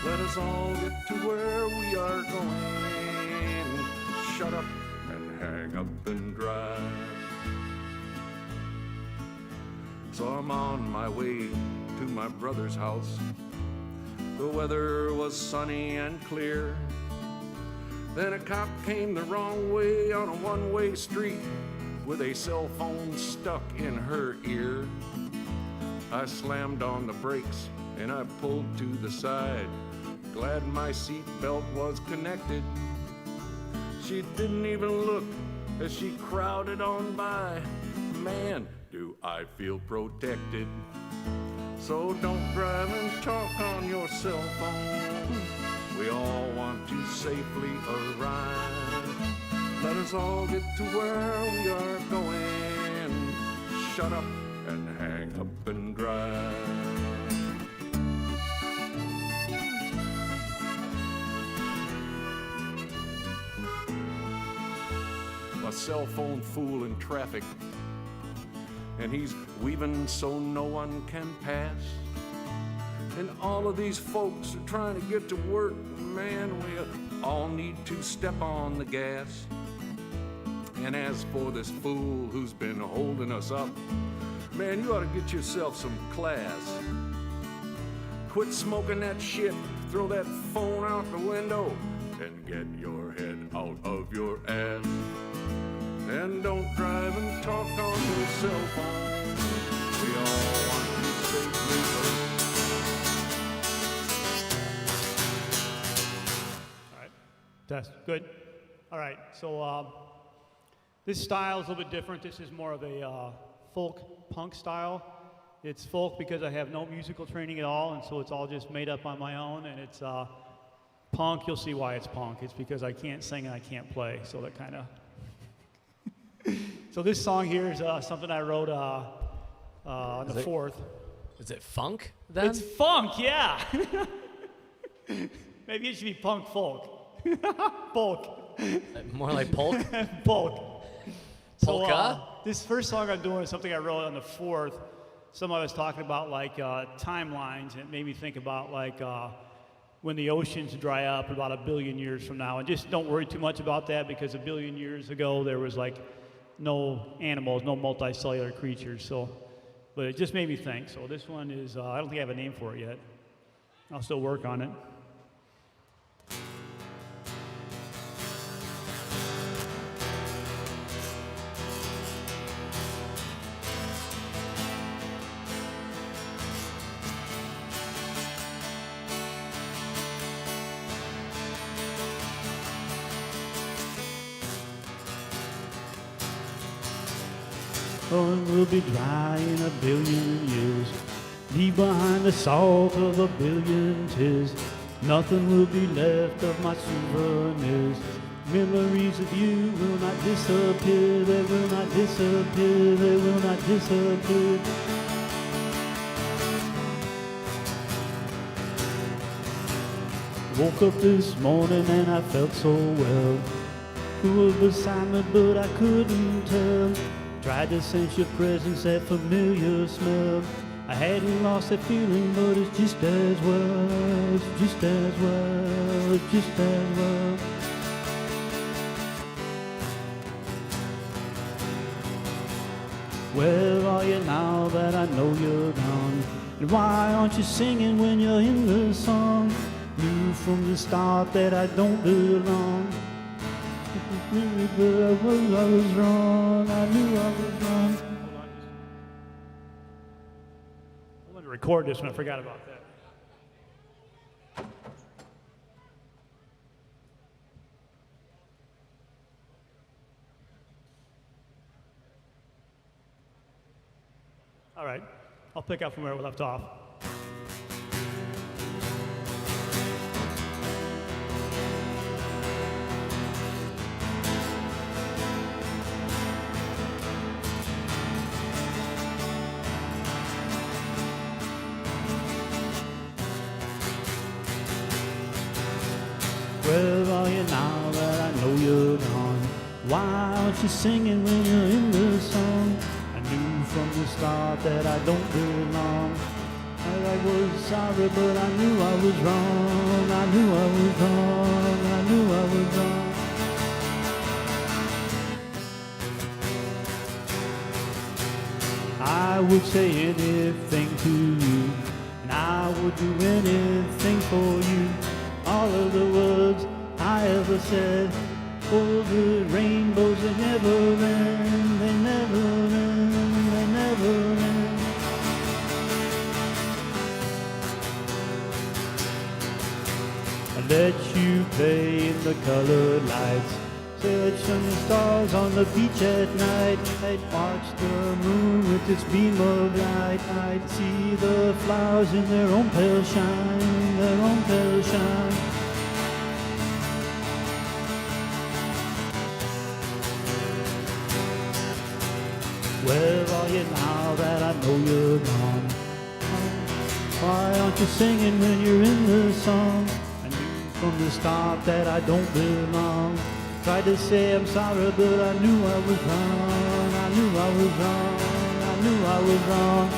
Let us all get to where we are going. Shut up and hang up and drive. So I'm on my way to my brother's house. The weather was sunny and clear. Then a cop came the wrong way on a one-way street with a cell phone stuck in her ear. I slammed on the brakes and I pulled to the side, glad my seat belt was connected. She didn't even look as she crowded on by. Man, do I feel protected. So don't drive and talk on your cell phone. We all want to safely arrive. Let us all get to where we are going. Shut up and hang up and drive. A cell phone fool in traffic, and he's weaving so no one can pass. And all of these folks are trying to get to work. Man, we all need to step on the gas. And as for this fool who's been holding us up, man, you ought to get yourself some class. Quit smoking that shit, throw that phone out the window, and get your head out of your ass. And don't drive and talk on your cell phone. We all want to safely arrive. All right, test, good. All right, so this style is a little bit different. This is more of a folk punk style. It's folk because I have no musical training at all, and so it's all just made up on my own, and it's punk. You'll see why it's punk. It's because I can't sing and I can't play, so that kind of... So this song here is something I wrote on the 4th. Is it funk then? It's funk, yeah. Maybe it should be punk folk. Folk. More like polk? Folk. So, Polka? this first song I'm doing is something I wrote on the 4th. Somebody was talking about like timelines, and it made me think about like when the oceans dry up about 1 billion years from now. And just don't worry too much about that, because 1 billion years ago there was like no animals, no multicellular creatures. So, but it just made me think. So this one is, I don't think I have a name for it yet. I'll still work on it. Oh, it will be dry in 1 billion years. Leave behind the salt of 1 billion tears. Nothing will be left of my souvenirs. Memories of you will not disappear. They will not disappear. They will not disappear. Woke up this morning and I felt so well. Who was beside me, but I couldn't tell. Tried to sense your presence, that familiar smell. I hadn't lost that feeling, but it's just as well. It's just as well. It's just as well. Where are you now that I know you're gone? And why aren't you singing when you're in the song? Knew from the start that I don't belong. But I was wrong. I knew I was wrong. Hold on. I wanted to record this one. I forgot about that. All right. I'll pick up from where we left off. Where are you now that I know you're gone? Why aren't you singing when you're in the song? I knew from the start that I don't belong. I was sorry, but I knew I was wrong. I knew I was wrong. I knew I was wrong. I would say anything to you, and I would do anything for you. All of the words I ever said, all the rainbows, they never end, they never end, they never end. I let you play in the colored lights, search on the stars on the beach at night. I'd watch the moon with its beam of light. I'd see the flowers in their own pale shine, their own pale shine. Where are you now that I know you're gone? Why aren't you singing when you're in the song? I knew from the start that I don't belong. Tried to say I'm sorry, but I knew I was wrong. I knew I was wrong. I knew I was wrong.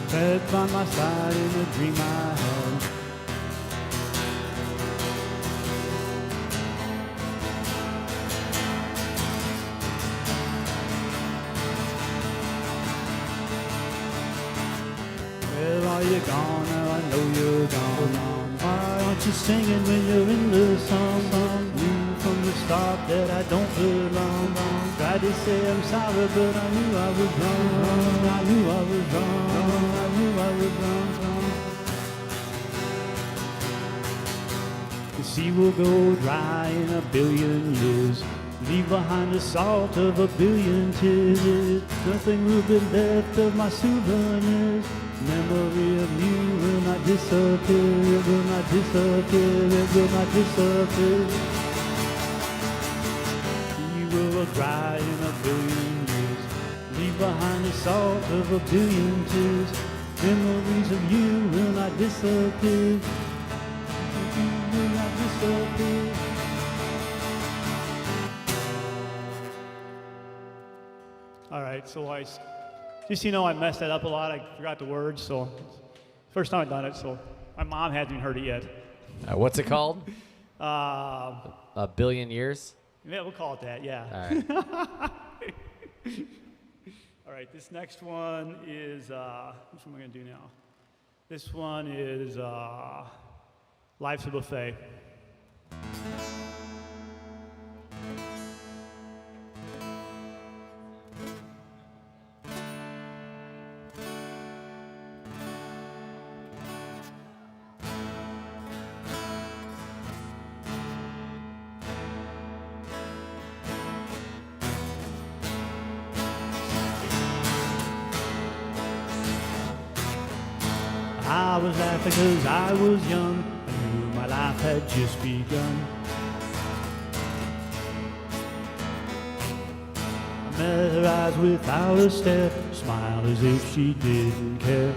Bed by my side in a dream I had. Where are you gone? Now I know you're gone. Why aren't you singing when you're in the song? Knew from the start that I don't belong. Tried to say I'm sorry, but I knew I was wrong. I knew I was wrong. I knew I was wrong. The sea will go dry in a billion years. Leave behind the salt of a billion tears. Nothing will be left of my souvenirs. Memory of you will not disappear. It will not disappear. It will not disappear. Will dry in a billion years. Leave behind the salt of a billion tears. Memories of you will not disappear. You will not disappear. All right, so just so you know, I messed that up a lot. I forgot the words, so first time I've done it, so my mom hasn't heard it yet. What's it called? A billion years? Yeah, we'll call it that, yeah. All right. All right, this next one is, which one am I going to do now? This one is Life's a Buffet. I was laughing 'cause I was young. I knew my life had just begun. I met her eyes without a stare, smiled as if she didn't care.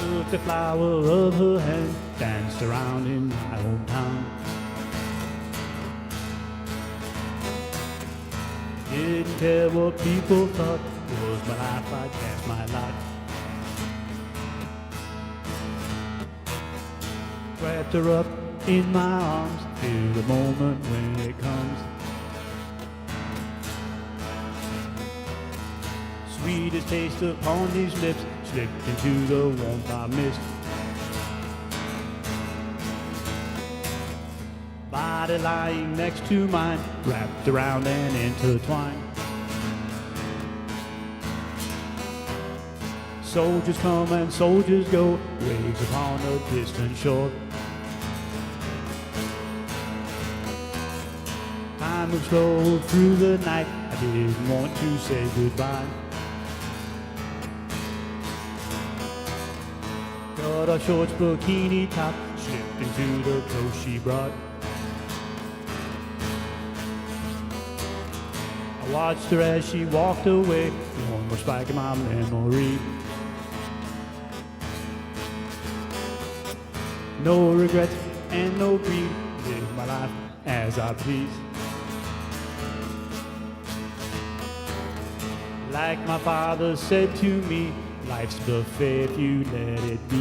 Took the flower of her hand, danced around in my hometown. Didn't care what people thought. Was my life, I cast my lot. Wrapped her up in my arms, till the moment when it comes. Sweetest taste upon these lips, slipped into the warmth I missed. Body lying next to mine, wrapped around and intertwined. Soldiers come and soldiers go, waves upon a distant shore. Time moves slow through the night, I didn't want to say goodbye. cut-off shorts, bikini top, slipped into the clothes she brought. I watched her as she walked away, one more spike in my memory. No regrets and no greed, live my life as I please. Like my father said to me, life's buffet if you let it be.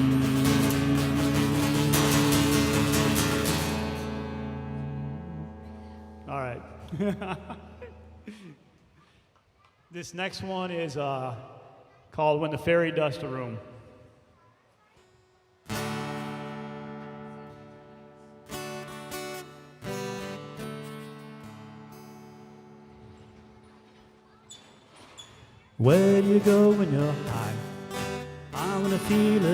All right. This next one is called When the Fairy Dusts the Room. Where do you go when you're high? I wanna feel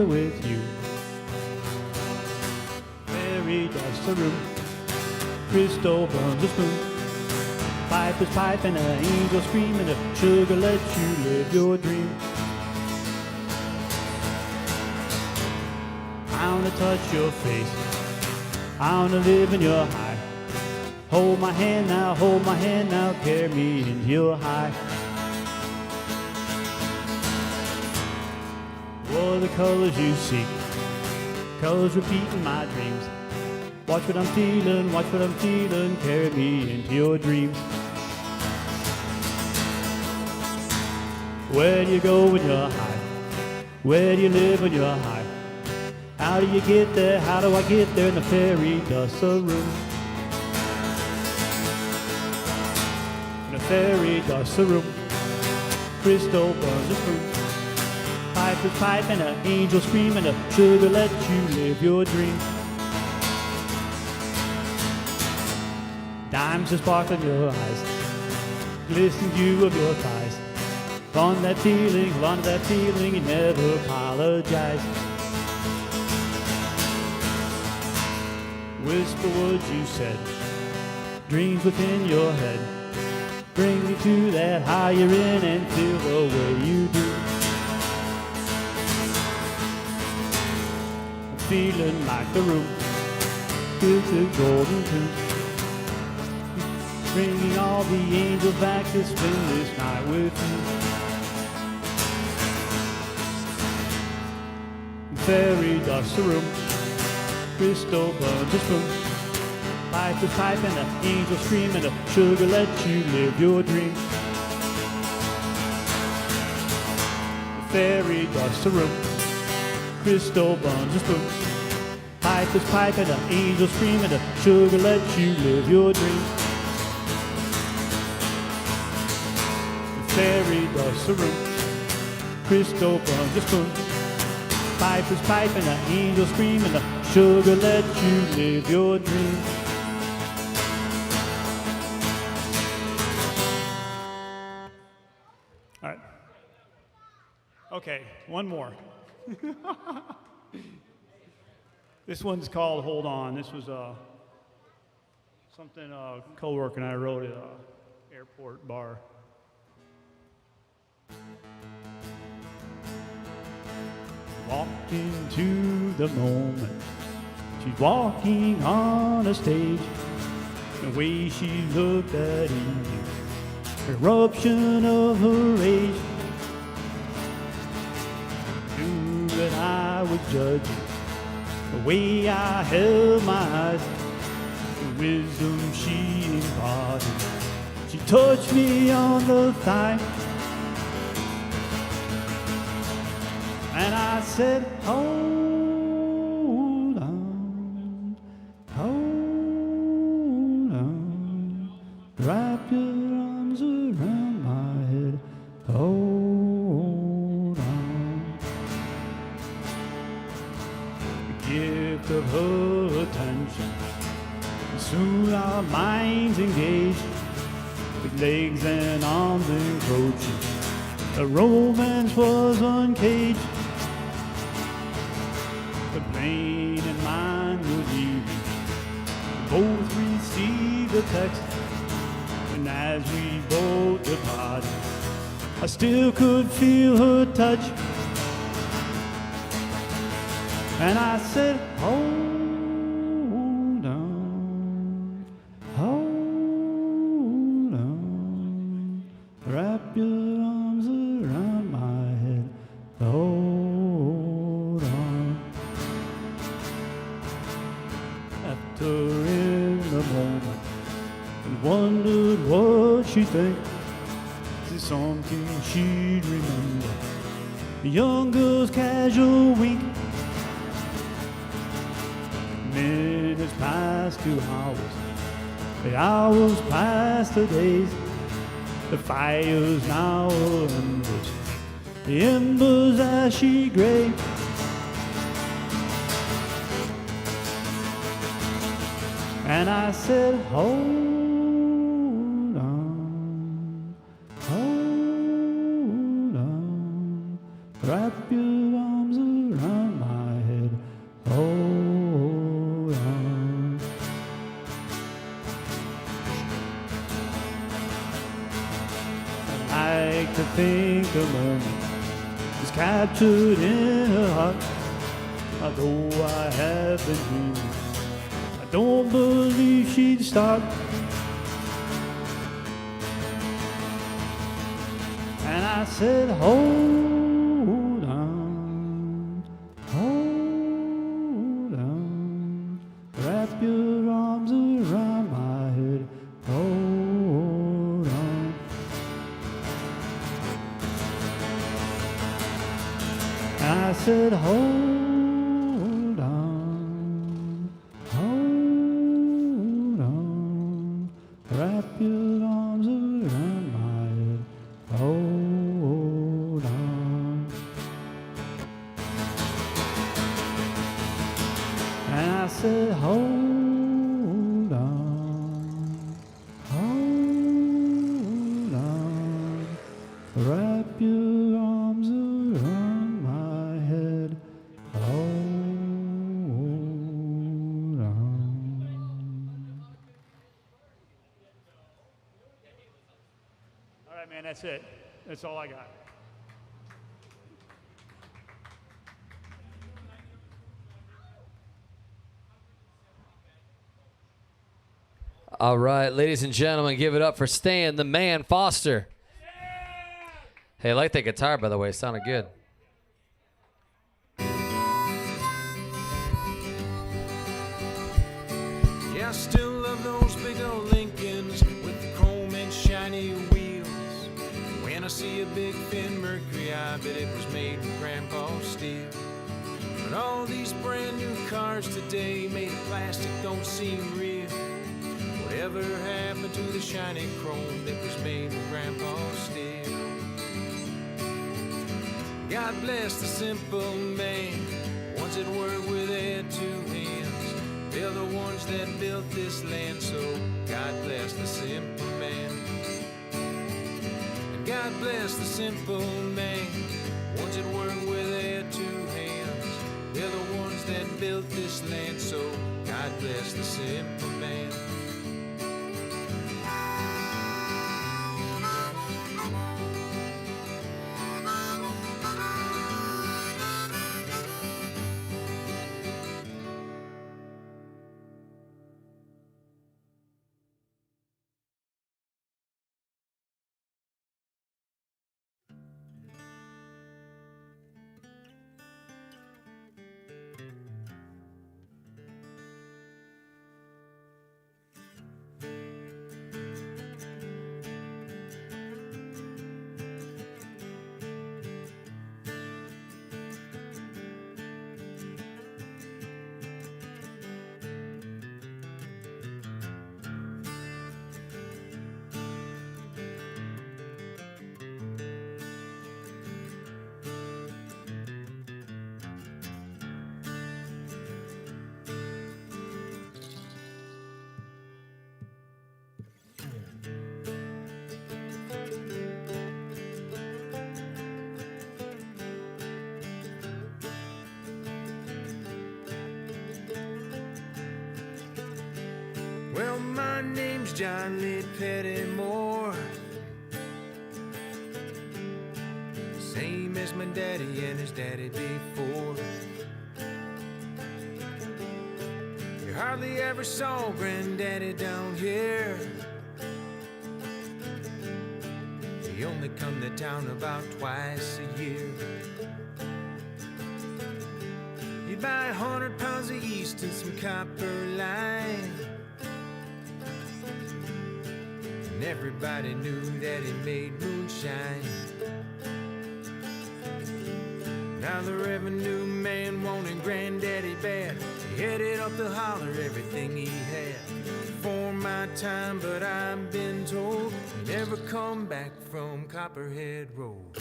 it with you. Fairy dusts the room, crystal burns a spoon. Pipe is pipe and an angel screaming, sugar lets you live your dream. I wanna touch your face, I wanna live in your high. Hold my hand now, carry me into your high. What are the colors you seek? Colors repeating my dreams. Watch what I'm feeling, carry me into your dreams. Where do you go when you're high? Where do you live when you're high? How do you get there? How do I get there? In the fairy dust the room. In the fairy dust the room. Crystal burns the spoon. Pipe is pipe and an angel screaming, sugar let you live your dream. Dimes are sparkling your eyes, glistening dew of your thighs. On that feeling, you never apologize. Whisper words you said, dreams within your head. Bring me to that high you're in and feel the way you do. Feeling like the room fills the golden tune, bringing all the angels back to spend this night with you. Fairy dusts the room, crystal burns a spoon. Pipe is pipe and the angel screaming, the sugar lets you live your dream. Fairy dusts the room, crystal burns a spoon. Pipe is pipe and the angel screaming, the sugar lets you live your dream. The fairy dusts the room, crystal burns a spoon. Pipe is pipe and the angel screaming, the sugar lets you live your dream. All right. Okay, one more. This one's called Hold On. This was something a co-worker and I wrote at an airport bar. Walked into the moment. She's walking on a stage. The way she looked at Eve, eruption of her age. Knew that I was judging the way I held my eyes, the wisdom she imparted. She touched me on the thigh, and I said, hold on, wrap your arms around my head, hold on. Gift of her attention. Soon our minds engaged, with legs and arms encroaching. The romance was uncaged. The brain and mind were leaving. Both received the text, and as we both departed, I still could feel her touch. And I said, hold on, hold on, wrap your arms around my head, hold on. After in the moment, and wondered what she'd think. Is it something she'd remember? A young girl's casual wink. Minutes past 2 hours, the hours past the days. The fire's now embers, the embers ashy gray. And I said, hold on, hold on, wrap your arms around my head, hold on. I like to think the moment is captured in her heart, although I have been dreaming. I don't believe she'd stop. And I said, hold on, hold on, wrap your arms around my head, hold on. And I said, hold on, hold on, wrap your arms around my head, hold on. And I said, hold on, hold on, wrap your arms around my head, hold on. All right, man, that's it. That's all I got. All right, ladies and gentlemen, give it up for Stan, the man, Foster. Hey, I like that guitar, by the way. It sounded good. Yeah, I still love those big old Lincolns with the chrome and shiny wheels. When I see a big fin Mercury, I bet it was made with Grandpa's steel. But all these brand new cars today made of plastic don't seem real. Whatever happened to the shiny chrome that was made with Grandpa's steel? God bless the simple man, ones that work with their 2 hands. They're the ones that built this land, so God bless the simple man. And God bless the simple man, ones that work with their 2 hands. They're the ones that built this land, so God bless the simple man. Well, my name's John Lee Pettymore, same as my daddy and his daddy before. hardly ever saw Granddaddy down here. He only come to town about twice a year. He'd buy 100 pounds of yeast and some copper line, and everybody knew that he made moonshine. Now the revenue man wanted Granddaddy bad. He headed up to holler everything he had. For my time, but I've been told he never come back from Copperhead Road.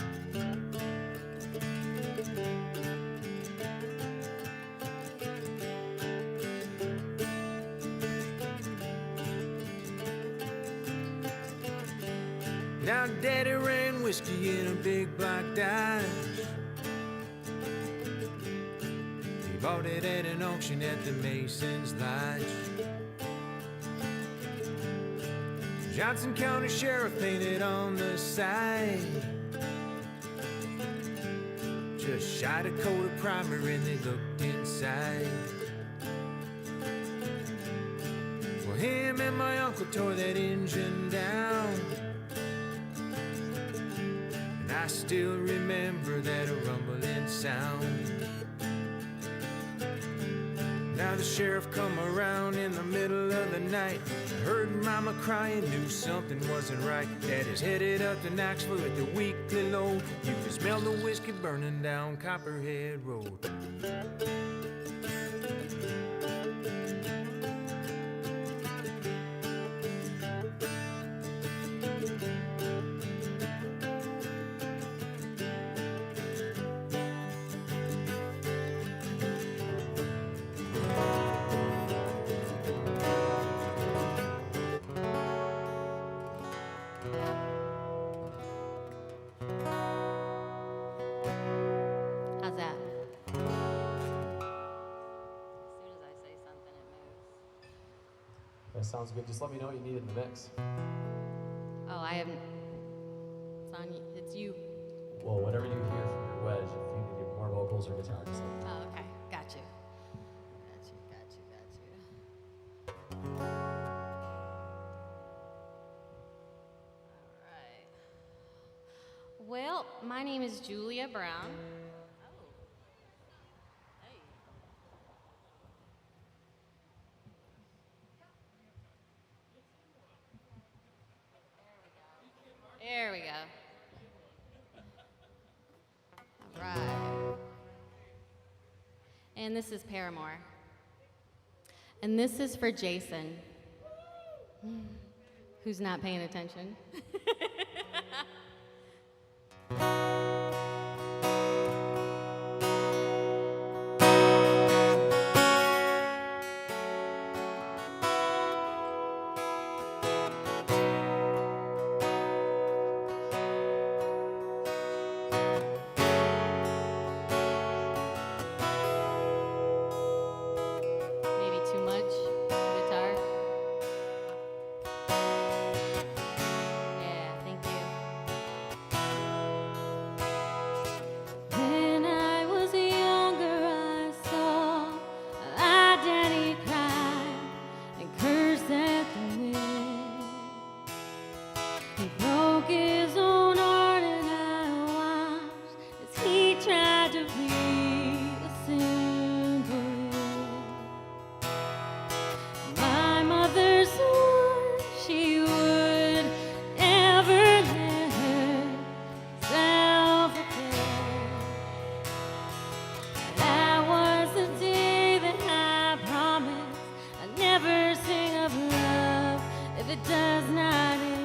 Now Daddy ran whiskey in a big black Dodge. He bought it at an auction at the Mason's Lodge. Johnson County Sheriff painted on the side. Just shot a coat of primer and they looked inside. Well, him and my uncle tore that engine down, and I still remember that rumbling sound. Now the sheriff come around in the middle of the night. I heard Mama crying, knew something wasn't right. Daddy's headed up to Knoxville at the weekly load. You can smell the whiskey burning down Copperhead Road. How's that? As soon as I say something, it moves. That sounds good. Just let me know what you need in the mix. Oh, I haven't. It's on you. It's you. Well, whatever you hear from your wedge, if you need more vocals or guitar, just let me know. Oh, okay. Got you. Got you. All right. Well, my name is Julia Brown. There we go. All right. And this is Paramore. And this is for Jason, who's not paying attention. Maybe too much guitar. Yeah, thank you. When I was younger, I saw our daddy cry and curse at the wind. He broke his own heart, and I watched as he tried to be a simple. My mother swore she would never let herself forget. That was the day that I promised I'd never sing of love if it does not exist.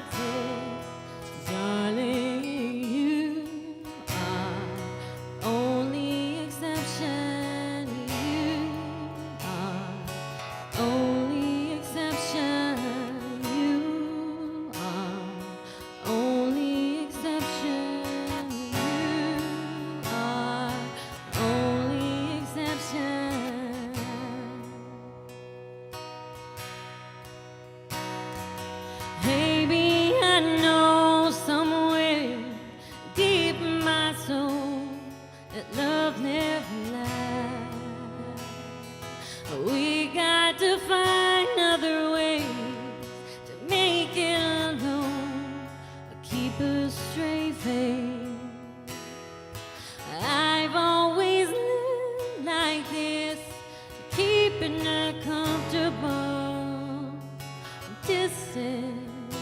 Darling, you are only exception. You are only exception. You are only exception. You are only exception. Maybe I know somewhere deep in my soul that love never lies. We got to find other ways to make it alone or keep a straight face. I've always lived like this, keeping her comfortable distance.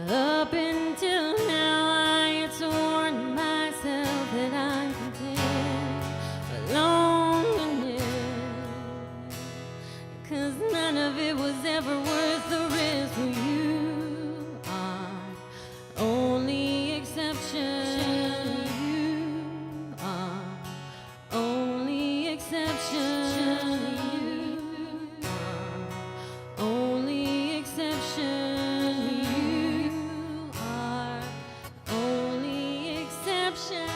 Up until now, I had sworn myself that I'm content loneliness, 'cause none of it was ever worth the risk. For you are only exception. You are only exception. You are only exception. You are only exception.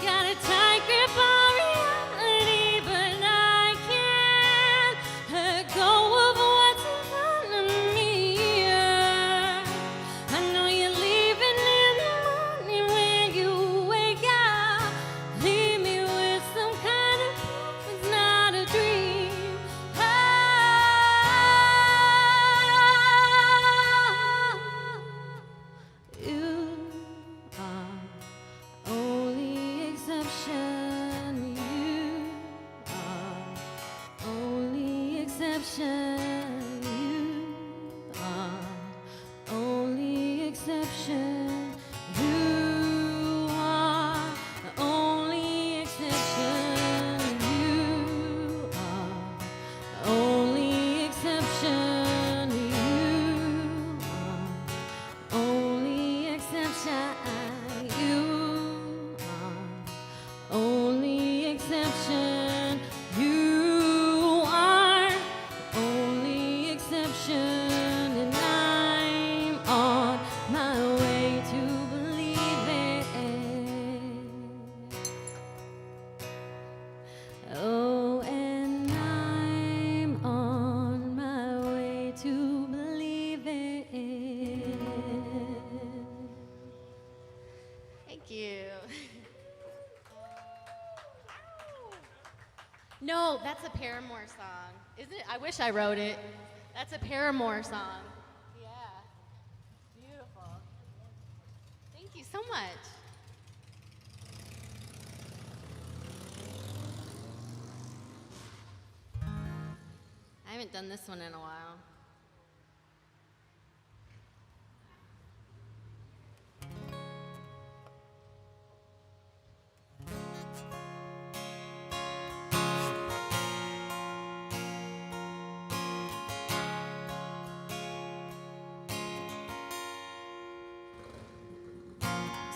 Got a tight grip on reality, but I can't let go of what's in front of me. I know you're leaving in the morning when you wake up. Leave me with some kind of proof it's not a dream. You are only exception. You are only exception. You are only exception. You are the only exception. You are only exception. You are only exception. You are only exception. You are only exception, and I'm on my way to believe it. Oh, and I'm on my way to believe it. Thank you. No, that's a Paramore song. Isn't it? I wish I wrote it. That's a Paramore song. Yeah. Beautiful. Thank you so much. I haven't done this one in a while.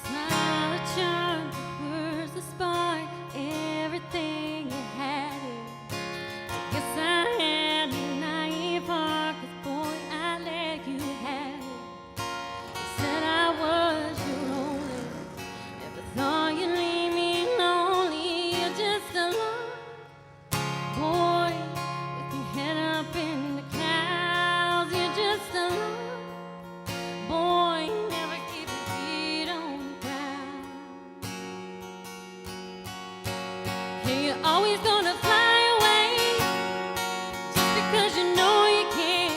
Smile a charm, where's the spark? Everything you had it. Guess I had a naive heart, 'cause boy, I let you have it. You said I was your only, never thought you'd leave me lonely. You're just alone, boy, with your head up in the clouds. You're just alone, boy, never keep your feet on the ground. Yeah, you're always gonna fly away just because you know you can.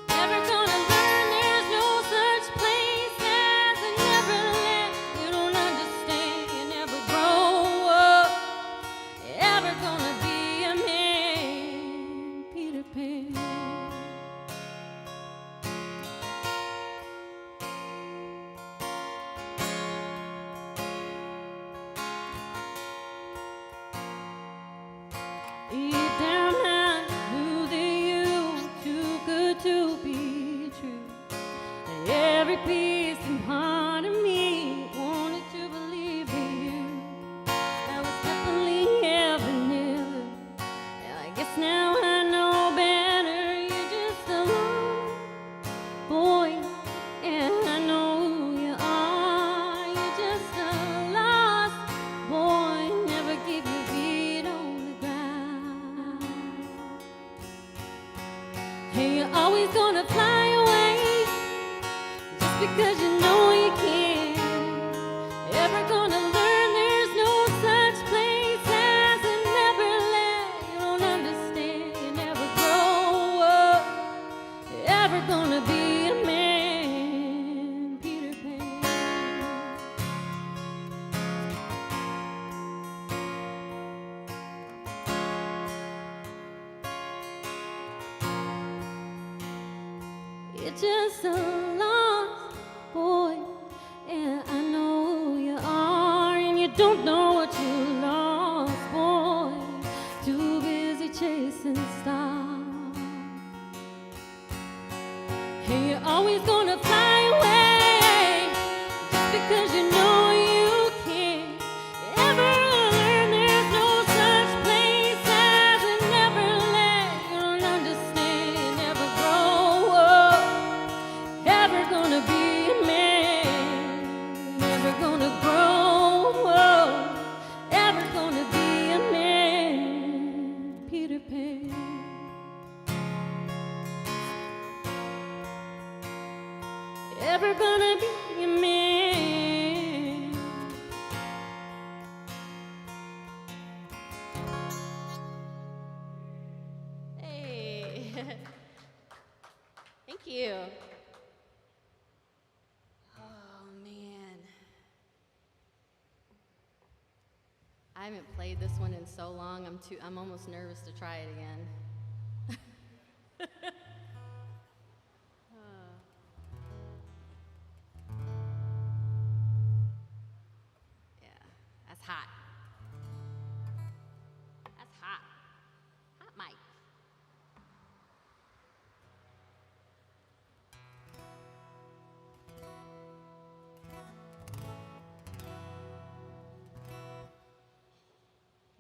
Never gonna learn there's no such place as a Neverland. You don't understand, you never grow up. You're ever gonna be a man, Peter Pan. just a lost boy. Yeah, I know who you are, and you don't know what you lost, boy. Too busy chasing stars. And you're always gonna fly away just because you know you can't ever learn there's no such place as a Neverland. You'll understand you never grow up, ever gonna be a man, never gonna grow up, ever gonna be a man, Peter Pan. Ever gonna be a man. Hey. Thank you. Oh man. I haven't played this one in so long. I'm almost nervous to try it again. Yeah, that's hot. That's hot. Hot mic.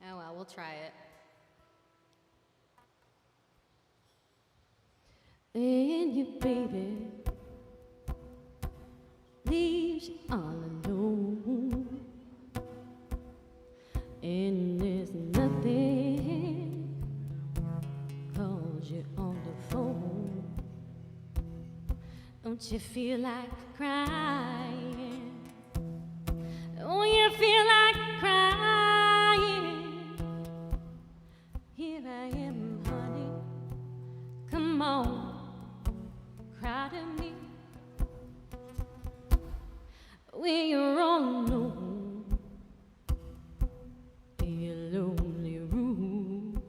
Oh well, we'll try it. Then your baby leaves you all alone, and there's nothing calls you on the phone. Don't you feel like crying? Don't you feel like crying? Here I am, honey. Come on, cry to me. When you're all alone in your lonely room,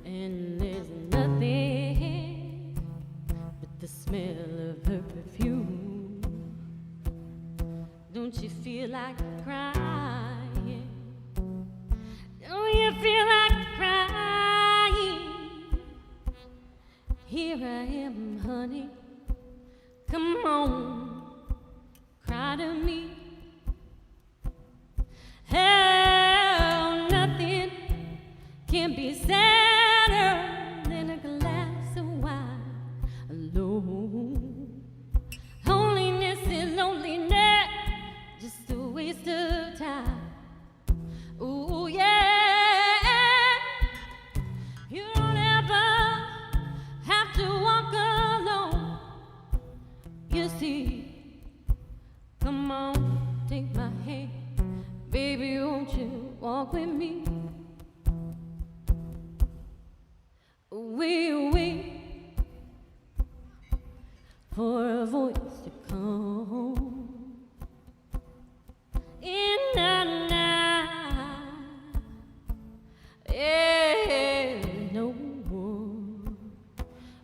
and there's nothing but the smell of her perfume. Don't you feel like crying? Don't you feel like crying? Here I am, honey. Come on, cry to me. Hell, nothing can be sadder than a glass of wine alone. Loneliness is loneliness, just a waste of time. Ooh, yeah. You don't ever have to walk alone. You see, come on, take my hand. Baby, won't you walk with me? We'll wait for a voice to come in the night. Yeah, no more.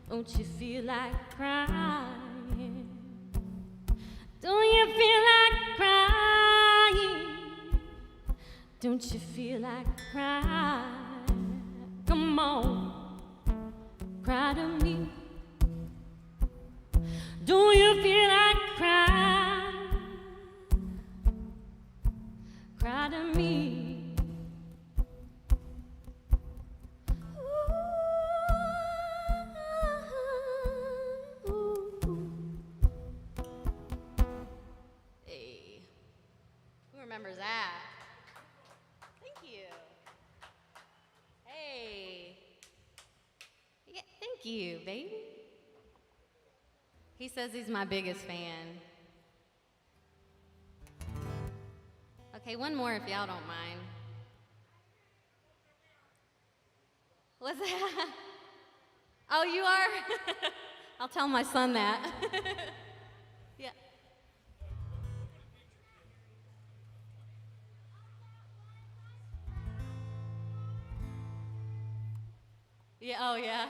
Don't you feel like crying? Don't you feel like crying? Don't you feel like crying? Come on, cry to me. Do you feel like crying? Cry to me. Hey, who remembers that? Thank you. Hey. Yeah, thank you, baby. He says he's my biggest fan. Okay, one more if y'all don't mind. What's that? Oh, you are? I'll tell my son that. Yeah. Yeah, oh yeah.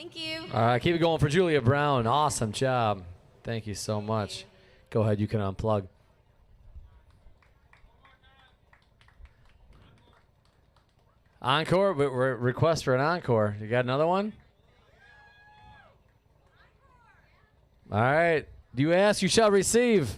Thank you. All right, keep it going for Julia Brown. Awesome job. Thank you so much. Go ahead, you can unplug. Encore, request for an encore. You got another one? All right. You ask, you shall receive.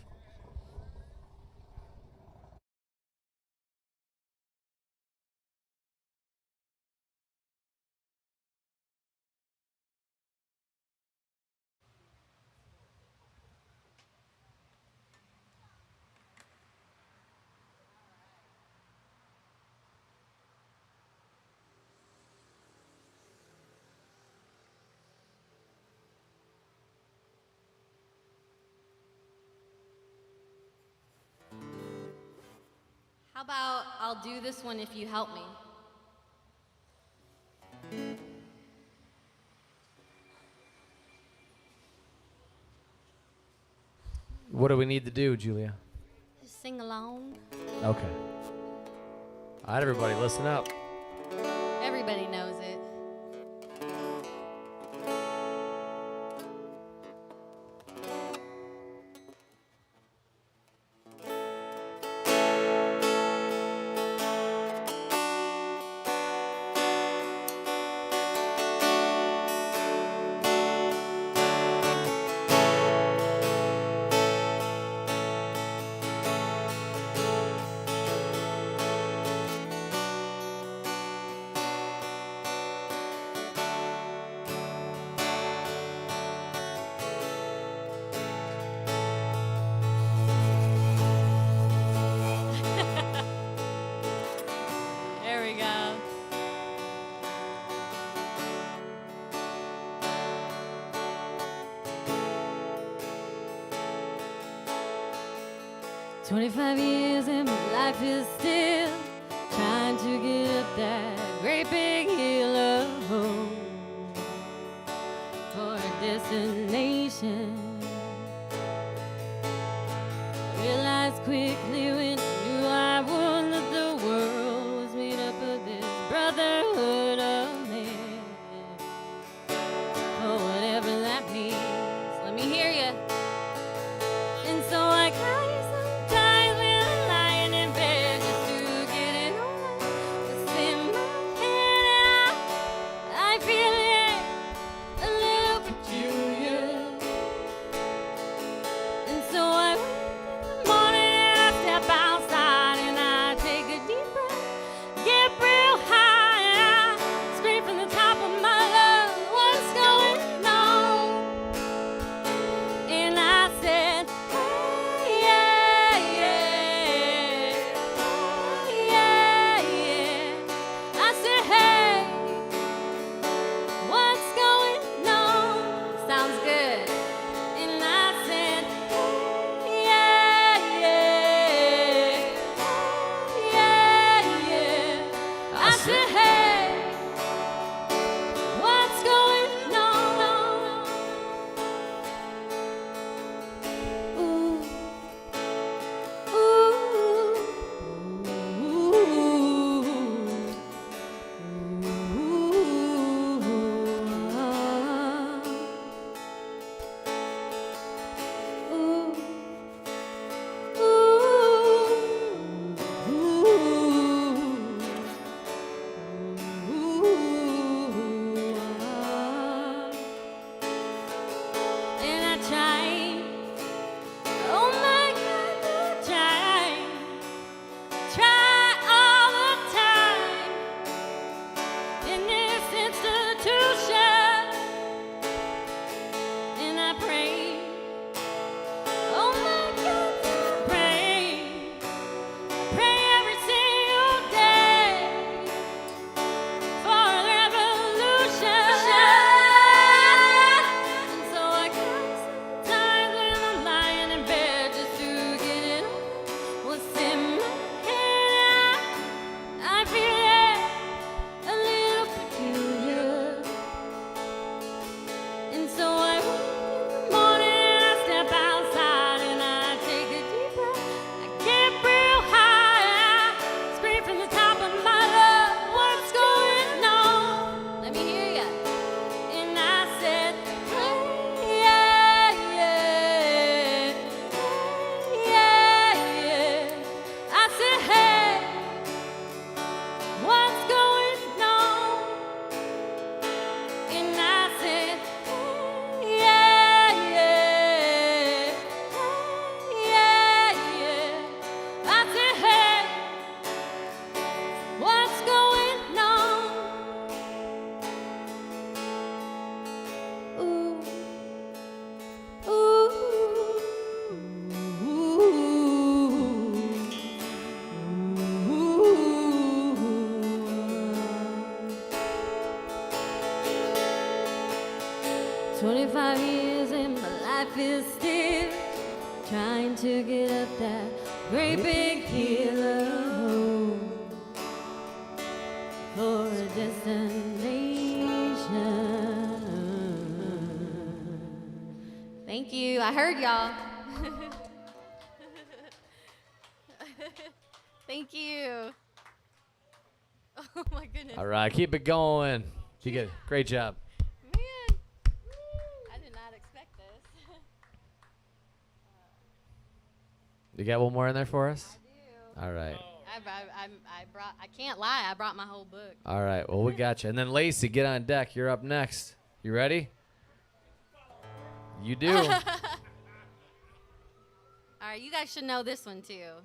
How about I'll do this one if you help me? What do we need to do, Julia? Just sing along. Okay. All right, everybody, listen up. Everybody knows it. There we go. "25 years and my life is still trying to get up that great big hill of hope for a destination. Realized quickly when I knew I won that the world was made up of this brotherhood of men. Oh, whatever that means, let me hear you. And so I cry sometimes when I'm lying in bed just to get it on. It's in my head and I feel it a little peculiar. And so I wake in the morning and I step out 5 years and my life is still trying to get up that great big hill for a destination. Thank you. I heard y'all. Thank you. Oh my goodness. All right, keep it going. You get great job. Man, I did not expect this. You got one more in there for us? I do. All right. I can't lie. I brought my whole book. All right. Well, we got you. And then Lacey, get on deck. You're up next. You ready? You do. All right, you guys should know this one too.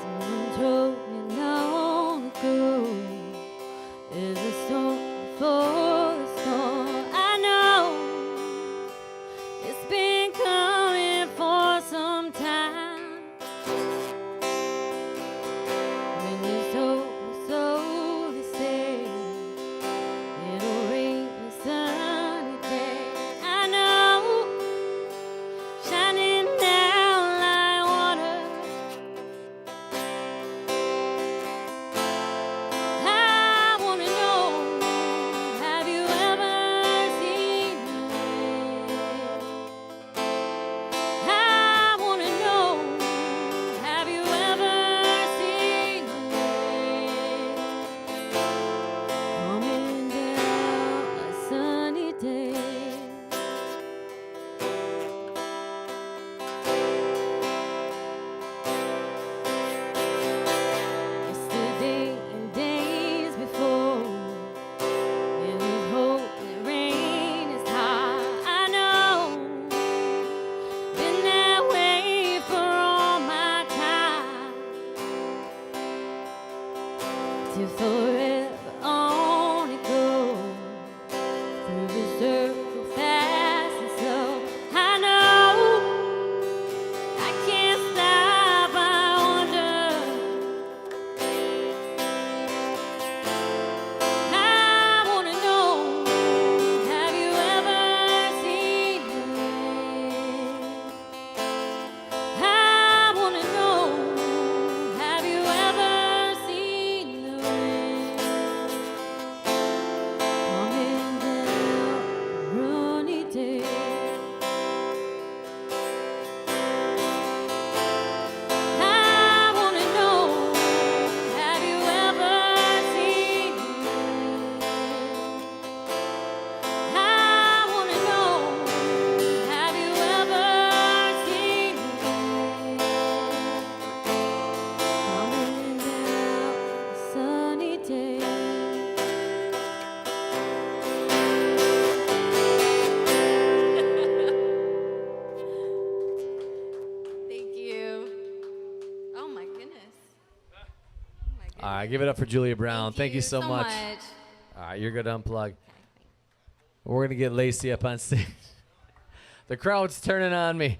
Someone told me long ago, there's a storm before the storm. I know it's been coming for some time. When you slowly say it'll rain a sunny day, I know, shining down like water. I wanna know, have you ever seen the rain? I wanna know, have you ever seen the rain coming down a sunny day? Yesterday and days before, it was hope that rain is high. I know, been that way for all my time. Till forever on it goes, through the circle fast and slow. I know, I can't stop, I wonder. I wanna know, have you ever seen the rain? I wanna know, have you ever seen the rain coming down a rainy day? I wanna know, have you ever seen the rain? I wanna know, have you ever seen the rain coming down a sunny day? Thank you. Oh my goodness. All right, give it up for Julia Brown. Thank you so much. much. All right, you're good to unplug. We're going to get Lacey up on stage. The crowd's turning on me.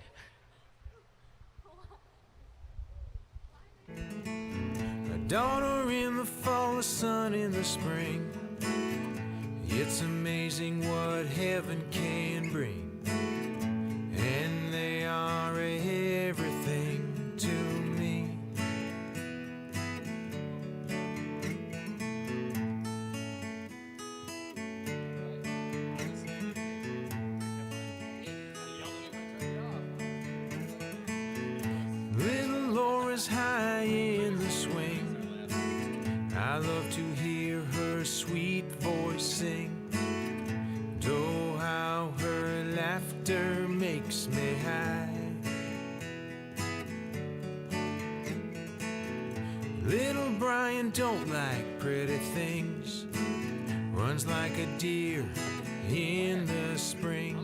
A daughter in the fall, a son in the spring. It's amazing what heaven can bring. And they are everything to me. Little Laura's high in the swing. I love to hear her sweet voice sing. And oh, how her laughter makes me high. Little Brian don't like pretty things. Runs like a deer in the spring.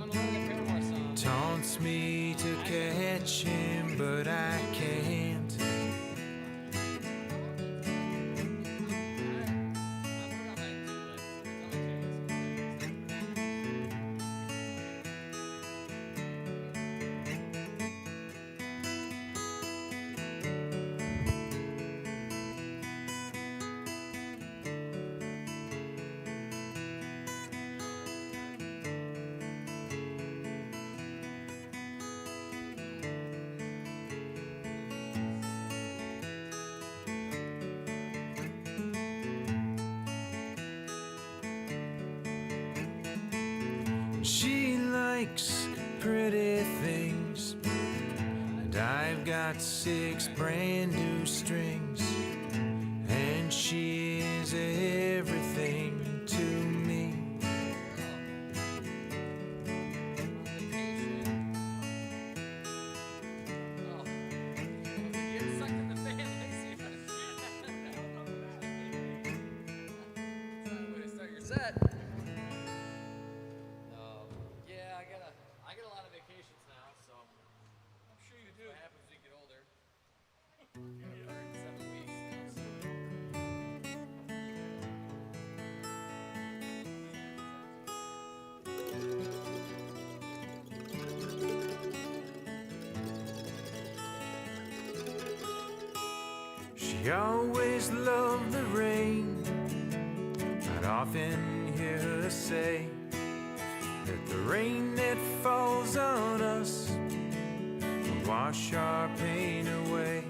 Taunts me to catch him, but I can't. pretty things, and I've got 6 brand new strings, and she is everything to me. I get a lot of vacations now, so I'm sure you do. What happens when you get older? You got 107 weeks now, so. She always loved the rain. I'd often hear her say that the rain that falls on us will wash our pain away,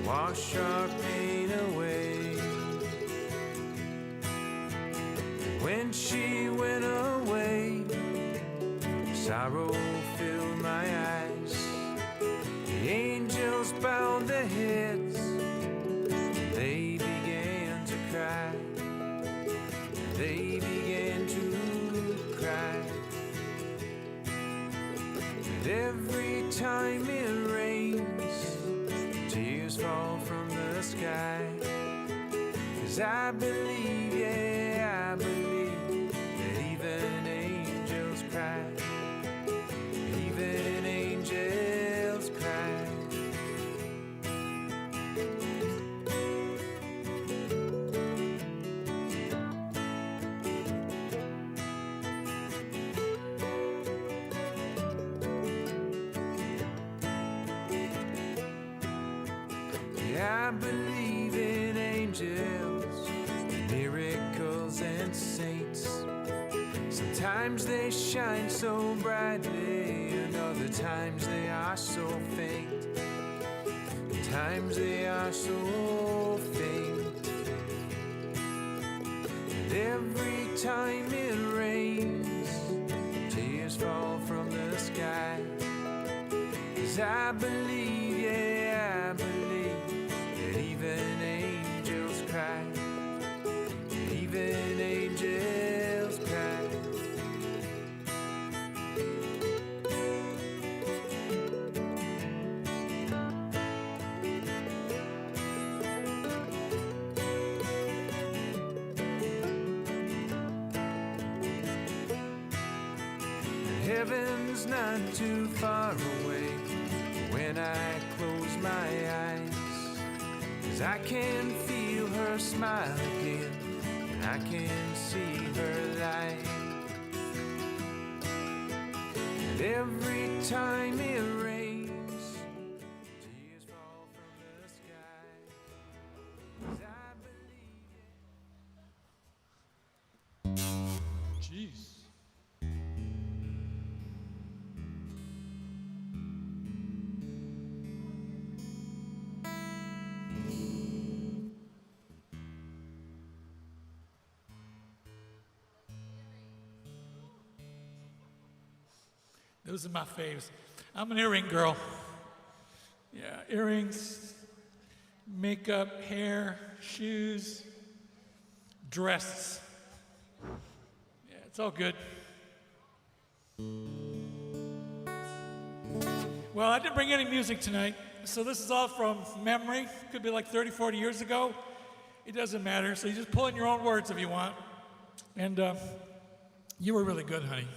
wash our pain away. When she went away, sorrow filled my eyes. The angels bowed their heads, they began to cry. They began to cry. And every time it rains, tears fall from the sky. 'Cause I believe, yeah, I believe that even angels cry. Even angels cry. I believe in angels, miracles and saints. Sometimes they shine so brightly, and other times they are so faint. Times they are so faint. And every time it rains, tears fall from the sky. 'Cause I believe, yeah, I believe that even angels cry. Even angels cry. Heaven's not too far away when I close my eyes. 'Cause I can feel her smile again, and I can see her light. And every time it rains, tears fall from the sky. 'Cause I believe. Jeez. Those are my faves. I'm an earring girl. Yeah, earrings, makeup, hair, shoes, dress. Yeah, it's all good. Well, I didn't bring any music tonight, so this is all from memory. Could be like 30, 40 years ago. It doesn't matter, so you just pull in your own words if you want. And you were really good, honey.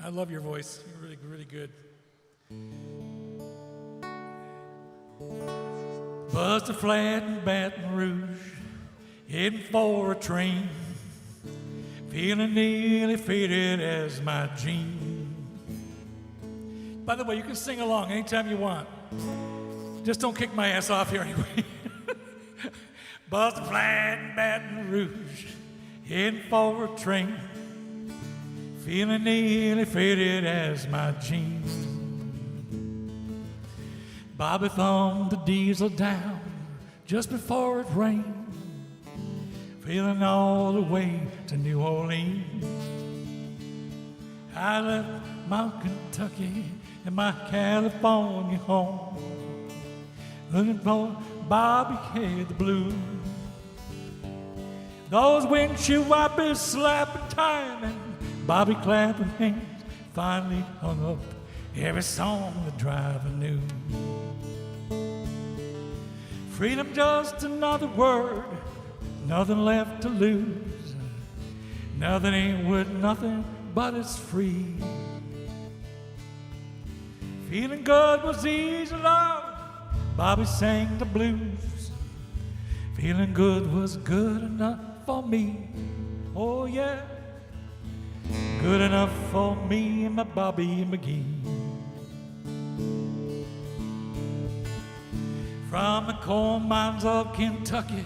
I love your voice. You're really, really good. Bust a flat in Baton Rouge, heading for a train, feeling nearly faded as my jeans. By the way, you can sing along anytime you want. Just don't kick my ass off here anyway. Bust a flat in Baton Rouge, heading for a train, feeling nearly faded as my jeans. Bobby thumbed the diesel down just before it rained, feeling all the way to New Orleans. I left my Kentucky and my California home, looking for Bobby had the blues. Those windshield wipers slapping time and Bobby clapping hands finally hung up every song the driver knew. Freedom, just another word, nothing left to lose. Nothing ain't worth nothing, but it's free. Feeling good was easy, Lord. Bobby sang the blues. Feeling good was good enough for me. Oh yeah, good enough for me and my Bobby McGee. From the coal mines of Kentucky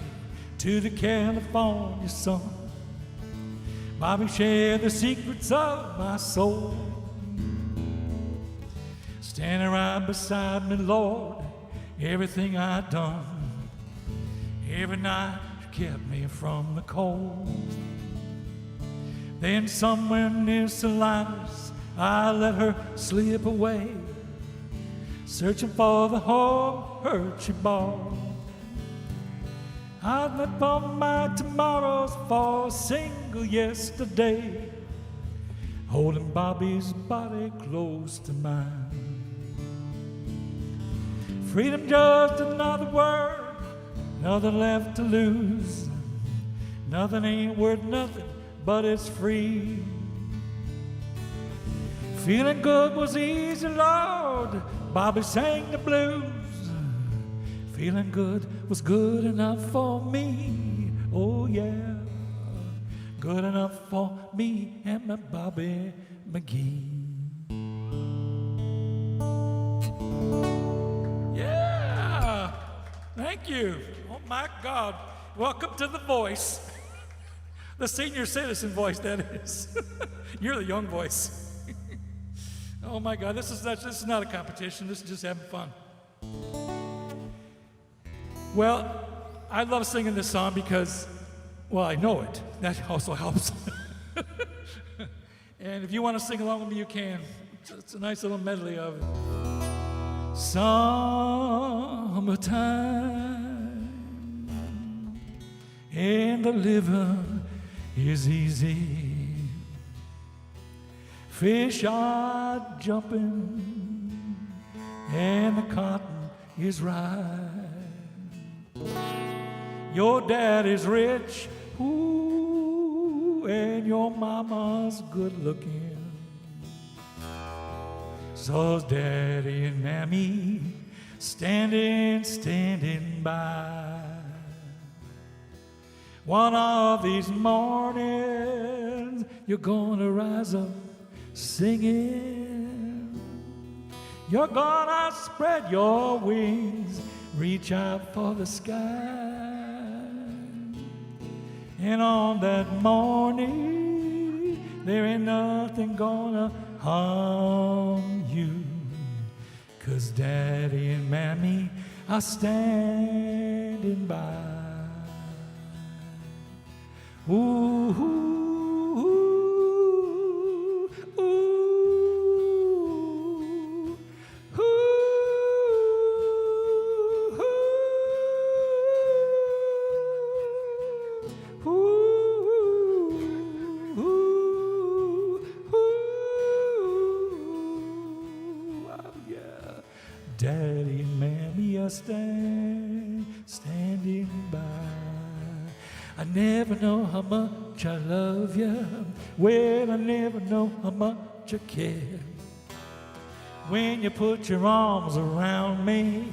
to the California sun, Bobby shared the secrets of my soul. Standing right beside me, Lord, everything I'd done. Every night you kept me from the cold. Then somewhere near Salinas, I let her slip away, searching for the whole hurt she bought. I'd look for my tomorrows for a single yesterday, holding Bobby's body close to mine. Freedom, just another word, nothing left to lose. Nothing ain't worth nothing, but it's free. Feeling good was easy, Lord. Bobby sang the blues. Feeling good was good enough for me. Oh yeah, good enough for me and my Bobby McGee. Yeah, thank you. Oh my God, welcome to The Voice. The senior citizen voice, that is. You're the young voice. Oh my God, this is not a competition. This is just having fun. Well, I love singing this song because, well, I know it. That also helps. And if you want to sing along with me, you can. It's a nice little medley of summertime, and the living is easy. Fish are jumping, and the cotton is ripe. Your daddy's rich, ooh, and your mama's good looking. So's daddy and mammy standing by. One of these mornings you're gonna rise up singing. You're gonna spread your wings, reach out for the sky. And on that morning, there ain't nothing gonna harm you, 'cause Daddy and Mammy are standing by. Ooh, ooh, ooh, ooh, Daddy and Mammy are standing by. I never know how much I love you. Well, I never know how much I care. When you put your arms around me,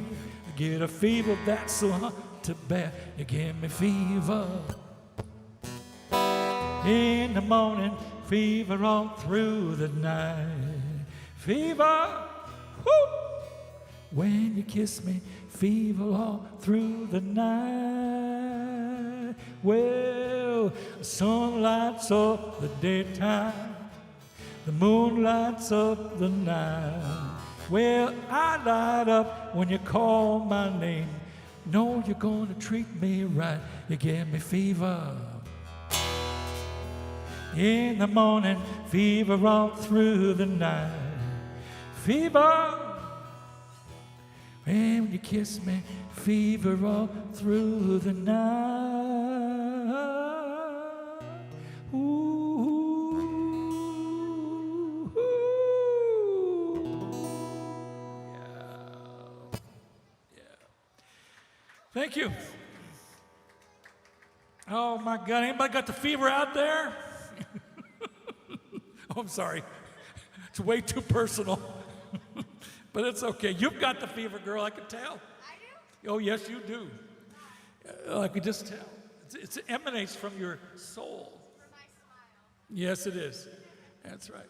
I get a fever that's so hard to bear. You give me fever in the morning, fever all through the night. Fever, whoo! When you kiss me, fever all through the night. Well, the sun lights up the daytime, the moon lights up the night. Well, I light up when you call my name. Know you're gonna treat me right. You give me fever in the morning, fever all through the night. Fever, when you kiss me, fever all through the night. Ooh, yeah. Thank you. Oh my God, anybody got the fever out there? Oh, I'm sorry. It's way too personal. But it's okay. You've got the fever, girl, I can tell. I do? Oh, yes, you do. I could just tell. It emanates from your soul. From my smile. Yes, it is. That's right.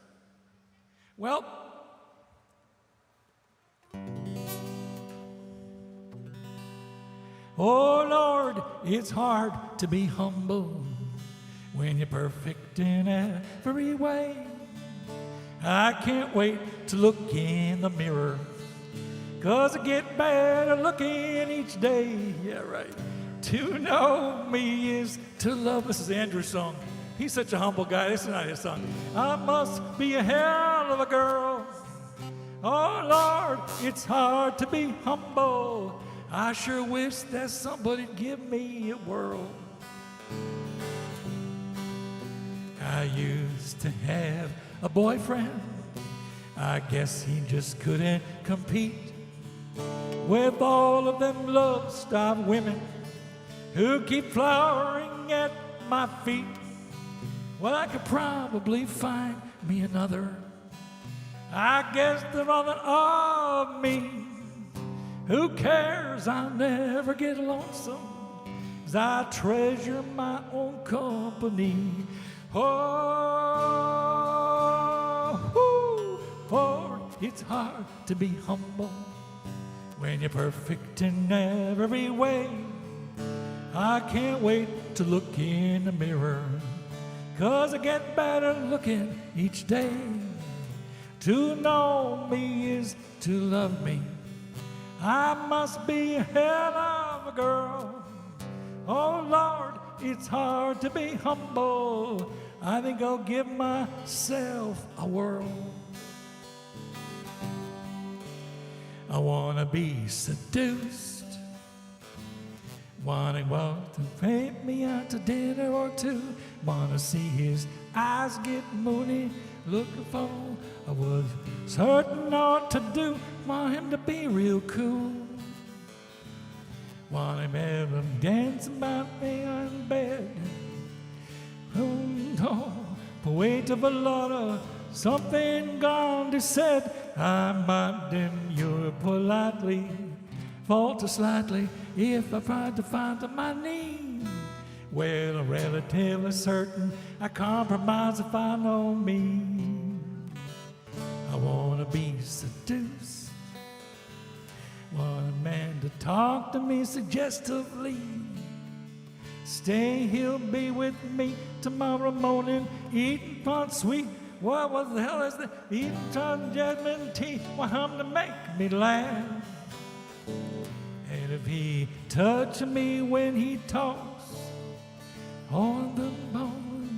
Well, oh, Lord, it's hard to be humble when you're perfect in every way. I can't wait to look in the mirror, 'cause I get better looking each day. Yeah, right. To know me is to love. This is Andrew's song. He's such a humble guy. This is not his song. I must be a hell of a girl. Oh, Lord, it's hard to be humble. I sure wish that somebody'd give me a whirl. I used to have a boyfriend. I guess he just couldn't compete with all of them love-starved women who keep flowering at my feet. Well, I could probably find me another. I guess they're all in awe of me. Who cares? I'll never get lonesome, 'cause I treasure my own company. Oh, it's hard to be humble when you're perfect in every way. I can't wait to look in the mirror, 'cause I get better looking each day. To know me is to love me. I must be a hell of a girl. Oh, Lord, it's hard to be humble. I think I'll give myself a whirl. I wanna be seduced. Wanna walk to take me out to dinner or two. Wanna see his eyes get moody. Looking for I was certain what to do. Want him to be real cool. Want him to have him dance about me in bed. Oh no, but wait till the Lord, something gone to said. I might demur politely, falter slightly, if I tried to find my need. Well, I'm relatively certain I compromise if I know me. I wanna be seduced. Want a man to talk to me suggestively. Stay, he'll be with me tomorrow morning, eating pot sweet. What the hell is that? Eating some jasmine tea. Want him to make me laugh. And if he touches me when he talks, on the bone,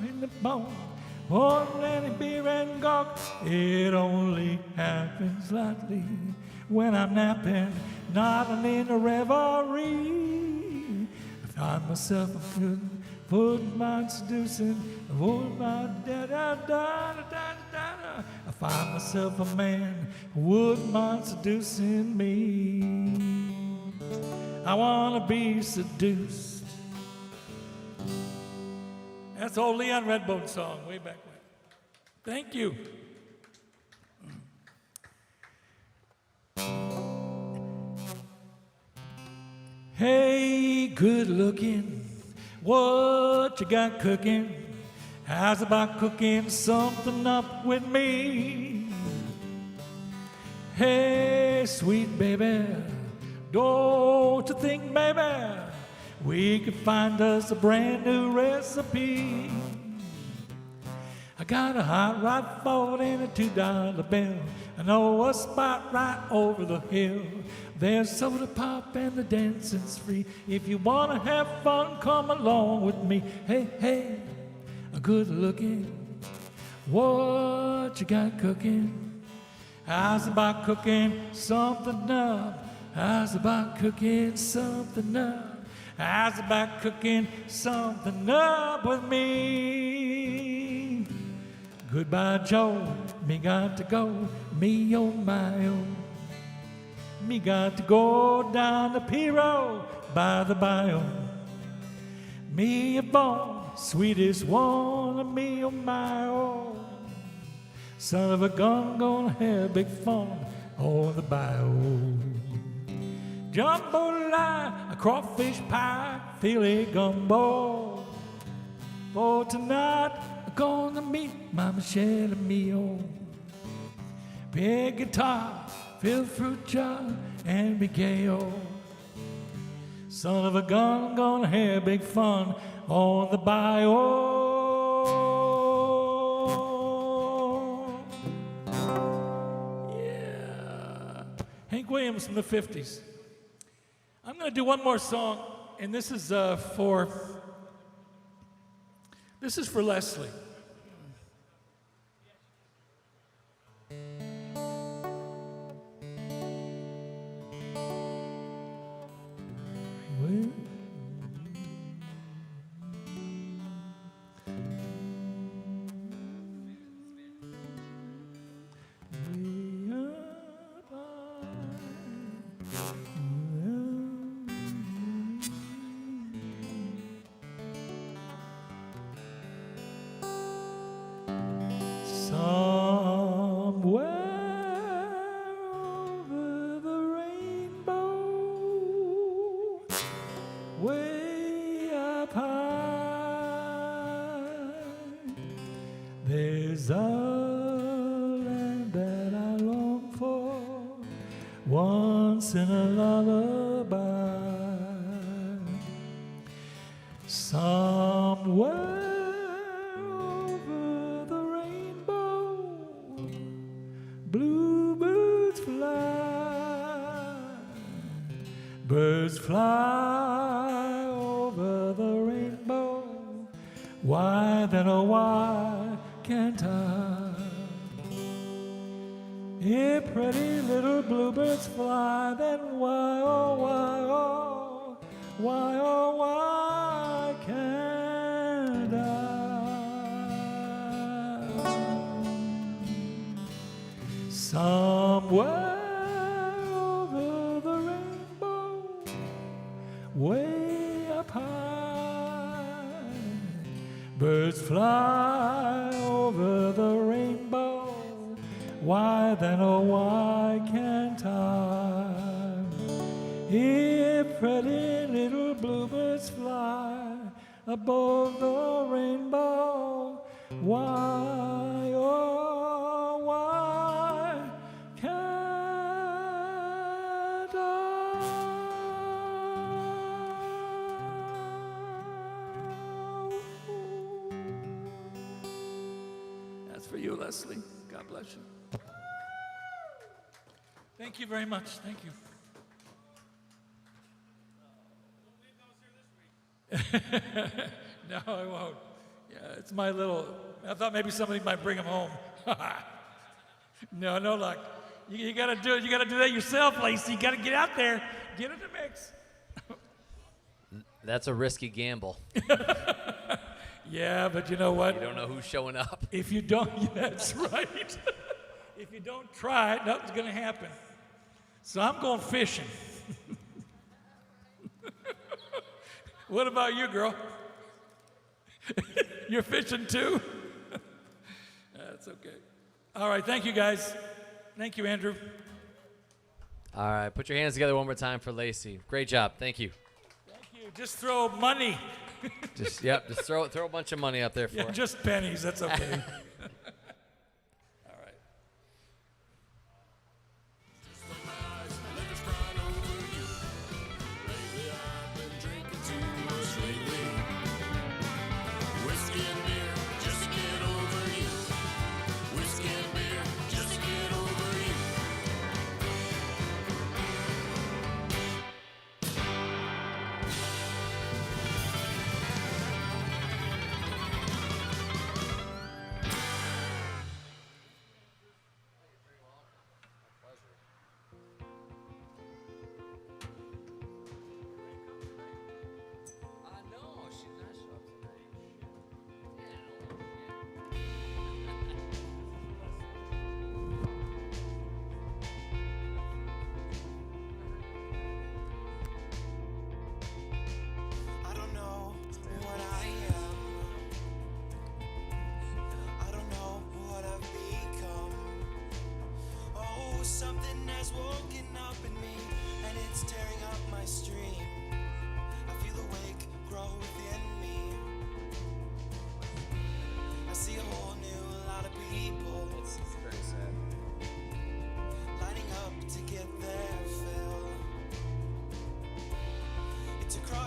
in the bone, on any beer and gawk, it only happens slightly when I'm napping, nodding in a reverie. I find myself a foot my seducing, foot my da-da-da-da-da-da. I find myself a man who would mind seducing me. I wanna be seduced. That's old Leon Redbone song, way back when. Thank you. Hey, good looking, what you got cooking? How's about cooking something up with me? Hey, sweet baby, don't you think, baby, we could find us a brand new recipe? I got a hot rod Ford and a $2 bill. I know a spot right over the hill. There's soda pop and the dancing's free. If you wanna have fun, come along with me. Hey, hey, good looking. What you got cooking? How's about cooking something up? How's about cooking something up? How's about cooking something up with me? Goodbye, Joe. Me got to go. Me on my own. Me got to go down the P-road by the bio. Me a born sweetest one of me on my own. Son of a gun, gonna have big fun on the bio. Jambalaya, a crawfish pie, filet gumbo. For tonight, I'm gonna meet my Michelle and Mio. Big guitar, fill fruit jar, and Miguel. Son of a gun, I'm gonna have big fun on the bio. Hank Williams from the 50s. I'm going to do one more song, and this is for Leslie. There's a land that I long for, once in a lullaby. Somewhere over the rainbow, bluebirds fly. Birds fly over the rainbow. Why then, oh why can't I? If pretty little bluebirds fly, then why, oh why, oh why, oh why can't I? Somewhere over the rainbow, way up high, birds fly over the rainbow. Why then, oh why can't I? If pretty little bluebirds fly above the rainbow, why, oh why can't I? That's for you, Leslie. God bless you. Thank you very much. Thank you. No, I won't. Yeah, it's my little. I thought maybe somebody might bring him home. No luck. You got to do it. You got to do that yourself, Lacey. You got to get out there, get in the mix. That's a risky gamble. Yeah, but you know what? You don't know who's showing up. If you don't, yeah, that's right. If you don't try it, nothing's going to happen. So I'm going fishing. What about you, girl? You're fishing too? That's okay. All right, thank you, guys. Thank you, Andrew. All right, put your hands together one more time for Lacey. Great job. Thank you. Thank you. Just throw money. Just throw a bunch of money up there for her. Just pennies. That's okay.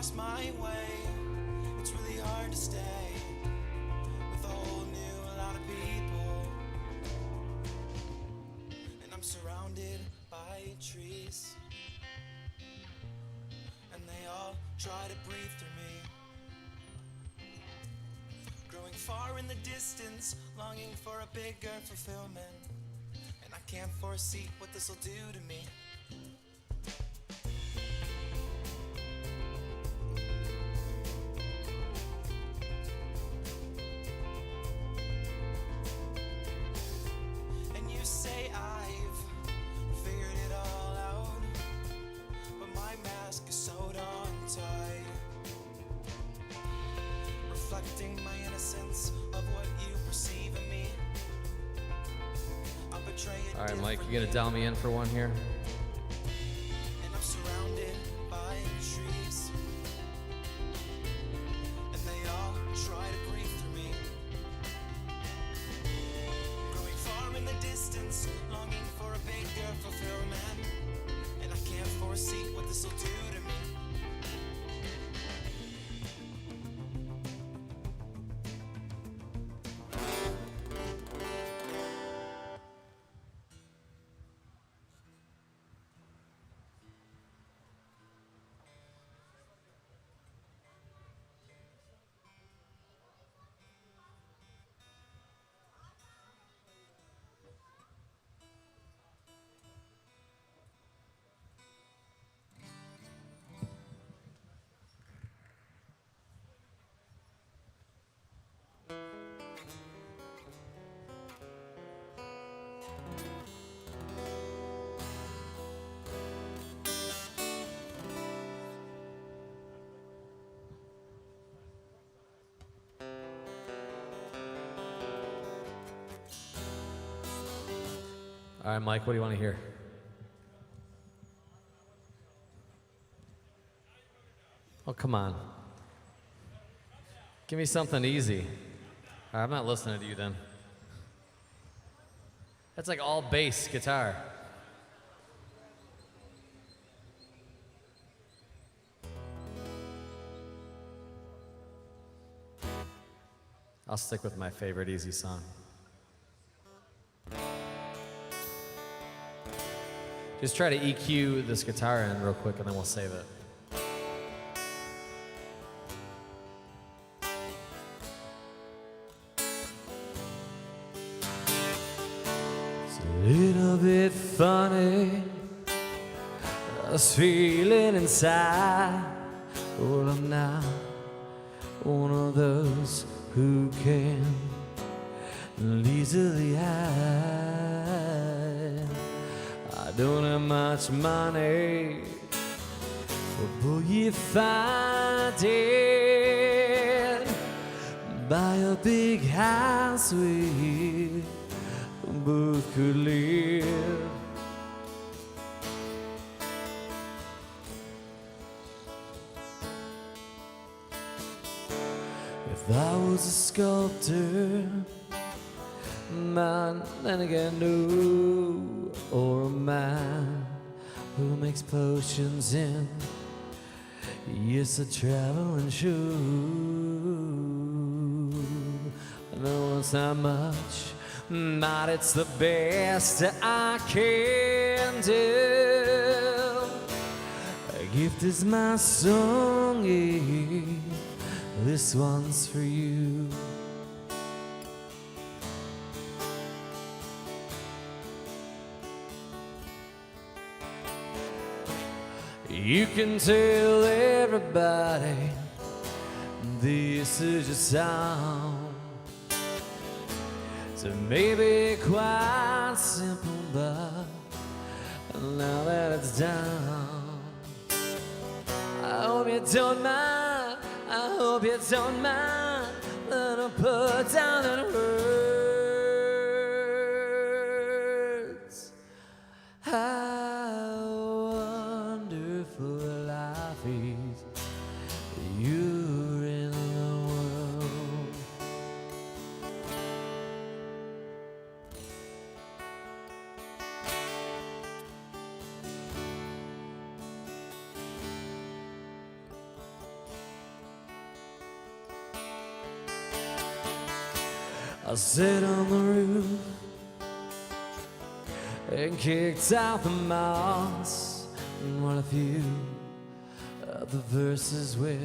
lost my way. It's really hard to stay with a whole new lot of people. And I'm surrounded by trees, and they all try to breathe through me. Growing far in the distance, longing for a bigger fulfillment. And I can't foresee what this'll do to me. And you say I've figured it all out, but my mask is sewed on tight, reflecting my innocence of what you perceive of me. I'll betray it. All right, Mike, you gonna dial me in for one here? And I'm surrounded by trees, and they all try to breathe through me. Growing far in the distance, longing for a bigger fulfillment. And I can't foresee what this'll do to me. All right, Mike, what do you want to hear? Oh, come on. Give me something easy. All right, I'm not listening to you then. That's like all bass guitar. I'll stick with my favorite easy song. Just try to EQ this guitar in real quick and then we'll save it. It's a little bit funny, I was feeling inside. Well, I'm not one of those who can easily hide. I don't have much money, but boy, if I did buy a big house we both could live. If I was a sculptor, man, then again, no, or a man who makes potions in, yes, a traveling show. I know it's not much, but it's the best I can do. A gift is my song, yeah. This one's for you. You can tell everybody this is your song. So maybe quite simple, but now that it's done, I hope you don't mind. I hope you don't mind that I put down in words how wonderful life is. You're in the world. I sat on the roof and kicked out the moss. And what a few of the verses will,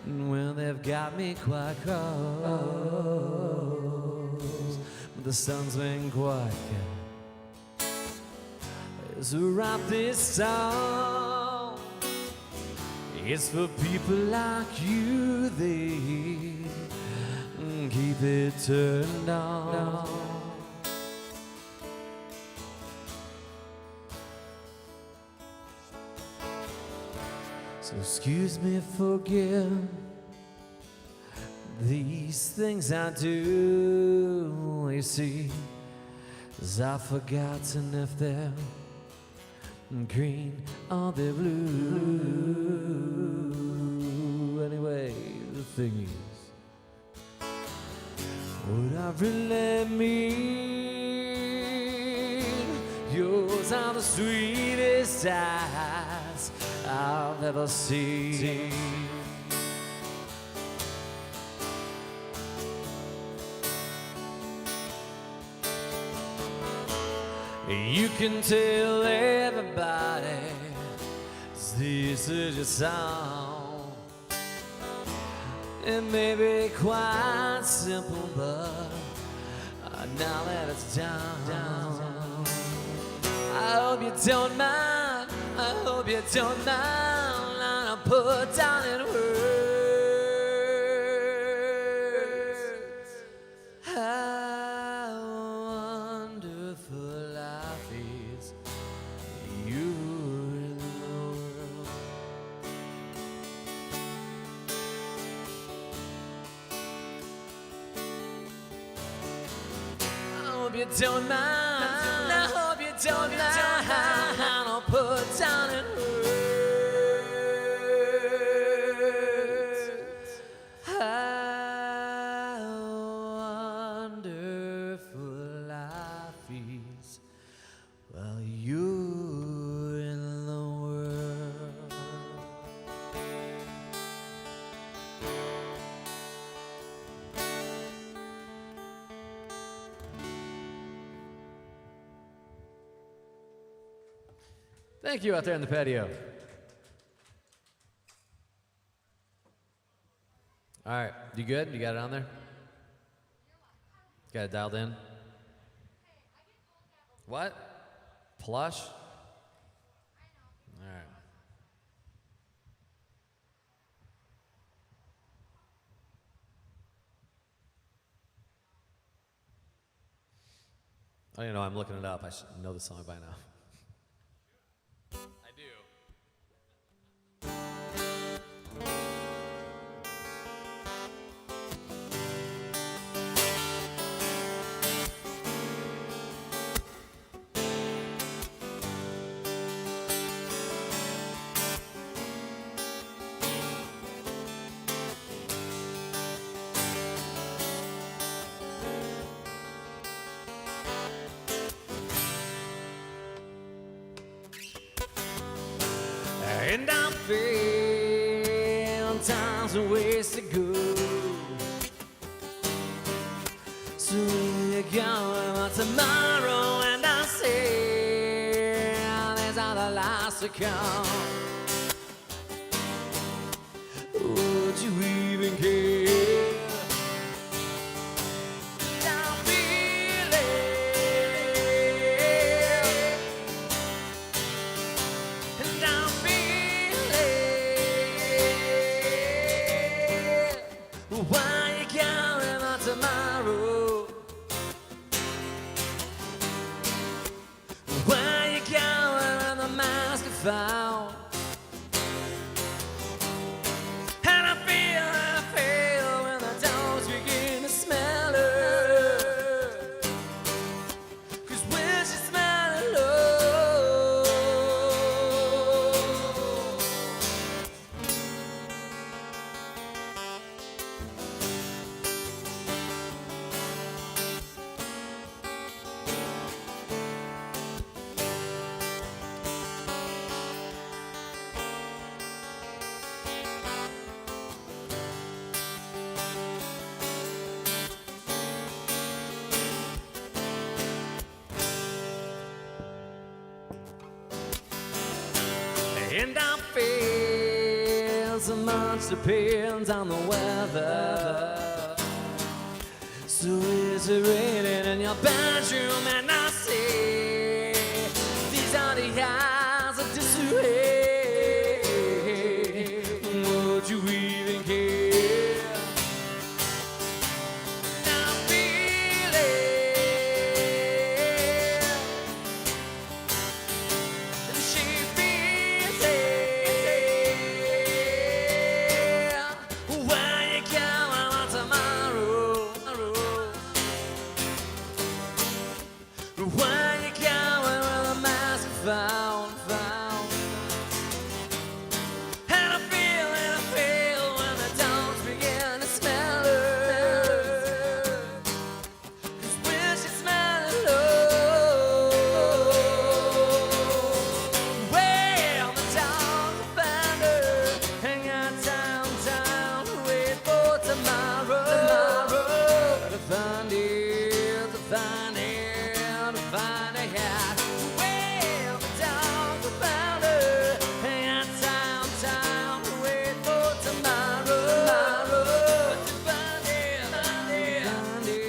well, they've got me quite cross. But the sun's been quite good. As we wrap this song, it's for people like you, they keep it turned on. So excuse me, forgive these things I do. You see, 'cause I've forgotten if they're green or they're blue. Anyway, the thing is, what I really mean, yours are the sweetest eyes I've ever seen. You can tell everybody this is your song. It may be quite simple, but now that it's done, I hope you don't mind. I hope you don't mind. I'll put down in words how wonderful life is. You're in the world. I hope you don't mind. I hope you don't mind. I'll put down in words how wonderful life is while you're in the world. Thank you out there in the patio. All right, you good? You got it on there? Got it dialed in? What? Plush? All right. I don't know, I'm looking it up. I should know the song by now. I do. And I feel time's a ways to go. So we're going tomorrow, and I say there's other lives to come. Would you even care? I'm feeling, and I'm why you counting on tomorrow? Why you counting on the mask you found? And I feel when the dogs begin to smell her. 'Cause when she smells love, And I feel so much depends on the weather. So is it raining in your bedroom? And I say, these are the eyes of disarray. Would you even care? I feel it, and she feels it. Where you going on tomorrow? Where you going with a mask found? And I feel when the dogs begin to smell her. 'Cause when she smells love, well, the dogs will find her. Hang out downtown, wait for tomorrow. To find it, to find it, to find it. Well, the dogs will find her. Hang out downtown, wait for tomorrow. To find it, find it, find it.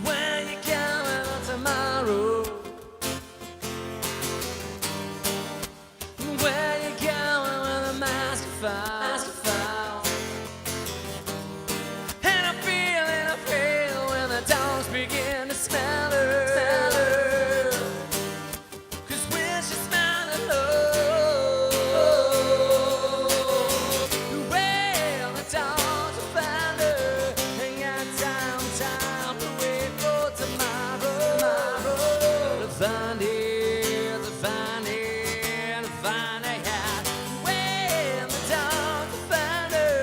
Where you going tomorrow? Where you going with a mask found? And I feel when the dogs begin to smell her. 'Cause when she smells love, well, the dogs will find her. Hang out downtown, wait for tomorrow. To find it, to find it, to find it. Well, the dogs will find her.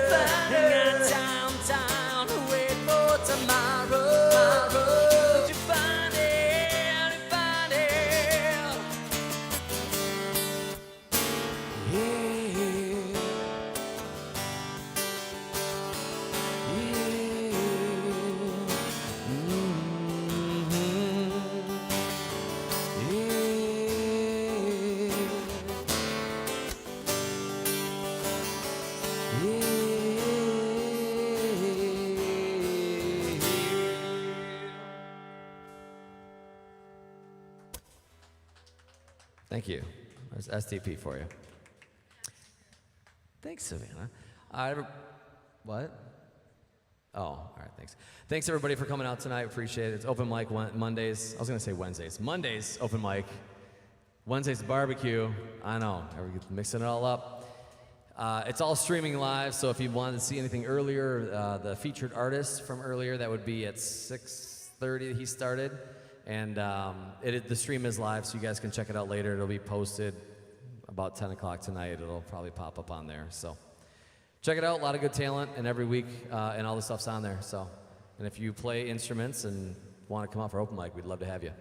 Hang out downtown, wait for tomorrow. To find it, to find it. Thank you. There's STP for you. Thanks, Savannah. What? Oh, all right, thanks. Thanks, everybody, for coming out tonight. Appreciate it. It's open mic Mondays. I was going to say Wednesdays. Mondays, open mic. Wednesdays, barbecue. I know, we're mixing it all up. It's all streaming live, so if you wanted to see anything earlier, the featured artist from earlier, that would be at 6:30 he started. And the stream is live, so you guys can check it out later. It'll be posted about 10 o'clock tonight. It'll probably pop up on there. So check it out. A lot of good talent, and every week, and all the stuff's on there. So, and if you play instruments and want to come out for open mic, we'd love to have you.